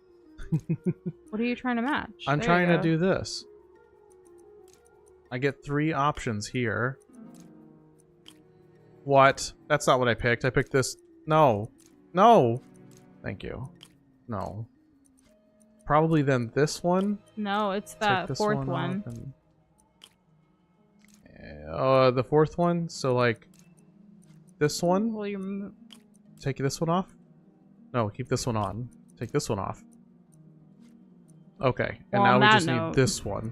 Speaker 2: What are you trying to match?
Speaker 1: I'm
Speaker 2: There you
Speaker 1: trying to
Speaker 2: go.
Speaker 1: do this. I get 3 options here. What? That's not what I picked. I picked this. No. No. Thank you. No. Probably then this one.
Speaker 2: No, it's
Speaker 1: Take
Speaker 2: that
Speaker 1: this
Speaker 2: fourth
Speaker 1: off
Speaker 2: one.
Speaker 1: and- the fourth one. So like this one.
Speaker 2: Well, you're...
Speaker 1: Take this one off. No, keep this one on. Take this one off. Okay, and
Speaker 2: Well, on
Speaker 1: now we
Speaker 2: that
Speaker 1: just
Speaker 2: note-
Speaker 1: need this one.
Speaker 2: In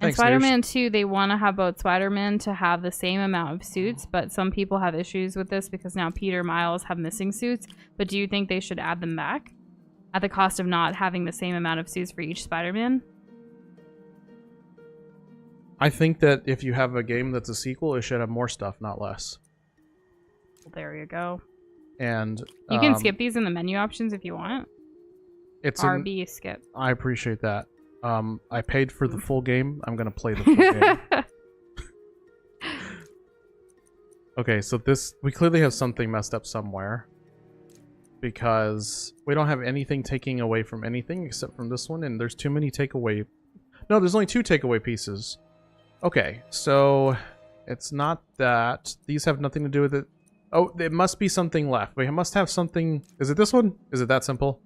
Speaker 1: Thanks, Noosh.
Speaker 2: Spider-Man 2, they want to have both Spider-Man to have the same amount of suits, but some people have issues with this because now Peter Miles have missing suits. But do you think they should add them back at the cost of not having the same amount of suits for each Spider-Man?
Speaker 1: I think that if you have a game that's a sequel, it should have more stuff, not less.
Speaker 2: Well, there you go.
Speaker 1: And
Speaker 2: You can skip these in the menu options if you want.
Speaker 1: It's an,
Speaker 2: RB skip.
Speaker 1: I appreciate that. I paid for the full game. I'm gonna play the full game. Okay, so we clearly have something messed up somewhere. Because we don't have anything taking away from anything except from this one, and there's too many takeaway. No, there's only 2 takeaway pieces. Okay, so it's not that. These have nothing to do with it. Oh, there must be something left. We must have something. Is it this one? Is it that simple?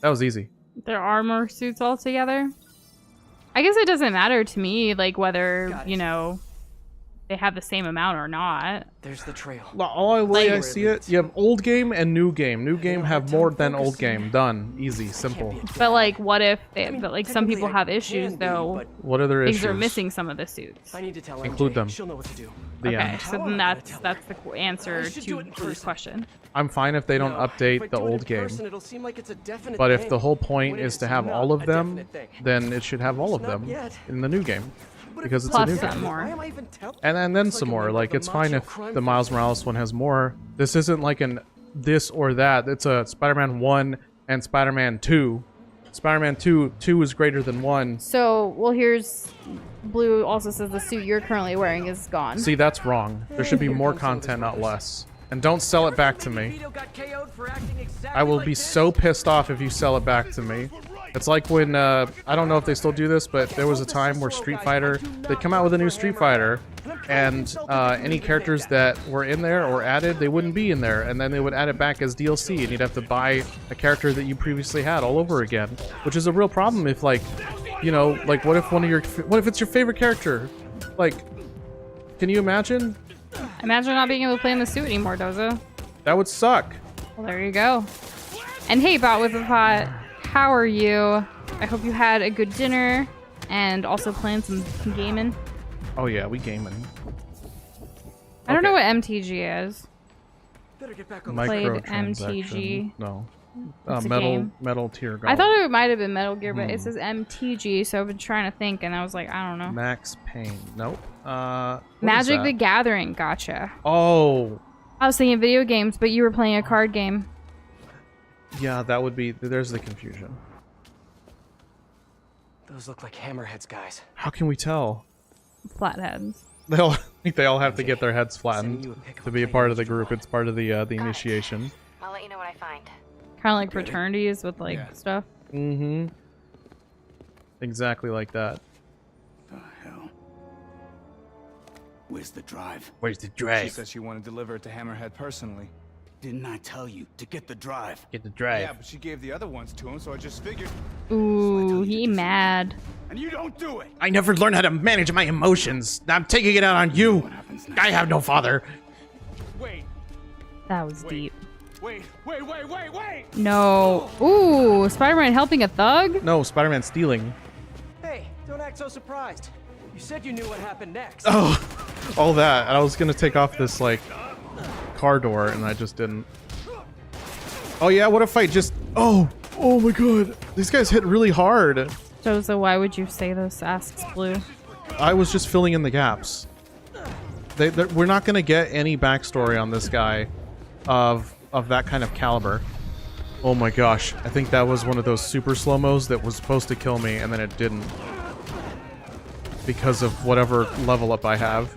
Speaker 1: That was easy.
Speaker 2: There are more suits altogether. I guess it doesn't matter to me, like whether, you know, they have the same amount or not.
Speaker 5: There's the trail.
Speaker 1: All the way I see it, you have old game and new game. New game have more than old game. Done. Easy. Simple.
Speaker 2: But like, what if they, but like some people have issues though?
Speaker 1: What other
Speaker 2: Because
Speaker 1: issues?
Speaker 2: they're missing some of the suits.
Speaker 5: I need to tell
Speaker 1: Include
Speaker 5: MJ.
Speaker 1: them.
Speaker 5: She'll know what to do.
Speaker 1: The
Speaker 2: Okay,
Speaker 1: end.
Speaker 2: so then that's the answer to this question.
Speaker 1: I'm fine if they don't
Speaker 5: No, if I
Speaker 1: update
Speaker 5: do
Speaker 1: the
Speaker 5: it in
Speaker 1: old game.
Speaker 5: person, it'll seem like it's a definite
Speaker 1: But if
Speaker 5: thing,
Speaker 1: the whole point
Speaker 5: when
Speaker 1: is to
Speaker 5: it's
Speaker 1: have
Speaker 5: not
Speaker 1: all of
Speaker 5: a
Speaker 1: them,
Speaker 5: definite thing.
Speaker 1: then it should have all of
Speaker 5: It's not
Speaker 1: them
Speaker 5: yet.
Speaker 1: in the new game.
Speaker 5: But if
Speaker 1: Because it's
Speaker 2: Plus
Speaker 1: a new
Speaker 2: some
Speaker 1: game.
Speaker 2: more.
Speaker 5: Why am I even telling-
Speaker 1: And then
Speaker 5: It's
Speaker 1: some
Speaker 5: like a
Speaker 1: more.
Speaker 5: member
Speaker 1: Like,
Speaker 5: of the
Speaker 1: it's fine
Speaker 5: macho
Speaker 1: if
Speaker 5: crime
Speaker 1: the Miles
Speaker 5: family.
Speaker 1: Morales one has more. This isn't like an this or that. It's a Spider-Man 1 and Spider-Man 2. Spider-Man 2 is greater than 1.
Speaker 2: So, well, here's Blue also says the suit you're currently wearing is gone.
Speaker 1: See, that's wrong. There should be more content, not less. And don't sell it back to me.
Speaker 5: Vito got KO'd for acting exactly
Speaker 1: I will
Speaker 5: like
Speaker 1: be
Speaker 5: this?
Speaker 1: so pissed off if you sell it back to me. It's like when, I don't know if they still do this, but there was a time where Street Fighter, they'd come out with a new Street Fighter, and any characters that were in there or added, they wouldn't be in there, and then they would add it back as DLC, and you'd have to buy a character that you previously had all over again, which is a real problem if, like, you know, like, what if it's your favorite character? Like, can you imagine?
Speaker 2: Imagine not being able to play in the suit anymore, Doza.
Speaker 1: That would suck.
Speaker 2: Well, there you go. And hey, Bot with a Pot, how are you? I hope you had a good dinner and also playing some gaming.
Speaker 1: Oh yeah, we gaming.
Speaker 2: I don't know what MTG is.
Speaker 5: Better get back on the
Speaker 2: Played
Speaker 1: Microtransaction.
Speaker 2: MTG.
Speaker 1: No.
Speaker 2: It's a
Speaker 1: Metal
Speaker 2: game.
Speaker 1: Metal Tier
Speaker 2: I
Speaker 1: Golf.
Speaker 2: thought it might have been Metal Gear, but it says MTG, so I've been trying to think, and I was like, I don't know.
Speaker 1: Max Payne. Nope. What is
Speaker 2: Magic the
Speaker 1: that?
Speaker 2: Gathering, gotcha.
Speaker 1: Oh,
Speaker 2: I was thinking video games, but you were playing a card game.
Speaker 1: yeah, that would be. There's the confusion.
Speaker 5: Those look like Hammerhead's guys.
Speaker 1: How can we tell?
Speaker 2: Flatheads.
Speaker 1: They all have to get their heads flattened
Speaker 5: Sending you a pic of
Speaker 1: to
Speaker 5: a
Speaker 1: be a
Speaker 5: plane
Speaker 1: part of the
Speaker 5: extra
Speaker 1: group.
Speaker 5: long.
Speaker 1: It's part of the initiation.
Speaker 3: I'll let you know what I find.
Speaker 2: Kind of like fraternities with like stuff.
Speaker 1: Mm-hmm. Exactly like that.
Speaker 6: The hell? Where's the drive?
Speaker 1: Where's the
Speaker 8: She
Speaker 1: drive?
Speaker 8: said she wanted to deliver it to Hammerhead personally.
Speaker 6: Didn't I tell you to get the drive?
Speaker 1: Get the
Speaker 8: Yeah,
Speaker 1: drive.
Speaker 8: but she gave the other ones to him, so I just figured.
Speaker 2: Ooh, he mad.
Speaker 6: And you don't do it!
Speaker 1: I never learned how to manage my emotions. I'm taking it out on you.
Speaker 6: What happens next?
Speaker 1: I have no father.
Speaker 8: Wait,
Speaker 2: That was deep.
Speaker 8: wait.
Speaker 2: No. Ooh, Spider-Man helping a thug?
Speaker 1: No, Spider-Man stealing.
Speaker 5: Hey, don't act so surprised. You said you knew what happened next.
Speaker 1: Oh, all that. And I was gonna take off this like car door, and I just didn't. Oh yeah, what if I just? Oh my god, these guys hit really hard.
Speaker 2: Doza, why would you say this? Asks Blue.
Speaker 1: I was just filling in the gaps. We're not gonna get any backstory on this guy, of that kind of caliber. Oh my gosh, I think that was one of those super slow-mos that was supposed to kill me, and then it didn't. Because of whatever level up I have.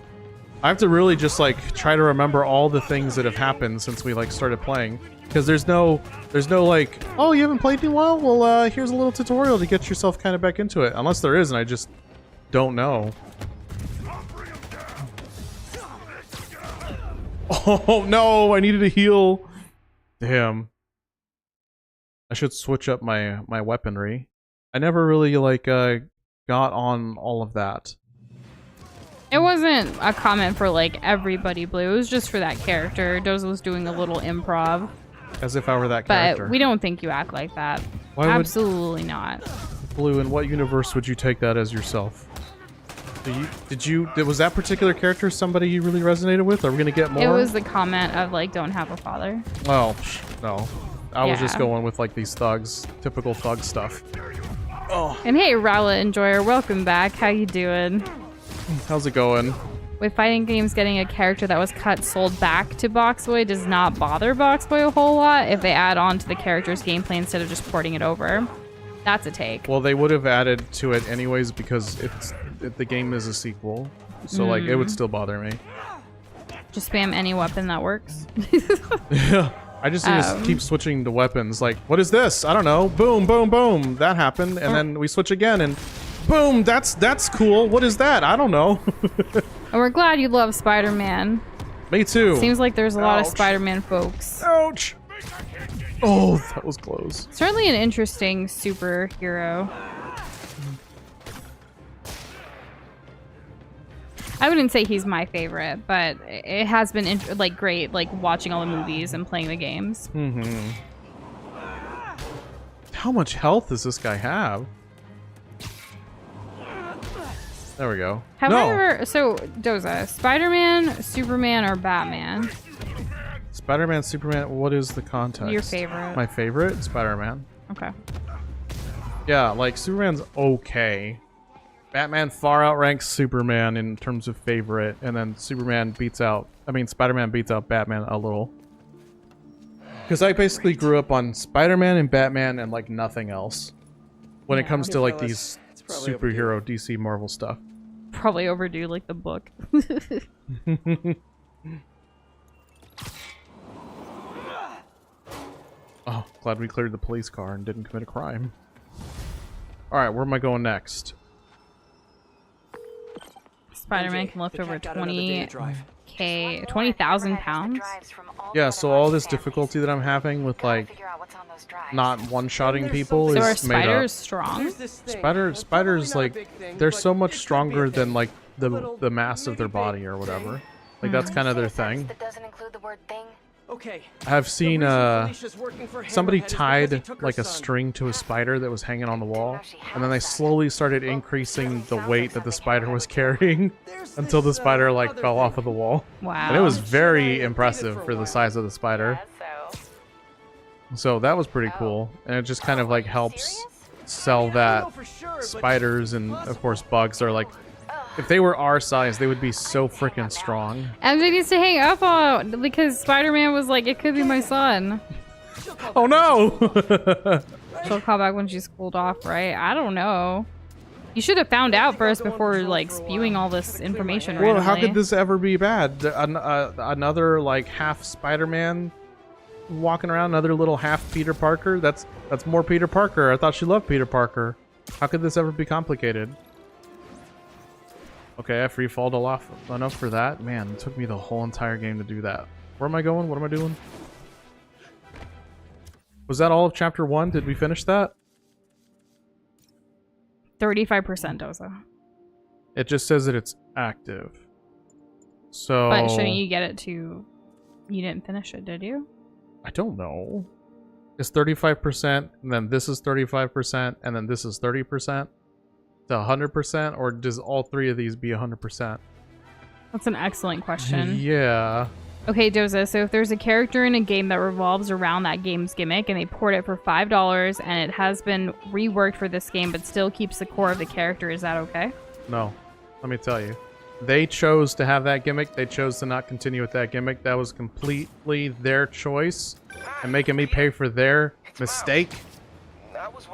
Speaker 1: I have to really just like try to remember all the things that have happened since we like started playing. Because there's no like, oh, you haven't played in a while? Well, here's a little tutorial to get yourself kind of back into it. Unless there is, and I just don't know. Oh no, I needed to heal. Damn. I should switch up my weaponry. I never really like got on all of that.
Speaker 2: It wasn't a comment for like everybody, Blue. It was just for that character. Doza was doing a little improv.
Speaker 1: As if I were that
Speaker 2: But
Speaker 1: character.
Speaker 2: we don't think you act like that.
Speaker 1: Why would-
Speaker 2: Absolutely not.
Speaker 1: Blue, in what universe would you take that as yourself? Was that particular character somebody you really resonated with? Are we gonna get more?
Speaker 2: It was the comment of like, don't have a father.
Speaker 1: Oh, no. I was just
Speaker 2: Yeah.
Speaker 1: going with like these thugs. Typical thug stuff.
Speaker 2: And hey, Rowlet Enjoyer, welcome back. How you doing?
Speaker 1: How's it going?
Speaker 2: With fighting games, getting a character that was cut sold back to Boxboy does not bother Boxboy a whole lot if they add on to the character's gameplay instead of just porting it over. That's a take.
Speaker 1: Well, they would have added to it anyways because the game is a sequel. So like it would still bother me.
Speaker 2: Just spam any weapon that works.
Speaker 1: Yeah. I just need to keep switching to weapons. Like, what is this? I don't know. Boom, boom, boom. That happened. And then we switch again and Boom! That's cool. What is that? I don't know.
Speaker 2: And we're glad you love Spider-Man.
Speaker 1: Me too.
Speaker 2: Seems like there's a lot of Spider-Man folks.
Speaker 1: Ouch! Oh, that was close.
Speaker 2: Certainly an interesting superhero. I wouldn't say he's my favorite, but it has been like great, like watching all the movies and playing the games.
Speaker 1: Mm-hmm. How much health does this guy have? There we go.
Speaker 2: Have I ever... So, Doza, Spider-Man, Superman, or Batman?
Speaker 1: Spider-Man, Superman, what is the context?
Speaker 2: Your favorite.
Speaker 1: My favorite? Spider-Man.
Speaker 2: Okay.
Speaker 1: Yeah, like, Superman's okay. Batman far outranks Superman in terms of favorite, and then Spider-Man beats out Batman a little. Because I basically grew up on Spider-Man and Batman and, like, nothing else. When it comes to, like, these superhero DC Marvel stuff.
Speaker 2: Probably overdue, like the book.
Speaker 1: Oh, glad we cleared the police car and didn't commit a crime. Alright, where am I going next?
Speaker 2: Spider-Man can lift over 20,000 pounds.
Speaker 1: Yeah, so all this difficulty that I'm having with, like, not one-shotting people
Speaker 2: So are
Speaker 1: is made up.
Speaker 2: spiders strong?
Speaker 1: Spiders, like, they're so much stronger than, like, the mass of their body or whatever. Like, that's kind of their thing.
Speaker 5: Okay.
Speaker 1: I've seen, somebody tied, like, a string to a spider that was hanging on the wall, and then they slowly started increasing the weight that the spider was carrying until the spider, like, fell off of the wall.
Speaker 2: Wow.
Speaker 1: And it was very impressive for the size of the spider. So that was pretty cool, and it just kind of, like, helps sell that spiders and, of course, bugs are, like, if they were our size, they would be so freaking strong.
Speaker 2: MJ needs to hang up on because Spider-Man was like, it could be my son.
Speaker 1: Oh no!
Speaker 2: She'll call back when she's cooled off, right? I don't know. You should have found out first before, like, spewing all this information
Speaker 1: Well,
Speaker 2: randomly.
Speaker 1: how could this ever be bad? Another, like, half Spider-Man walking around, another little half Peter Parker? That's more Peter Parker. I thought she loved Peter Parker. How could this ever be complicated? Okay, I free-falled off enough for that. Man, it took me the whole entire game to do that. Where am I going? What am I doing? Was that all of Chapter 1? Did we finish that?
Speaker 2: 35% Doza.
Speaker 1: It just says that it's active. So...
Speaker 2: But shouldn't you get it to... You didn't finish it, did you?
Speaker 1: I don't know. It's 35%, and then this is 35%, and then this is 30%. To 100%, or does all three of these be 100%?
Speaker 2: That's an excellent question.
Speaker 1: Yeah.
Speaker 2: Okay, Doza, so if there's a character in a game that revolves around that game's gimmick and they port it for $5 and it has been reworked for this game but still keeps the core of the character, is that okay?
Speaker 1: No. Let me tell you. They chose to have that gimmick. They chose to not continue with that gimmick. That was completely their choice and making me pay for their mistake.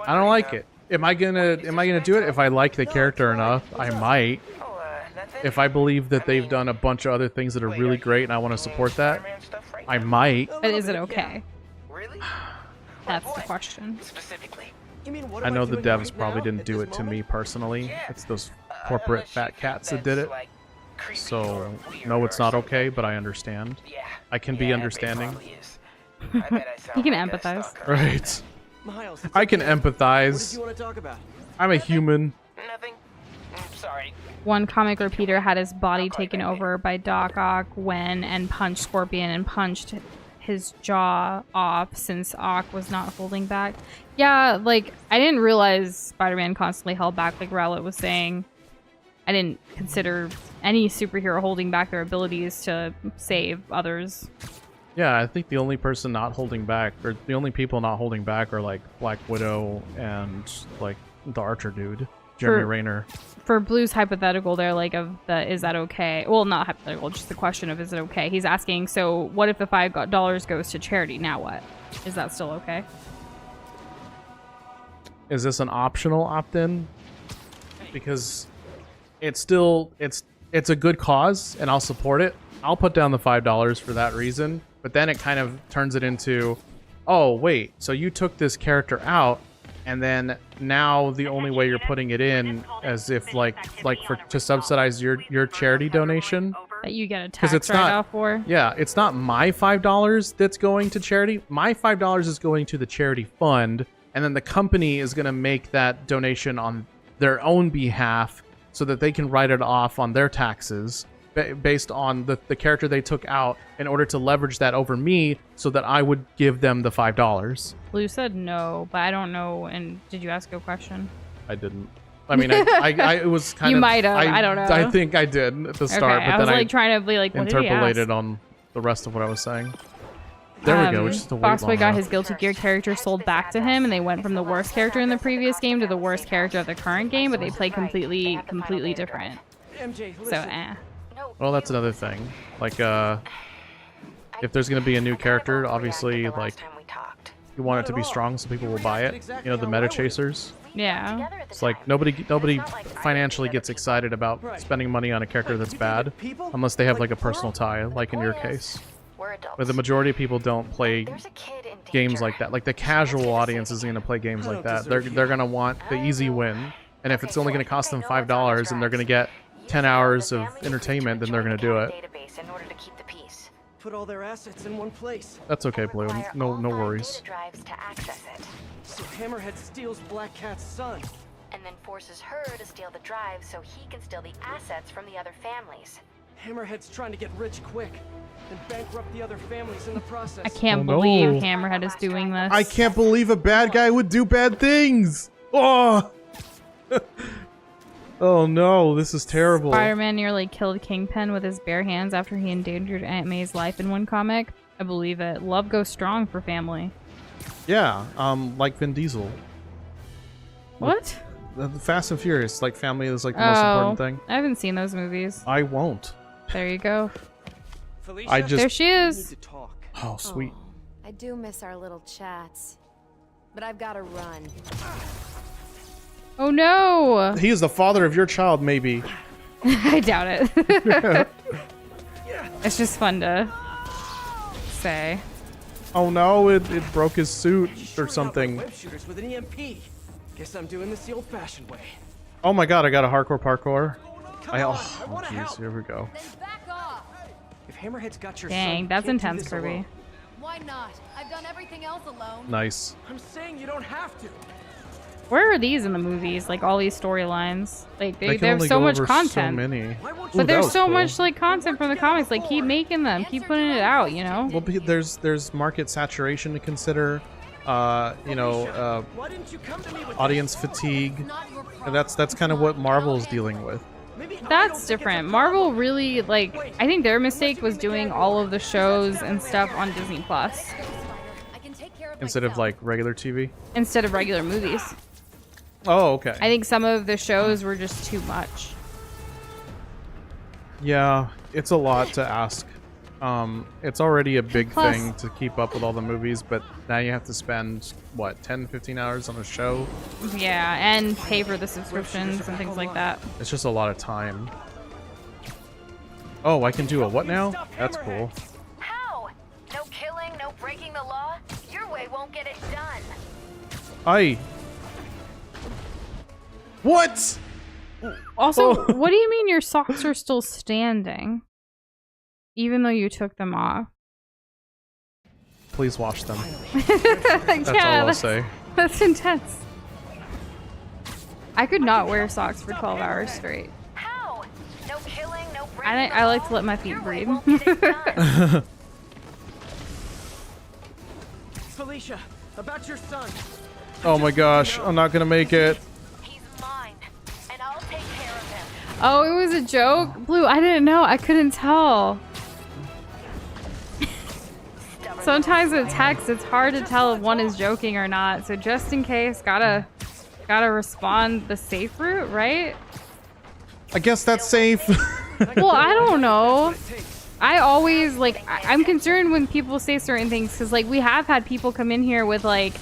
Speaker 1: I don't like it. Am I gonna do it if I like the character enough? I might. If I believe that they've done a bunch of other things that are really great and I want to support that, I might.
Speaker 2: But is it okay? That's the question.
Speaker 1: I know the devs probably didn't do it to me personally. It's those corporate fat cats that did it. So, no, it's not okay, but I understand. I can be understanding.
Speaker 2: You can empathize.
Speaker 1: Right.
Speaker 5: Miles,
Speaker 1: I can
Speaker 5: What
Speaker 1: empathize.
Speaker 5: did you want to talk about?
Speaker 1: I'm a human.
Speaker 5: Nothing. Sorry.
Speaker 2: One comic repeater had his body taken over by Doc Ock and punched Scorpion and punched his jaw off since Ock was not holding back. Yeah, like, I didn't realize Spider-Man constantly held back, like Rowlett was saying. I didn't consider any superhero holding back their abilities to save others.
Speaker 1: Yeah, I think the only person not holding back, or the only people not holding back are, like, Black Widow and, like, the Archer dude, Jeremy Renner.
Speaker 2: For Blue's hypothetical there, like, of the, is that okay? Well, not hypothetical, just the question of, is it okay? He's asking, so what if the $5 goes to charity? Now what? Is that still okay?
Speaker 1: Is this an optional opt-in? Because it's still, it's a good cause, and I'll support it. I'll put down the $5 for that reason. But then it kind of turns it into, oh, wait, so you took this character out, and then now the only way you're putting it in as if like for to subsidize your charity donation.
Speaker 2: That you get a
Speaker 1: 'Cause
Speaker 2: tax
Speaker 1: it's not-
Speaker 2: write-off for.
Speaker 1: Yeah, it's not my $5 that's going to charity. My $5 is going to the charity fund, and then the company is going to make that donation on their own behalf so that they can write it off on their taxes based on the character they took out in order to leverage that over me so that I would give them the $5.
Speaker 2: Blue said no, but I don't know. And did you ask a question?
Speaker 1: I didn't. I mean, I it was kind of...
Speaker 2: You might have. I don't know.
Speaker 1: I think I did at the start,
Speaker 2: Okay,
Speaker 1: but
Speaker 2: I was
Speaker 1: then
Speaker 2: like trying to be like, what did he
Speaker 1: interpolated
Speaker 2: ask?
Speaker 1: on the rest of what I was saying. There we go. We just have to wait
Speaker 2: Foxboy
Speaker 1: long
Speaker 2: got
Speaker 1: enough.
Speaker 2: his Guilty Gear character sold back to him, and they went from the worst character in the previous game to the worst character of the current game, but they play completely different.
Speaker 5: MJ,
Speaker 2: So, eh.
Speaker 1: Well, that's another thing. Like, if there's gonna be a new character, obviously, like, you want it to be strong so people will buy it. You know, the meta chasers.
Speaker 2: Yeah.
Speaker 1: It's like nobody financially gets excited about spending money on a character that's bad unless they have like a personal tie, like in your case. But the majority of people don't play games like that. Like the casual audience isn't gonna play games like that. They're gonna want the easy win, and if it's only gonna cost them $5 and they're gonna get 10 hours of entertainment, then they're gonna do it.
Speaker 5: Put all their assets in one place.
Speaker 1: That's okay, Blue. No worries.
Speaker 5: So Hammerhead steals Black Cat's son.
Speaker 3: And then forces her to steal the drive so he can steal the assets from the other families.
Speaker 5: Hammerhead's trying to get rich quick, and bankrupt the other families in the process.
Speaker 2: I can't
Speaker 1: Oh, no.
Speaker 2: believe Hammerhead is doing this.
Speaker 1: I can't believe a bad guy would do bad things. Oh. Oh no, this is terrible.
Speaker 2: Spider-Man nearly killed Kingpin with his bare hands after he endangered Aunt May's life in one comic. I believe it. Love goes strong for family.
Speaker 1: Yeah, like Vin Diesel.
Speaker 2: What?
Speaker 1: The Fast and Furious, like family is like the most important thing.
Speaker 2: I haven't seen those movies.
Speaker 1: I won't.
Speaker 2: There you go.
Speaker 5: Felicia,
Speaker 1: I just...
Speaker 2: There she
Speaker 5: we need
Speaker 2: is.
Speaker 5: to talk.
Speaker 1: Oh, sweet.
Speaker 3: I do miss our little chats. But I've got to run.
Speaker 2: Oh no!
Speaker 1: He is the father of your child, maybe.
Speaker 2: I doubt it. It's just fun to say.
Speaker 1: Oh no, it broke his suit
Speaker 5: He's
Speaker 1: or
Speaker 5: shooting out
Speaker 1: something.
Speaker 5: my web shooters with an EMP. Guess I'm doing this the old-fashioned way.
Speaker 1: Oh my god, I got a hardcore parkour.
Speaker 5: Come on, I
Speaker 1: Oh
Speaker 5: want to
Speaker 1: jeez,
Speaker 5: help.
Speaker 1: here we go.
Speaker 3: Then back off!
Speaker 5: If Hammerhead's got your
Speaker 2: Dang,
Speaker 5: son,
Speaker 2: that's
Speaker 5: you can't do
Speaker 2: intense,
Speaker 5: this
Speaker 2: Kirby.
Speaker 5: alone.
Speaker 3: Why not? I've done everything else alone.
Speaker 1: Nice.
Speaker 5: I'm saying you don't have to.
Speaker 2: Where are these in the movies? Like all these storylines. Like
Speaker 1: They
Speaker 2: they
Speaker 1: can
Speaker 2: have
Speaker 1: only
Speaker 2: so
Speaker 1: go
Speaker 2: much
Speaker 1: over
Speaker 2: content.
Speaker 1: so many.
Speaker 5: Why won't
Speaker 1: Ooh,
Speaker 2: But
Speaker 1: that
Speaker 2: there's
Speaker 1: was
Speaker 2: so
Speaker 1: cool.
Speaker 2: much like content from the comics. Like keep making them, keep putting it out. You know.
Speaker 1: Well, there's market saturation to consider.
Speaker 5: Why didn't you come to me with
Speaker 1: Audience fatigue. And that's kind of what Marvel's dealing with.
Speaker 5: Maybe I don't
Speaker 2: That's
Speaker 5: think it's
Speaker 2: different.
Speaker 5: a-
Speaker 2: Marvel really like. I think their mistake was doing all of the shows and stuff on Disney Plus
Speaker 3: I can take care of
Speaker 1: Instead of
Speaker 3: myself.
Speaker 1: like regular TV.
Speaker 2: instead of regular movies.
Speaker 1: Oh, okay.
Speaker 2: I think some of the shows were just too much.
Speaker 1: Yeah, it's a lot to ask. It's already a big
Speaker 2: Plus-
Speaker 1: thing to keep up with all the movies, but now you have to spend, what, 10, 15 hours on a show?
Speaker 2: Yeah, and pay for the subscriptions and things like that.
Speaker 1: It's just a lot of time. Oh, I can do a what now? That's cool.
Speaker 3: How? No killing, no breaking the law? Your way won't get it done.
Speaker 1: Aye. What?
Speaker 2: Also,
Speaker 1: Oh.
Speaker 2: what do you mean your socks are still standing? Even though you took them off.
Speaker 1: Please wash them. That's all I'll say.
Speaker 2: That's intense. I could not wear socks for 12 hours straight.
Speaker 3: How? No killing, no breaking
Speaker 2: I like to let my feet
Speaker 3: Your way
Speaker 2: breathe.
Speaker 3: won't get it done.
Speaker 5: Felicia, about your son.
Speaker 1: Oh my gosh, I'm not gonna make it.
Speaker 3: He's mine, and I'll take care of him.
Speaker 2: Oh, it was a joke? Blue, I didn't know. I couldn't tell. Sometimes with text, it's hard to tell if one is joking or not. So just in case, gotta respond the safe route, right?
Speaker 1: I guess that's safe.
Speaker 2: Well, I don't know. I always like I'm concerned when people say certain things because like we have had people come in here with like,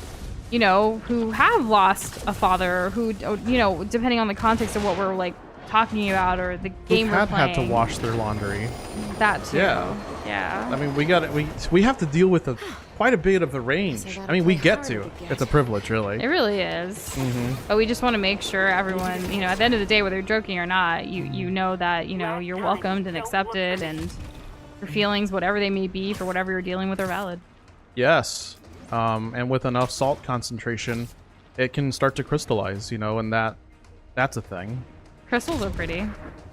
Speaker 2: you know, who have lost a father, or who, you know, depending on the context of what we're like talking about or the game we're
Speaker 1: Had
Speaker 2: playing.
Speaker 1: to wash their laundry.
Speaker 2: That too.
Speaker 1: Yeah.
Speaker 2: Yeah.
Speaker 1: I mean, we have to deal with quite a bit of the range. I mean, we get to. It's a privilege, really.
Speaker 2: It really is. But we just want to make sure everyone, at the end of the day, whether you're joking or not, you know that, you're welcomed and accepted, and your feelings, whatever they may be, for whatever you're dealing with, are valid.
Speaker 1: Yes. And with enough salt concentration, it can start to crystallize, and that's a thing.
Speaker 2: Crystals are pretty.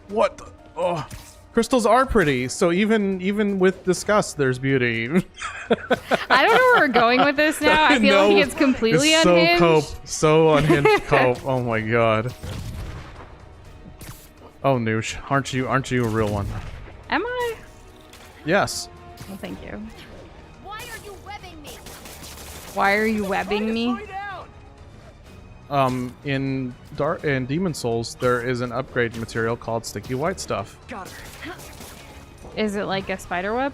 Speaker 1: What? Oh, crystals are pretty. So even with disgust, there's beauty.
Speaker 2: I don't know where we're going with this now. I feel like it's completely
Speaker 1: it's
Speaker 2: unhinged.
Speaker 1: So unhinged cope. Oh my god. Oh, Nush, aren't you a real one?
Speaker 2: Am I?
Speaker 1: Yes.
Speaker 2: Well, thank you.
Speaker 3: Why are you webbing me?
Speaker 2: Why are you webbing me?
Speaker 1: In Demon Souls, there is an upgrade material called sticky white stuff.
Speaker 5: Got her.
Speaker 2: Is it like a spider web?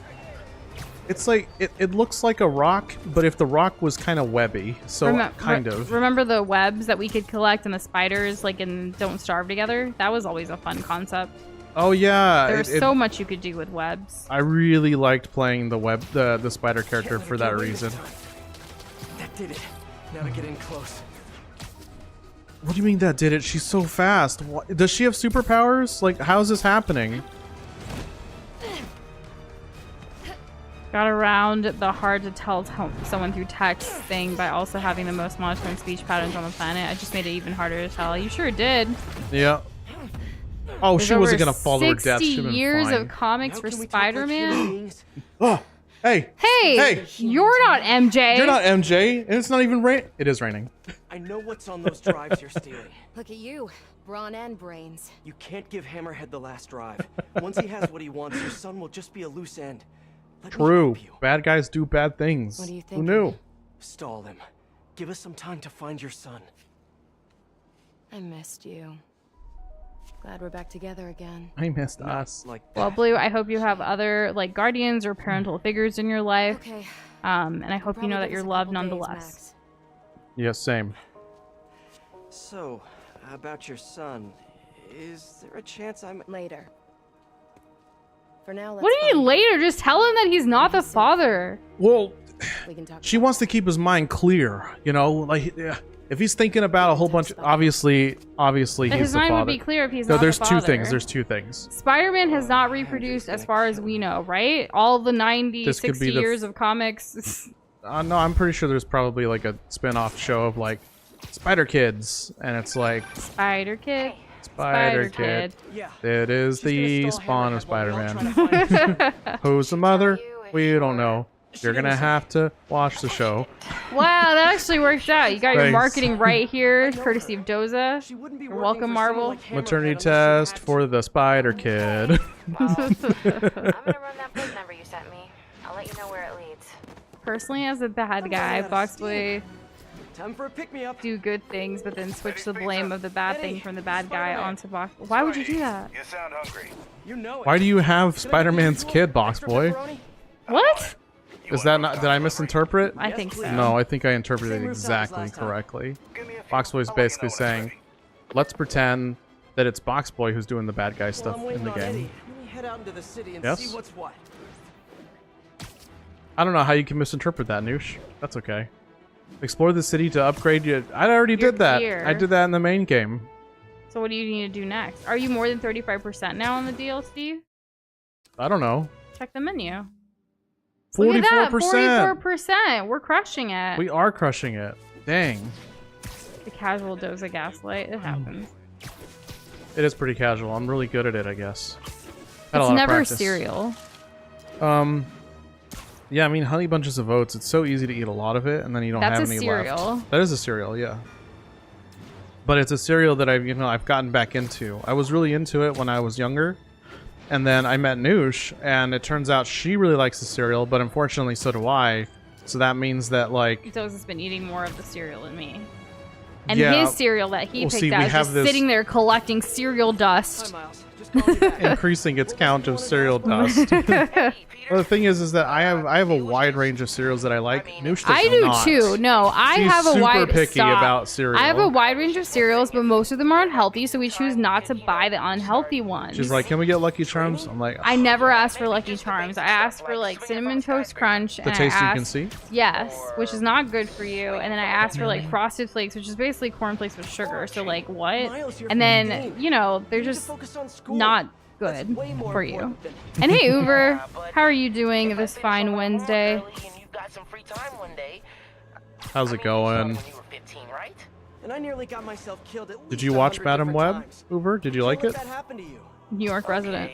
Speaker 1: It's like it looks like a rock, but if the rock was kind of webby, so kind of.
Speaker 2: Remember the webs that we could collect and the spiders, like in Don't Starve Together? That was always a fun concept.
Speaker 1: Oh yeah,
Speaker 2: There's so much you could do with webs.
Speaker 1: I really liked playing the spider character for that reason.
Speaker 5: That did it. Now to get in close.
Speaker 1: What do you mean that did it? She's so fast. What, does she have superpowers? Like, how's this happening?
Speaker 2: Got around the hard to tell someone through text thing by also having the most monotone speech patterns on the planet. I just made it even harder to tell. You sure did.
Speaker 1: Yeah. Oh,
Speaker 2: There's
Speaker 1: she wasn't
Speaker 2: over
Speaker 1: gonna follow her death.
Speaker 2: 60 years of comics for Spider-Man.
Speaker 1: Oh, hey.
Speaker 2: Hey, you're not MJ.
Speaker 1: You're not MJ, and it's not even rain. It is raining.
Speaker 5: I know what's on those drives you're stealing.
Speaker 3: Look at you, brawn and brains.
Speaker 5: You can't give Hammerhead the last drive. Once he has what he wants, your son will just be a loose end. Let me
Speaker 1: True.
Speaker 5: help you.
Speaker 1: Bad guys do bad things.
Speaker 3: What do you
Speaker 1: Who
Speaker 3: think?
Speaker 1: knew?
Speaker 5: Stall him. Give us some time to find your son.
Speaker 3: I missed you. Glad we're back together again.
Speaker 1: I missed us.
Speaker 5: Like
Speaker 2: Well,
Speaker 5: that.
Speaker 2: Blue, I hope you have other like guardians or parental figures in your life.
Speaker 3: Okay.
Speaker 2: And I hope you know that you're loved nonetheless.
Speaker 3: Max.
Speaker 1: Yes, same.
Speaker 5: So, about your son, is there a chance I'm...
Speaker 3: Later. For now, let's
Speaker 2: What do you mean
Speaker 3: find-
Speaker 2: later? Just tell him that he's not the father.
Speaker 1: Well,
Speaker 3: We can talk
Speaker 1: she
Speaker 3: about
Speaker 1: wants to keep his mind clear, like if he's thinking about a whole bunch, obviously
Speaker 2: But
Speaker 1: he's
Speaker 2: his
Speaker 1: the
Speaker 2: mind
Speaker 1: father.
Speaker 2: would be clear if he's
Speaker 1: No,
Speaker 2: not
Speaker 1: there's
Speaker 2: the
Speaker 1: two
Speaker 2: father.
Speaker 1: things. There's two things.
Speaker 2: Spider-Man has not reproduced as far as we know, right? All the 90,
Speaker 1: This could
Speaker 2: 60
Speaker 1: be the
Speaker 2: years of comics.
Speaker 1: No, I'm pretty sure there's probably like a spin-off show of like Spider Kids, and it's like
Speaker 2: Spider Kid.
Speaker 1: Spider Kid.
Speaker 5: Yeah.
Speaker 1: It is
Speaker 5: She's gonna
Speaker 1: the
Speaker 5: stall
Speaker 1: spawn of
Speaker 5: Hammerhead while we all
Speaker 1: Spider-Man.
Speaker 5: try to find your son.
Speaker 1: Who's the mother? We don't know. You're gonna have to watch the show.
Speaker 2: Wow, that actually worked out. You got your
Speaker 1: Thanks.
Speaker 2: marketing right here, courtesy of Doza.
Speaker 5: She wouldn't be
Speaker 2: You're
Speaker 5: working
Speaker 2: welcome,
Speaker 5: for
Speaker 2: Marvel.
Speaker 5: someone like Hammerhead
Speaker 1: Maternity
Speaker 5: unless she
Speaker 1: test
Speaker 5: had
Speaker 1: for the Spider Kid.
Speaker 9: Well, I'm gonna run that book number you sent me. I'll let you know where it leads.
Speaker 2: Personally, as a bad guy, Boxboy
Speaker 5: Time for a pick-me-up.
Speaker 2: do good things, but then switch the blame of the bad thing from the bad guy onto Box. Why would you do that?
Speaker 8: You sound hungry.
Speaker 5: You know it.
Speaker 1: Why do you have Spider-Man's kid, Box Boy?
Speaker 2: What?
Speaker 1: Is that not? Did I misinterpret?
Speaker 2: I think so.
Speaker 1: No, I think I interpreted it exactly correctly. Box Boy's basically saying, let's pretend that it's Box Boy who's doing the bad guy
Speaker 5: Well,
Speaker 1: stuff
Speaker 5: I'm
Speaker 1: in
Speaker 5: waiting
Speaker 1: the
Speaker 5: on Eddie.
Speaker 1: game.
Speaker 5: Let me head out into the city and
Speaker 1: Yes?
Speaker 5: see what's what.
Speaker 1: I don't know how you can misinterpret that, Noosh. That's okay. Explore the city to upgrade you. I already
Speaker 2: Your
Speaker 1: did that.
Speaker 2: gear.
Speaker 1: I did that in the main game.
Speaker 2: So what do you need to do next? Are you more than 35% now on the deal, Steve?
Speaker 1: I don't know.
Speaker 2: Check the menu. Look at that,
Speaker 1: 44%.
Speaker 2: 44%. We're crushing it.
Speaker 1: We are crushing it. Dang.
Speaker 2: The casual Doza gaslight. It happens.
Speaker 1: It is pretty casual. I'm really good at it, I guess. Had a lot
Speaker 2: It's
Speaker 1: of
Speaker 2: never
Speaker 1: practice.
Speaker 2: cereal.
Speaker 1: Yeah, I mean, Honey Bunches of Oats, it's so easy to eat a lot of it, and then you don't
Speaker 2: That's
Speaker 1: have
Speaker 2: a
Speaker 1: any
Speaker 2: cereal.
Speaker 1: left. That is a cereal, yeah. But it's a cereal that I've gotten back into. I was really into it when I was younger, and then I met Noosh, and it turns out she really likes the cereal, but unfortunately so do I. So that means that, like,
Speaker 2: Doza's been eating more of the cereal than me. And
Speaker 1: Yeah.
Speaker 2: his cereal that he
Speaker 1: Well,
Speaker 2: picked
Speaker 1: see,
Speaker 2: out
Speaker 1: we
Speaker 2: is
Speaker 1: have
Speaker 2: just
Speaker 1: this-
Speaker 2: sitting there collecting cereal dust.
Speaker 5: Hi, Miles. Just
Speaker 1: increasing its count of cereal dust. Well, the thing is that I have a wide range of cereals that I like. Nush does
Speaker 2: I do
Speaker 1: not.
Speaker 2: too. No, I
Speaker 1: She's
Speaker 2: have a
Speaker 1: super
Speaker 2: wide
Speaker 1: picky
Speaker 2: stop.
Speaker 1: about cereal.
Speaker 2: I have a wide range of cereals, but most of them are unhealthy, so we choose not to buy the unhealthy ones.
Speaker 1: She's like, "Can we get Lucky Charms?" I'm like,
Speaker 2: I never asked for Lucky Charms. I asked for like Cinnamon Toast Crunch.
Speaker 1: the
Speaker 2: and
Speaker 1: taste
Speaker 2: I
Speaker 1: you
Speaker 2: asked,
Speaker 1: can see.
Speaker 2: Yes, which is not good for you. And then I asked for like Frosted Flakes, which is basically cornflakes with sugar. So like what? And then you know they're just not good for you. And hey Uber, how are you doing this fine Wednesday?
Speaker 1: How's it going?
Speaker 5: And I nearly got myself killed at
Speaker 1: Did you watch Madam Web, Uber? Did you like it?
Speaker 2: New York resident.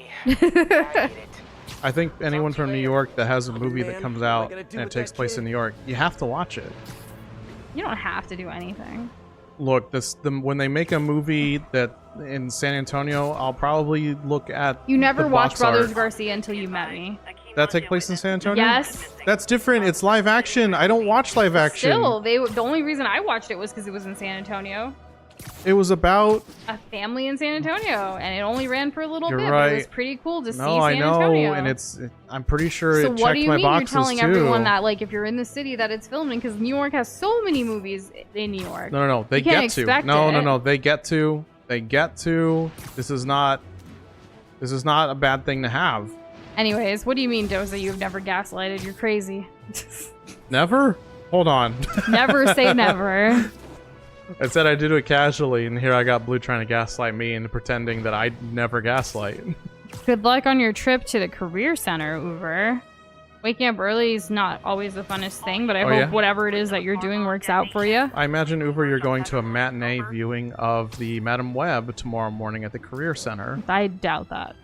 Speaker 1: I think anyone from New York that has a movie that comes out and it takes place in New York, you have to watch it.
Speaker 2: You don't have to do anything.
Speaker 1: Look, when they make a movie that in San Antonio, I'll probably look at.
Speaker 2: You never
Speaker 1: the
Speaker 2: watched
Speaker 1: box
Speaker 2: Brothers
Speaker 1: art.
Speaker 2: Garcia until you met me.
Speaker 1: That take place in San Antonio?
Speaker 2: Yes.
Speaker 1: That's different. It's live action. I don't watch live action.
Speaker 2: Still, the only reason I watched it was because it was in San Antonio.
Speaker 1: It was about.
Speaker 2: A family in San Antonio, and it only ran for a little
Speaker 1: You're
Speaker 2: bit.
Speaker 1: right.
Speaker 2: But it was pretty cool to see
Speaker 1: No, I
Speaker 2: San
Speaker 1: know,
Speaker 2: Antonio.
Speaker 1: and I'm pretty sure
Speaker 2: So
Speaker 1: it
Speaker 2: what do
Speaker 1: checked
Speaker 2: you
Speaker 1: my
Speaker 2: mean you're
Speaker 1: boxes
Speaker 2: telling
Speaker 1: too.
Speaker 2: everyone that like if you're in the city that it's filming? Because New York has so many movies in New York.
Speaker 1: No. They
Speaker 2: You can't
Speaker 1: get to.
Speaker 2: expect
Speaker 1: No.
Speaker 2: it.
Speaker 1: They get to. They get to. This is not a bad thing to have.
Speaker 2: Anyways, what do you mean, Doza? You've never gaslighted? You're crazy.
Speaker 1: Never? Hold on.
Speaker 2: Never say never.
Speaker 1: I said I did it casually, and here I got Blue trying to gaslight me and pretending that I never gaslight.
Speaker 2: Good luck on your trip to the career center, Uber. Waking up early is not always the funnest thing, but I hope
Speaker 1: yeah?
Speaker 2: whatever it is that you're doing works out for you.
Speaker 1: I imagine, Uber, you're going to a matinee viewing of the Madam Web tomorrow morning at the Career Center.
Speaker 2: I doubt that.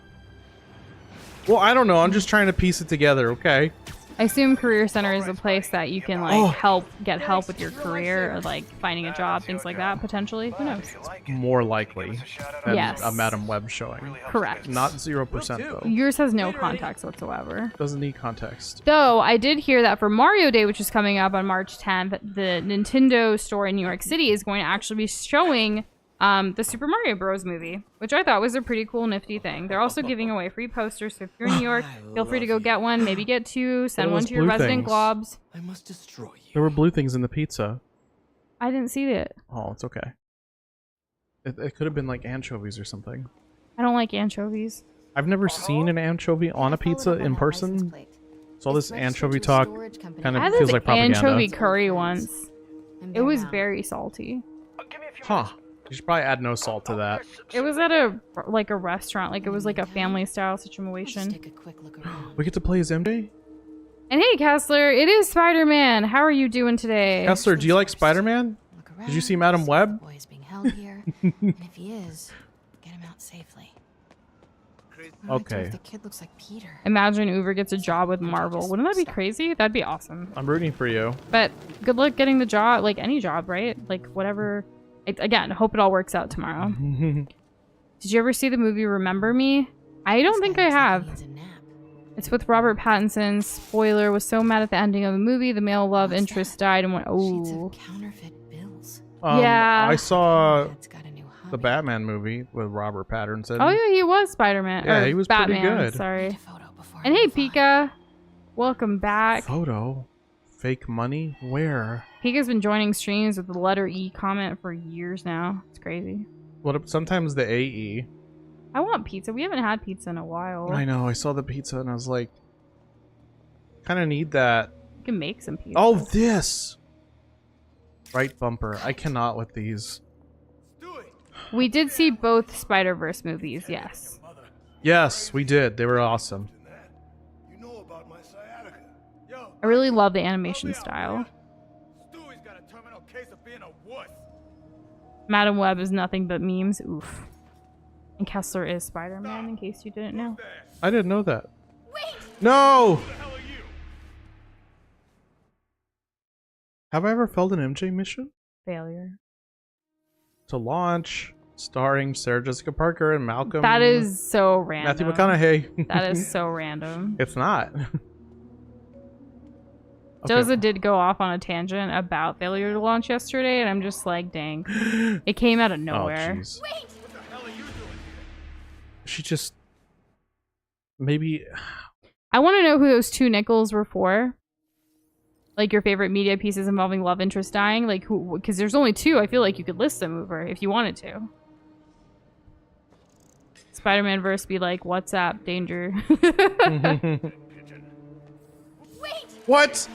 Speaker 1: Well, I don't know. I'm just trying to piece it together, okay?
Speaker 2: I assume career center is a place that you can like get help with your career or like finding a job, things like that potentially. Who knows?
Speaker 1: More likely than
Speaker 2: Yes.
Speaker 1: a Madam Web showing.
Speaker 2: Correct.
Speaker 1: Not 0% though.
Speaker 2: Yours has no context whatsoever.
Speaker 1: Doesn't need context.
Speaker 2: Though I did hear that for Mario Day, which is coming up on March 10th, the Nintendo store in New York City is going to actually be showing the Super Mario Bros. Movie, which I thought was a pretty cool, nifty thing. They're also giving away free posters, so if you're in New York, feel free to go get one. Maybe get two. Send
Speaker 1: What
Speaker 2: one
Speaker 1: was
Speaker 2: to your
Speaker 1: blue
Speaker 2: resident
Speaker 1: things?
Speaker 2: globs.
Speaker 5: I must destroy you.
Speaker 1: There were blue things in the pizza.
Speaker 2: I didn't see it.
Speaker 1: Oh, it's okay. It could have been like anchovies or something.
Speaker 2: I don't like anchovies.
Speaker 1: I've never seen an anchovy on a pizza in person. So all this anchovy talk kind
Speaker 2: I
Speaker 1: of
Speaker 2: had
Speaker 1: feels
Speaker 2: this
Speaker 1: like propaganda.
Speaker 2: anchovy curry once. It was very salty.
Speaker 1: Huh. You should probably add no salt to that.
Speaker 2: It was at a restaurant, like it was like a family style situation.
Speaker 1: We get to play as MJ?
Speaker 2: And hey, Kessler, it is Spider-Man. How are you doing today?
Speaker 1: Kessler, do you like Spider-Man? Did you see Madam Web?
Speaker 3: Boy is being held here. And if he is, get him out safely.
Speaker 1: Okay.
Speaker 3: The kid looks like Peter.
Speaker 2: Imagine Uber gets a job with Marvel. Wouldn't that be crazy? That'd be awesome.
Speaker 1: I'm rooting for you.
Speaker 2: But good luck getting the job, like any job, right? Like whatever. Again, hope it all works out tomorrow. Did you ever see the movie Remember Me? I don't think I have. It's with Robert Pattinson. Spoiler, was so mad at the ending of the movie. The male love interest died and went, oh.
Speaker 3: Counterfeit bills.
Speaker 2: Yeah.
Speaker 1: I saw the Batman movie with Robert Pattinson.
Speaker 2: Oh yeah, he was Spider-Man.
Speaker 1: Yeah,
Speaker 2: or
Speaker 1: he was pretty
Speaker 2: Batman,
Speaker 1: good.
Speaker 2: Sorry. And hey, Pika. Welcome back.
Speaker 1: Photo? Fake money? Where?
Speaker 2: Pika's been joining streams with the letter E comment for years now. It's crazy.
Speaker 1: What? Sometimes the AE.
Speaker 2: I want pizza. We haven't had pizza in a while.
Speaker 1: I know. I saw the pizza and I was like, kind of need that.
Speaker 2: You can make some pizza.
Speaker 1: Oh, this! Right bumper. I cannot with these.
Speaker 2: We did see both Spider-Verse movies, yes.
Speaker 1: Yes, we did. They were awesome.
Speaker 2: I really love the animation style. Madam Web is nothing but memes. Oof. And Kessler is Spider-Man, in case you didn't know.
Speaker 1: I didn't know that. No! Have I ever failed an MJ mission?
Speaker 2: Failure.
Speaker 1: To launch, starring Sarah Jessica Parker and Malcolm.
Speaker 2: That is so random.
Speaker 1: Matthew McConaughey.
Speaker 2: That is so random.
Speaker 1: It's not.
Speaker 2: Doza did go off on a tangent about failure to launch yesterday, and I'm just like, dang. It came out of nowhere.
Speaker 1: Oh, jeez. She just maybe.
Speaker 2: I want to know who those 2 nickels were for. Like your favorite media pieces involving love interest dying. Like who? Because there's only 2. I feel like you could list them over if you wanted to. Spider-Man verse be like, "What's up, danger?"
Speaker 1: What?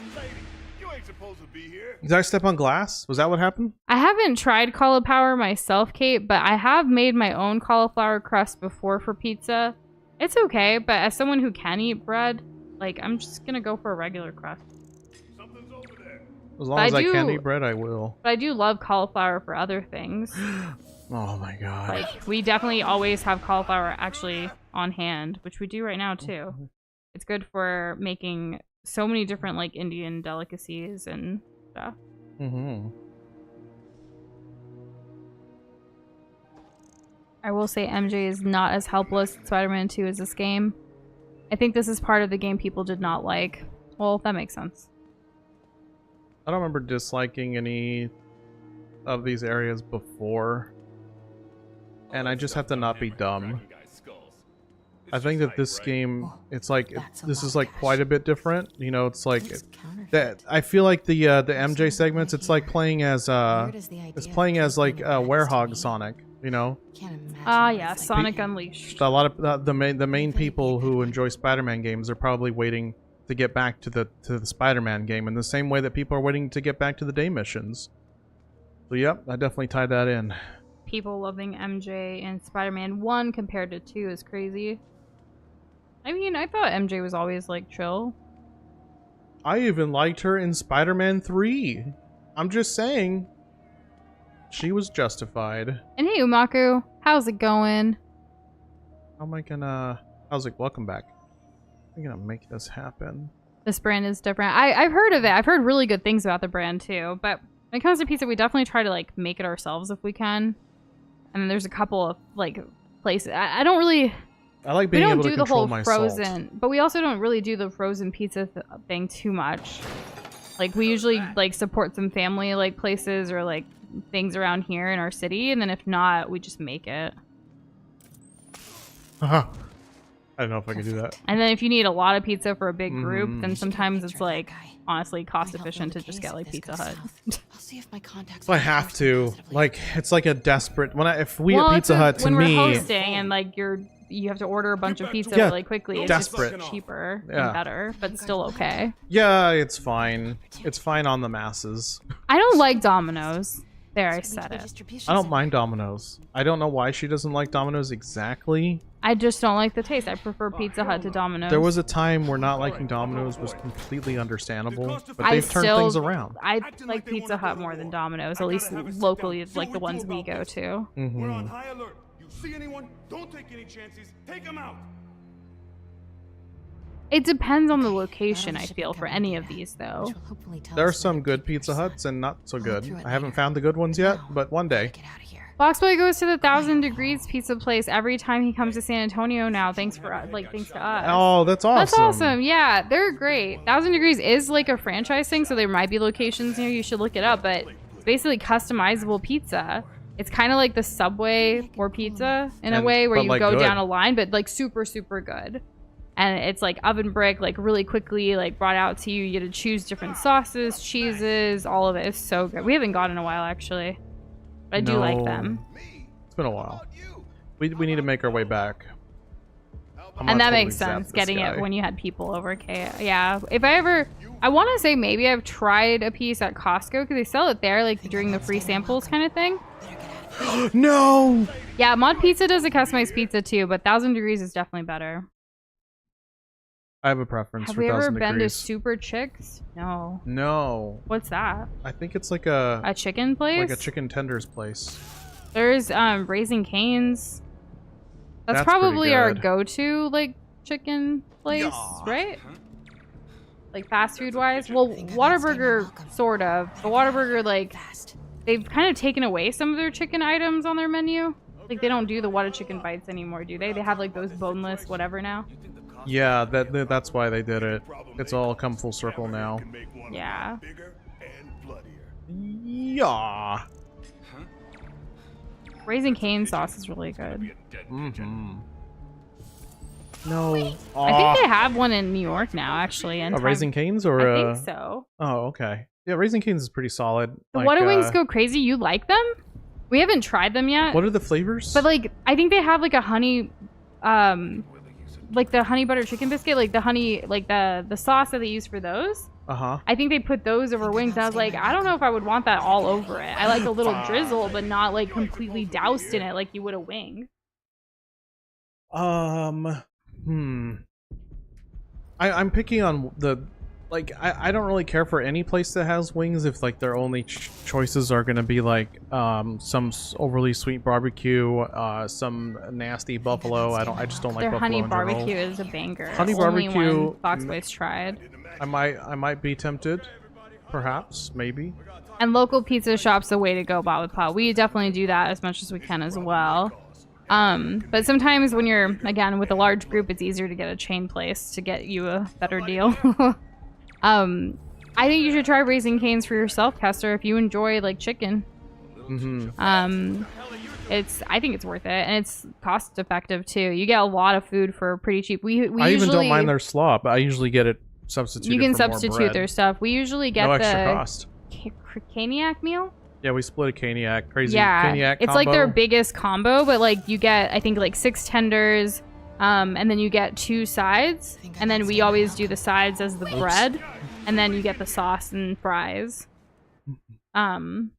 Speaker 1: Did I step on glass? Was that what happened?
Speaker 2: I haven't tried cauliflower myself, Kate, but I have made my own cauliflower crust before for pizza. It's okay, but as someone who can eat bread, like, I'm just gonna go for a regular crust.
Speaker 1: As long as I can eat bread, I will.
Speaker 2: But I do love cauliflower for other things.
Speaker 1: Oh my god.
Speaker 2: Like, we definitely always have cauliflower actually on hand, which we do right now too. It's good for making so many different, like, Indian delicacies and stuff. I will say MJ is not as helpless in Spider-Man 2 as this game. I think this is part of the game people did not like. Well, that makes sense.
Speaker 1: I don't remember disliking any of these areas before. And I just have to not be dumb. I think that this game, it's like, this is like quite a bit different. You know, it's like that. I feel like the MJ segments, it's like playing as like Werehog Sonic. You know.
Speaker 2: Yeah, Sonic Unleashed.
Speaker 1: A lot of the main people who enjoy Spider-Man games are probably waiting to get back to the Spider-Man game in the same way that people are waiting to get back to the day missions. So yep, I definitely tied that in.
Speaker 2: People loving MJ in Spider-Man 1 compared to 2 is crazy. I mean, I thought MJ was always, like, chill.
Speaker 1: I even liked her in Spider-Man 3. I'm just saying. She was justified.
Speaker 2: And hey, Umaku, how's it going?
Speaker 1: How am I gonna... How's it? Welcome back. I'm gonna make this happen.
Speaker 2: This brand is different. I've heard of it. I've heard really good things about the brand, too. But when it comes to pizza, we definitely try to, like, make it ourselves if we can. And then there's a couple of, like, places. I don't really...
Speaker 1: I like being able to control my salt.
Speaker 2: Frozen, but we also don't really do the frozen pizza thing too much. Like, we usually, like, support some family, like, places or, like, things around here in our city, and then if not, we just make it.
Speaker 1: I don't know if I can do that.
Speaker 2: And then if you need a lot of pizza for a big group, then sometimes it's, like, honestly cost efficient to just get, like, Pizza Hut.
Speaker 1: If I have to. Like, it's like a desperate... If we at Pizza Hut, to me...
Speaker 2: When we're hosting and, like, you have to order a bunch of pizza really quickly. It's
Speaker 1: desperate.
Speaker 2: Just cheaper and better, but still okay.
Speaker 1: Yeah, it's fine. It's fine on the masses.
Speaker 2: I don't like Domino's. There, I said it.
Speaker 1: I don't mind Domino's. I don't know why she doesn't like Domino's exactly.
Speaker 2: I just don't like the taste. I prefer Pizza Hut to Domino's.
Speaker 1: There was a time where not liking Domino's was completely understandable, but they've turned things around.
Speaker 2: I like Pizza Hut more than Domino's, at least locally, like the ones we go to.
Speaker 7: We're on high alert. You see anyone? Don't take any chances. Take them out.
Speaker 2: It depends on the location, I feel, for any of these, though.
Speaker 1: There are some good Pizza Huts and not so good. I haven't found the good ones yet, but one day.
Speaker 2: Boxboy goes to the 1000 Degrees pizza place every time he comes to San Antonio now. Thanks to us.
Speaker 1: Oh, that's awesome.
Speaker 2: That's awesome. Yeah, they're great. 1000 Degrees is like a franchise thing, so there might be locations here. You should look it up, but it's basically customizable pizza. It's kind of like the Subway or pizza in a way where you like go down a line, but like super, super good. And it's like oven brick, like really quickly, like brought out to you. You get to choose different sauces, cheeses, all of it is so good. We haven't gone in a while, actually. But I do like them.
Speaker 1: It's been a while. We need to make our way back.
Speaker 2: And that makes sense, getting it when you had people over. Okay, yeah. If I ever... I want to say maybe I've tried a piece at Costco, because they sell it there, like during the free samples kind of thing.
Speaker 1: No!
Speaker 2: Yeah, Mod Pizza does a customized pizza too, but 1000 Degrees is definitely better.
Speaker 1: I have a preference for 1000 Degrees.
Speaker 2: Have we ever been to Super Chicks? No.
Speaker 1: No.
Speaker 2: What's that?
Speaker 1: I think it's like a
Speaker 2: chicken place?
Speaker 1: Like a chicken tenders place.
Speaker 2: There's Raising Cane's. That's probably our go-to like chicken place, right? Like fast food wise. Well, Whataburger sort of. The Whataburger, like, they've kind of taken away some of their chicken items on their menu. Like, they don't do the Whata chicken bites anymore, do they? They have like those boneless whatever now.
Speaker 1: Yeah, that's why they did it. It's all come full circle now.
Speaker 2: Yeah.
Speaker 1: Yeah.
Speaker 2: Raising Cane sauce is really good.
Speaker 1: No.
Speaker 2: I think they have one in New York now, actually. And
Speaker 1: Raising Cane's or
Speaker 2: I think so.
Speaker 1: Oh, okay. Yeah, Raising Cane's is pretty solid.
Speaker 2: The
Speaker 1: Like,
Speaker 2: What Wings go crazy. You like them? We haven't tried them yet.
Speaker 1: What are the flavors?
Speaker 2: But like, I think they have like a honey, like the honey butter chicken biscuit, like the honey, like the sauce that they use for those. I think they put those over wings. And I was like, I don't know if I would want that all over it. I like a little drizzle, but not like completely doused in it like you would a wing.
Speaker 1: I'm picking on the, like, I don't really care for any place that has wings if like their only choices are gonna be like some overly sweet barbecue, some nasty buffalo. I just don't like
Speaker 2: their
Speaker 1: buffalo
Speaker 2: honey
Speaker 1: in general.
Speaker 2: barbecue is a banger.
Speaker 1: Honey
Speaker 2: Only
Speaker 1: barbecue,
Speaker 2: one Fox Boys tried.
Speaker 1: I might be tempted, perhaps, maybe.
Speaker 2: And local pizza shops the way to go, Bot with Pot. We definitely do that as much as we can as well. But sometimes when you're, again, with a large group, it's easier to get a chain place to get you a better deal. I think you should try Raising Cane's for yourself, Kester, if you enjoy like chicken. I think it's worth it, and it's cost effective too. You get a lot of food for pretty cheap. We
Speaker 1: I even don't mind their slop. I usually get it substituted.
Speaker 2: You can
Speaker 1: for more
Speaker 2: substitute
Speaker 1: bread.
Speaker 2: their stuff. We usually get
Speaker 1: no
Speaker 2: the
Speaker 1: extra cost.
Speaker 2: Caniac meal.
Speaker 1: Yeah, we split a Caniac. Crazy
Speaker 2: Yeah,
Speaker 1: Caniac
Speaker 2: it's like their
Speaker 1: combo.
Speaker 2: biggest combo, but like you get, I think, like 6 tenders, and then you get 2 sides, and then we always do the sides as the bread, and then you get the sauce and fries. And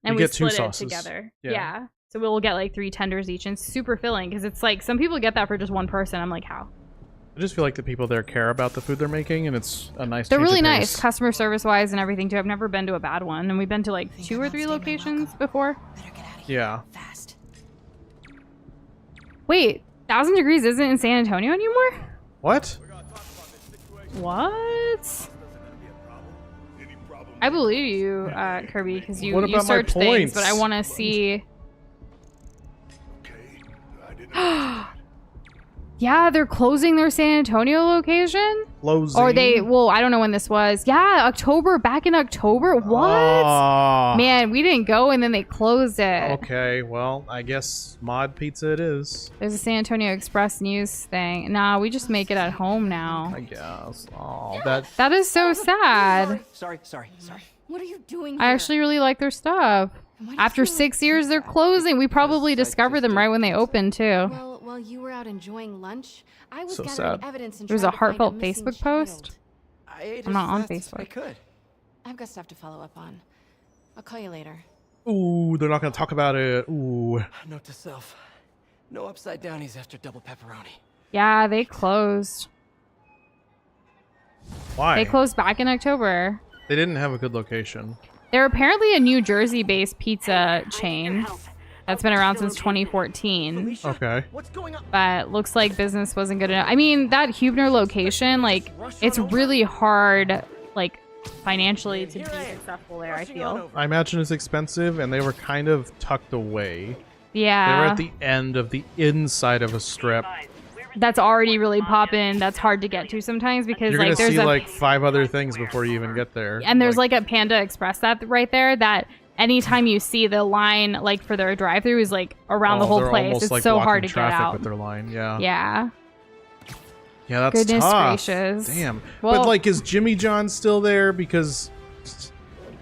Speaker 1: You
Speaker 2: we
Speaker 1: get 2
Speaker 2: split it
Speaker 1: sauces.
Speaker 2: together.
Speaker 1: Yeah.
Speaker 2: Yeah. So we'll get like 3 tenders each, and it's super filling because it's like some people get that for just one person. I'm like, how?
Speaker 1: I just feel like the people there care about the food they're making, and it's a nice.
Speaker 2: They're
Speaker 1: change of
Speaker 2: really nice,
Speaker 1: pace.
Speaker 2: customer service wise and everything too. I've never been to a bad one, and we've been to like 2 or 3 locations before.
Speaker 1: Yeah.
Speaker 2: Wait, 1,000 Degrees isn't in San Antonio anymore?
Speaker 1: What?
Speaker 2: What? I believe you, Kirby, because you
Speaker 1: What about my
Speaker 2: search things,
Speaker 1: points?
Speaker 2: but I want to see. Yeah, they're closing their San Antonio location.
Speaker 1: Closing.
Speaker 2: Or they, well, I don't know when this was. Yeah, October, back in October. What?
Speaker 1: Ah.
Speaker 2: Man, we didn't go and then they closed it.
Speaker 1: Okay, well, I guess mod pizza it is.
Speaker 2: There's a San Antonio Express News thing. Nah, we just make it at home now.
Speaker 1: I guess. Oh, that.
Speaker 2: That is so sad.
Speaker 5: Sorry.
Speaker 3: What are you doing
Speaker 2: I
Speaker 3: here?
Speaker 2: actually really like their stuff. After 6 years, they're closing. We probably discovered them right when they opened, too.
Speaker 3: Well, while you were out enjoying lunch, I was
Speaker 1: So
Speaker 3: gathering
Speaker 1: sad.
Speaker 3: evidence and
Speaker 2: There's
Speaker 3: trying
Speaker 2: a
Speaker 3: to find
Speaker 2: heartfelt
Speaker 3: missing
Speaker 2: Facebook post.
Speaker 3: child.
Speaker 5: I ate
Speaker 2: I'm
Speaker 5: as
Speaker 2: not on
Speaker 5: fast as I
Speaker 2: Facebook.
Speaker 5: could.
Speaker 3: I've got stuff to follow up on. I'll call you later.
Speaker 1: Ooh, they're not gonna talk about it. Ooh.
Speaker 5: Note to self: no upside downies after double pepperoni.
Speaker 2: Yeah, they closed.
Speaker 1: Why?
Speaker 2: They closed back in October.
Speaker 1: They didn't have a good location.
Speaker 2: They're apparently a New Jersey-based pizza chain that's been around since 2014.
Speaker 1: Okay.
Speaker 5: What's going on?
Speaker 2: But looks like business wasn't good enough. I mean, that Huebner location, like, it's really hard, like, financially to be successful there, I feel.
Speaker 1: I imagine it's expensive, and they were kind of tucked away.
Speaker 2: Yeah.
Speaker 1: They were at the end of the inside of a strip.
Speaker 2: That's already really poppin'. That's hard to get to sometimes because,
Speaker 1: You're gonna
Speaker 2: like, there's
Speaker 1: see
Speaker 2: a...
Speaker 1: like 5 other things before you even get there.
Speaker 2: And there's like a Panda Express that right there that anytime you see the line like for their drive-through is like around the whole
Speaker 1: they're
Speaker 2: place.
Speaker 1: almost,
Speaker 2: It's
Speaker 1: like,
Speaker 2: so
Speaker 1: blocking
Speaker 2: hard to get
Speaker 1: traffic
Speaker 2: out.
Speaker 1: with their line. Yeah.
Speaker 2: Yeah.
Speaker 1: Yeah, that's
Speaker 2: Goodness
Speaker 1: tough.
Speaker 2: gracious.
Speaker 1: Damn.
Speaker 2: Well-
Speaker 1: But like, is Jimmy John's still there? Because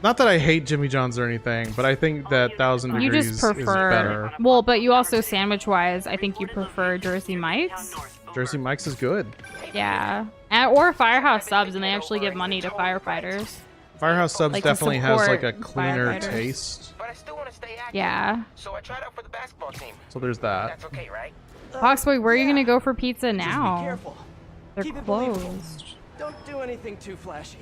Speaker 1: not that I hate Jimmy John's or anything, but I think that 1,000
Speaker 2: You
Speaker 1: Degrees
Speaker 2: just prefer...
Speaker 1: is better.
Speaker 2: Well, but you also sandwich-wise, I think you prefer Jersey Mike's.
Speaker 1: Jersey Mike's is good.
Speaker 2: Yeah. Or Firehouse Subs, and they actually give money to firefighters.
Speaker 1: Firehouse Subs
Speaker 2: Like, to
Speaker 1: definitely has like a
Speaker 2: support
Speaker 1: cleaner
Speaker 2: firefighters.
Speaker 1: taste.
Speaker 10: But I still want to stay active.
Speaker 2: Yeah.
Speaker 10: So I tried out for the basketball team.
Speaker 1: So there's that.
Speaker 10: That's okay, right?
Speaker 2: Foxboy, where are you going to go for pizza
Speaker 5: Just be
Speaker 2: now?
Speaker 5: careful.
Speaker 2: They're
Speaker 5: Keep it believable.
Speaker 2: closed.
Speaker 5: Don't do anything too flashy.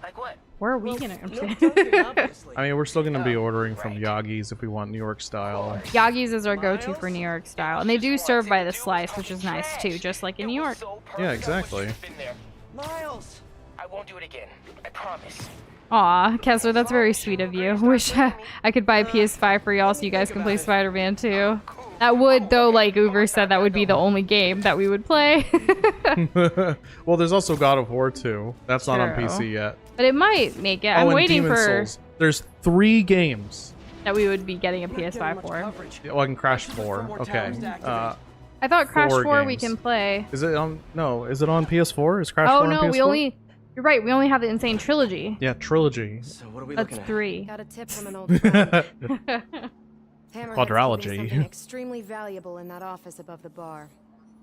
Speaker 10: Like what?
Speaker 2: Where are we going to...
Speaker 5: No joking, obviously.
Speaker 1: I mean, we're still gonna be ordering from Yagi's if we want New York style.
Speaker 2: Yagi's is our go-to for New York style. And they do serve by the slice, which is nice too, just like in New York.
Speaker 1: Yeah, exactly.
Speaker 5: Miles.
Speaker 10: I won't do it again. I promise.
Speaker 2: Aw, Kessler, that's very sweet of you. Wish I could buy a PS5 for y'all so you guys can play Spider-Man too. That would, though, like Uber said, that would be the only game that we would play.
Speaker 1: Well, there's also God of War 2. That's not on
Speaker 2: True.
Speaker 1: PC yet.
Speaker 2: But it might make it. I'm
Speaker 1: and
Speaker 2: waiting
Speaker 1: Demon's
Speaker 2: for
Speaker 1: Souls. There's 3 games.
Speaker 2: that we would be getting a PS5 for.
Speaker 1: Oh, I can Crash 4. Okay.
Speaker 2: I thought Crash 4
Speaker 1: 4
Speaker 2: we
Speaker 1: games.
Speaker 2: can play.
Speaker 1: Is it on? No, is it on PS4? Is Crash
Speaker 2: Oh
Speaker 1: 4 on
Speaker 2: no,
Speaker 1: PS4?
Speaker 2: we only. You're right. We only have the Insane Trilogy.
Speaker 1: Yeah, trilogy.
Speaker 5: So what are we
Speaker 2: That's
Speaker 5: looking at?
Speaker 2: 3.
Speaker 3: Got a tip from an old friend. Hammerhead's
Speaker 1: Quadrology.
Speaker 3: keeping something extremely valuable in that office above the bar.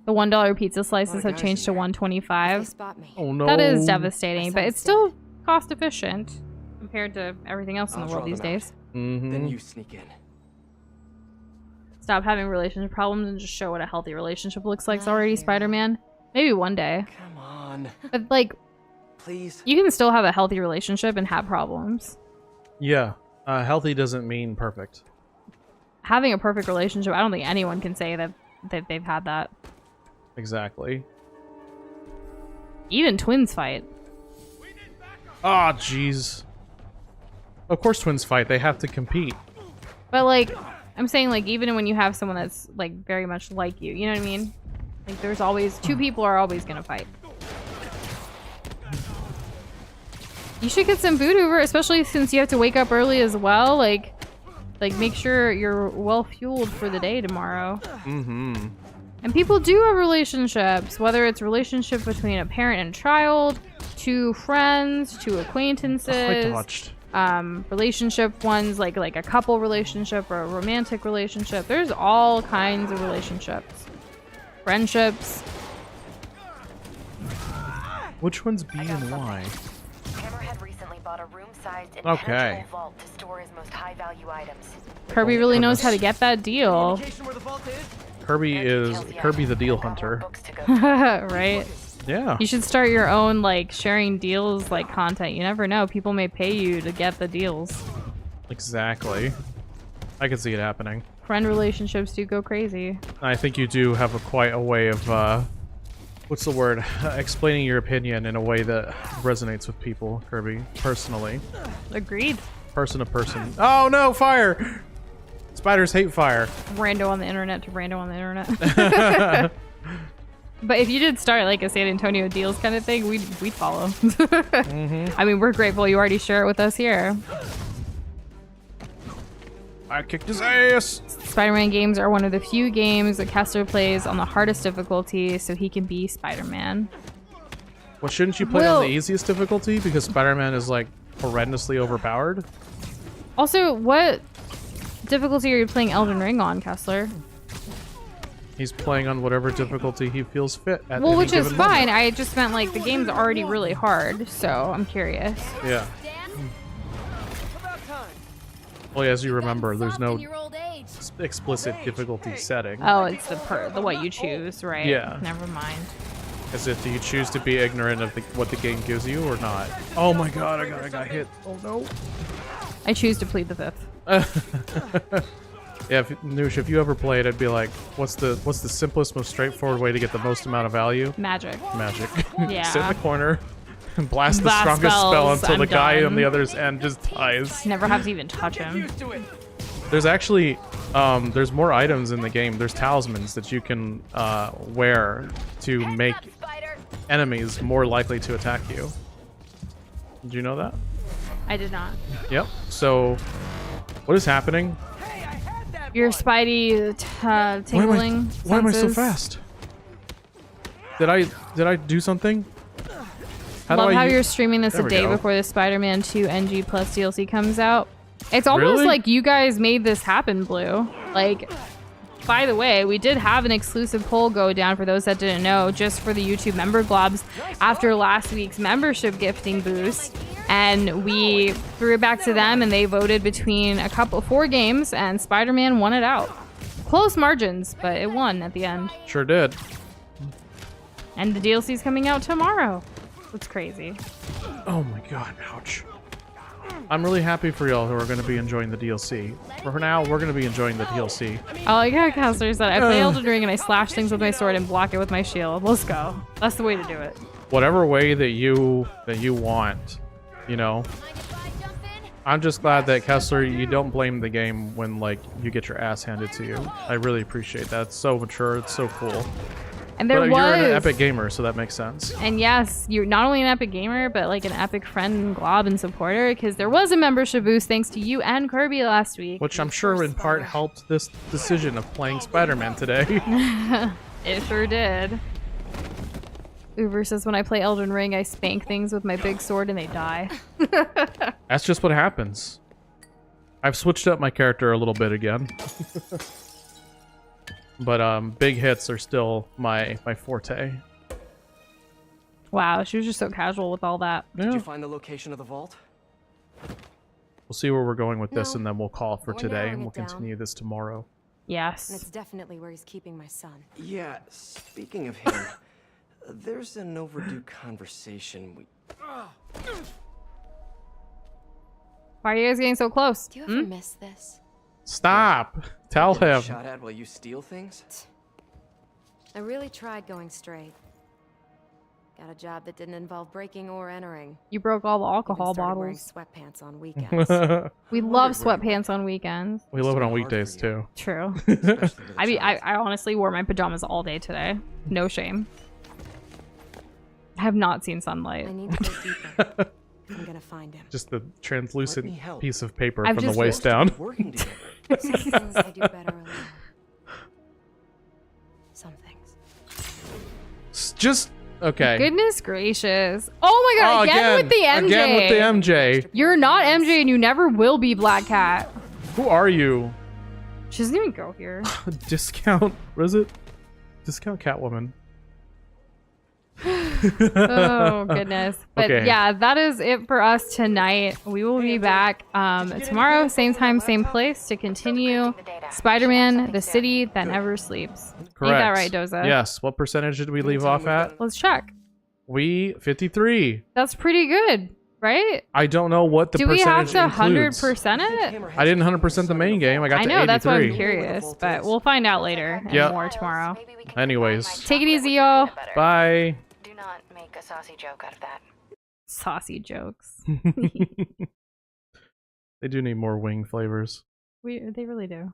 Speaker 2: The $1 pizza slices
Speaker 5: Lot of
Speaker 2: have
Speaker 5: guys
Speaker 2: changed to
Speaker 5: in there.
Speaker 3: If they
Speaker 2: $1.25.
Speaker 3: spot me.
Speaker 1: Oh no.
Speaker 2: That is devastating, but
Speaker 3: Sounds
Speaker 2: it's still cost efficient compared to everything else in
Speaker 5: I'll
Speaker 2: the world
Speaker 5: draw
Speaker 2: these
Speaker 5: them out.
Speaker 2: days.
Speaker 1: Mm-hmm.
Speaker 5: Then you sneak in.
Speaker 2: Stop having relationship problems and just show what a healthy relationship looks like
Speaker 3: I
Speaker 2: already,
Speaker 3: hear
Speaker 2: Spider-Man. Maybe one day.
Speaker 5: Come on.
Speaker 2: But like,
Speaker 5: Please.
Speaker 2: you can still have a healthy relationship and have problems.
Speaker 1: Yeah. Healthy doesn't mean perfect.
Speaker 2: Having a perfect relationship, I don't think anyone can say that they've had that.
Speaker 1: Exactly.
Speaker 2: Even twins fight.
Speaker 1: Ah, jeez. Of course twins fight. They have to compete.
Speaker 2: But like, I'm saying like even when you have someone that's like very much like you know what I mean? Like there's always, two people are always gonna fight. You should get some food over, especially since you have to wake up early as well. Like make sure you're well fueled for the day tomorrow.
Speaker 1: Mm-hmm.
Speaker 2: And people do have relationships, whether it's a relationship between a parent and child, to friends, to
Speaker 1: I
Speaker 2: acquaintances,
Speaker 1: dodged.
Speaker 2: relationship ones like a couple relationship or a romantic relationship. There's all kinds of relationships, friendships.
Speaker 1: Which one's B and Y?
Speaker 9: Hammerhead recently bought a room-sized
Speaker 1: Okay.
Speaker 9: impenetrable vault to store his most high-value items.
Speaker 2: Kirby really knows how to get that deal,
Speaker 5: Indication where the vault is?
Speaker 1: Kirby is Kirby the deal hunter.
Speaker 9: Books to go.
Speaker 2: right?
Speaker 1: Yeah.
Speaker 2: You should start your own like sharing deals like content. You never know, people may pay you to get the deals.
Speaker 1: Exactly. I can see it happening.
Speaker 2: Friend relationships do go crazy.
Speaker 1: I think you do have quite a way of what's the word? Explaining your opinion in a way that resonates with people, Kirby. Personally.
Speaker 2: Agreed.
Speaker 1: Person to person. Oh no, fire! Spiders hate fire.
Speaker 2: Rando on the internet to rando on the internet. But if you did start like a San Antonio deals kind of thing, we'd follow. I mean, we're grateful you already share it with us here.
Speaker 1: I kicked his ass!
Speaker 2: Spider-Man games are one of the few games that Kessler plays on the hardest difficulty so he can be Spider-Man.
Speaker 1: Well, shouldn't you play on the easiest difficulty? Because Spider-Man is like horrendously overpowered?
Speaker 2: Also, what difficulty are you playing Elden Ring on, Kessler?
Speaker 1: He's playing on whatever difficulty he feels fit at
Speaker 2: Well,
Speaker 1: any
Speaker 2: which is
Speaker 1: given
Speaker 2: fine.
Speaker 1: moment.
Speaker 2: I just meant like the game's already really hard, so I'm curious.
Speaker 1: Yeah. Well, as you remember, there's no explicit difficulty setting.
Speaker 2: Oh, it's the what you choose, right?
Speaker 1: Yeah.
Speaker 2: Never mind.
Speaker 1: As if do you choose to be ignorant of what the game gives you or not? Oh my god, I got hit. Oh no.
Speaker 2: I choose to plead the fifth.
Speaker 1: Yeah, Nush, if you ever played, I'd be like, what's the simplest, most straightforward way to get the most amount of value?
Speaker 2: Magic.
Speaker 1: Magic.
Speaker 2: Yeah.
Speaker 1: Sit in the corner and blast the
Speaker 2: Blast
Speaker 1: strongest spell
Speaker 2: spells,
Speaker 1: until the
Speaker 2: I'm
Speaker 1: guy
Speaker 2: done.
Speaker 1: on the other's end just dies.
Speaker 2: Never have to even touch him.
Speaker 1: There's actually, there's more items in the game. There's talismans that you can wear to make enemies more likely to attack you. Did you know that?
Speaker 2: I did not.
Speaker 1: Yep. So, what is happening?
Speaker 2: Your Spidey tingling.
Speaker 1: Why am I so
Speaker 2: senses.
Speaker 1: fast? Did I do something?
Speaker 2: Love how you're streaming this
Speaker 1: There
Speaker 2: a
Speaker 1: we
Speaker 2: day
Speaker 1: go.
Speaker 2: before the Spider-Man 2 NG Plus DLC comes out. It's almost
Speaker 1: Really?
Speaker 2: like you guys made this happen, Blue. Like, by the way, we did have an exclusive poll go down for those that didn't know, just for the YouTube member globs after last week's membership gifting boost. And we threw it back to them and they voted between 4 games and Spider-Man won it out. Close margins, but it won at the end.
Speaker 1: Sure did.
Speaker 2: And the DLC's coming out tomorrow. It's crazy.
Speaker 1: Oh my god, ouch. I'm really happy for y'all who are going to be enjoying the DLC. For now, we're going to be enjoying the DLC.
Speaker 2: Oh, like how Kessler said, I play Elden Ring and I slash things with my sword and block it with my shield. Let's go. That's the way to do it.
Speaker 1: Whatever way that you want, you know. I'm just glad that Kessler, you don't blame the game when like you get your ass handed to you. I really appreciate that. It's so mature. It's so cool.
Speaker 2: And there
Speaker 1: But
Speaker 2: was
Speaker 1: you're an epic gamer, so that makes sense.
Speaker 2: And yes, you're not only an epic gamer, but like an epic friend and glob and supporter, because there was a membership boost thanks to you and Kirby last week.
Speaker 1: Which I'm sure in part helped this decision of playing Spider-Man today.
Speaker 2: It sure did. Uber says, when I play Elden Ring, I spank things with my big sword and they die.
Speaker 1: That's just what happens. I've switched up my character a little bit again. But big hits are still my forte.
Speaker 2: Wow, she was just so casual with all that.
Speaker 1: Yeah.
Speaker 5: Did you find the location of the vault?
Speaker 1: We'll see where we're going with this,
Speaker 3: No.
Speaker 1: and then we'll call it for
Speaker 3: We're
Speaker 1: today,
Speaker 3: narrowing
Speaker 1: and we'll
Speaker 3: it down.
Speaker 1: continue this tomorrow.
Speaker 3: And
Speaker 2: Yes.
Speaker 3: it's definitely where he's keeping my son.
Speaker 5: Yeah, speaking of him, there's an overdue conversation we...
Speaker 2: Why are you guys getting so close?
Speaker 3: Do you ever miss this?
Speaker 1: Stop! Tell
Speaker 5: Get a
Speaker 1: him.
Speaker 5: shot at while you steal things?
Speaker 3: I really tried going straight. Got a job that didn't involve breaking or entering.
Speaker 2: You broke all the
Speaker 3: Even
Speaker 2: alcohol
Speaker 3: started wearing
Speaker 2: bottles.
Speaker 3: sweatpants on weekends.
Speaker 2: We love sweatpants on weekends.
Speaker 1: We love it on
Speaker 5: Must have been hard
Speaker 1: weekdays
Speaker 5: for you.
Speaker 1: too.
Speaker 2: True.
Speaker 5: Especially with a
Speaker 2: I mean,
Speaker 5: child.
Speaker 2: I honestly wore my pajamas all day today. No shame. I have not seen sunlight.
Speaker 3: I need to go deeper. I'm gonna find him.
Speaker 1: Just the
Speaker 5: Let me
Speaker 1: translucent
Speaker 5: help.
Speaker 1: piece of paper
Speaker 2: I've
Speaker 1: from the
Speaker 2: just
Speaker 1: waist
Speaker 5: We're
Speaker 1: down.
Speaker 5: working together.
Speaker 3: Some things I do better alone. Some things.
Speaker 1: Just okay.
Speaker 2: Goodness gracious. Oh my god, again with the MJ.
Speaker 1: Again with the MJ.
Speaker 2: You're not MJ and you never will be Black Cat.
Speaker 1: Who are you?
Speaker 2: She doesn't even go here.
Speaker 1: Discount. What is it? Discount Catwoman.
Speaker 2: Oh goodness. But
Speaker 1: Okay.
Speaker 2: yeah, that is it for us tonight. We will be back tomorrow, same time, same place, to continue Spider-Man, the city that never sleeps.
Speaker 1: Correct.
Speaker 2: Ain't that right, Doza?
Speaker 1: Yes. What percentage did we leave off at?
Speaker 2: Let's check.
Speaker 1: We 53.
Speaker 2: That's pretty good, right?
Speaker 1: I don't know what the
Speaker 2: Do we have
Speaker 1: percentage
Speaker 2: to
Speaker 1: includes.
Speaker 2: 100% it?
Speaker 1: I didn't 100% the main game. I got
Speaker 2: I
Speaker 1: to
Speaker 2: know,
Speaker 1: 83.
Speaker 2: that's why I'm curious, but we'll find out later and
Speaker 1: Yep.
Speaker 2: more tomorrow.
Speaker 1: Anyways.
Speaker 2: Take it easy, y'all.
Speaker 1: Bye.
Speaker 9: Do not make a saucy joke out of that.
Speaker 2: Saucy jokes.
Speaker 1: They do need more wing flavors.
Speaker 2: They really do.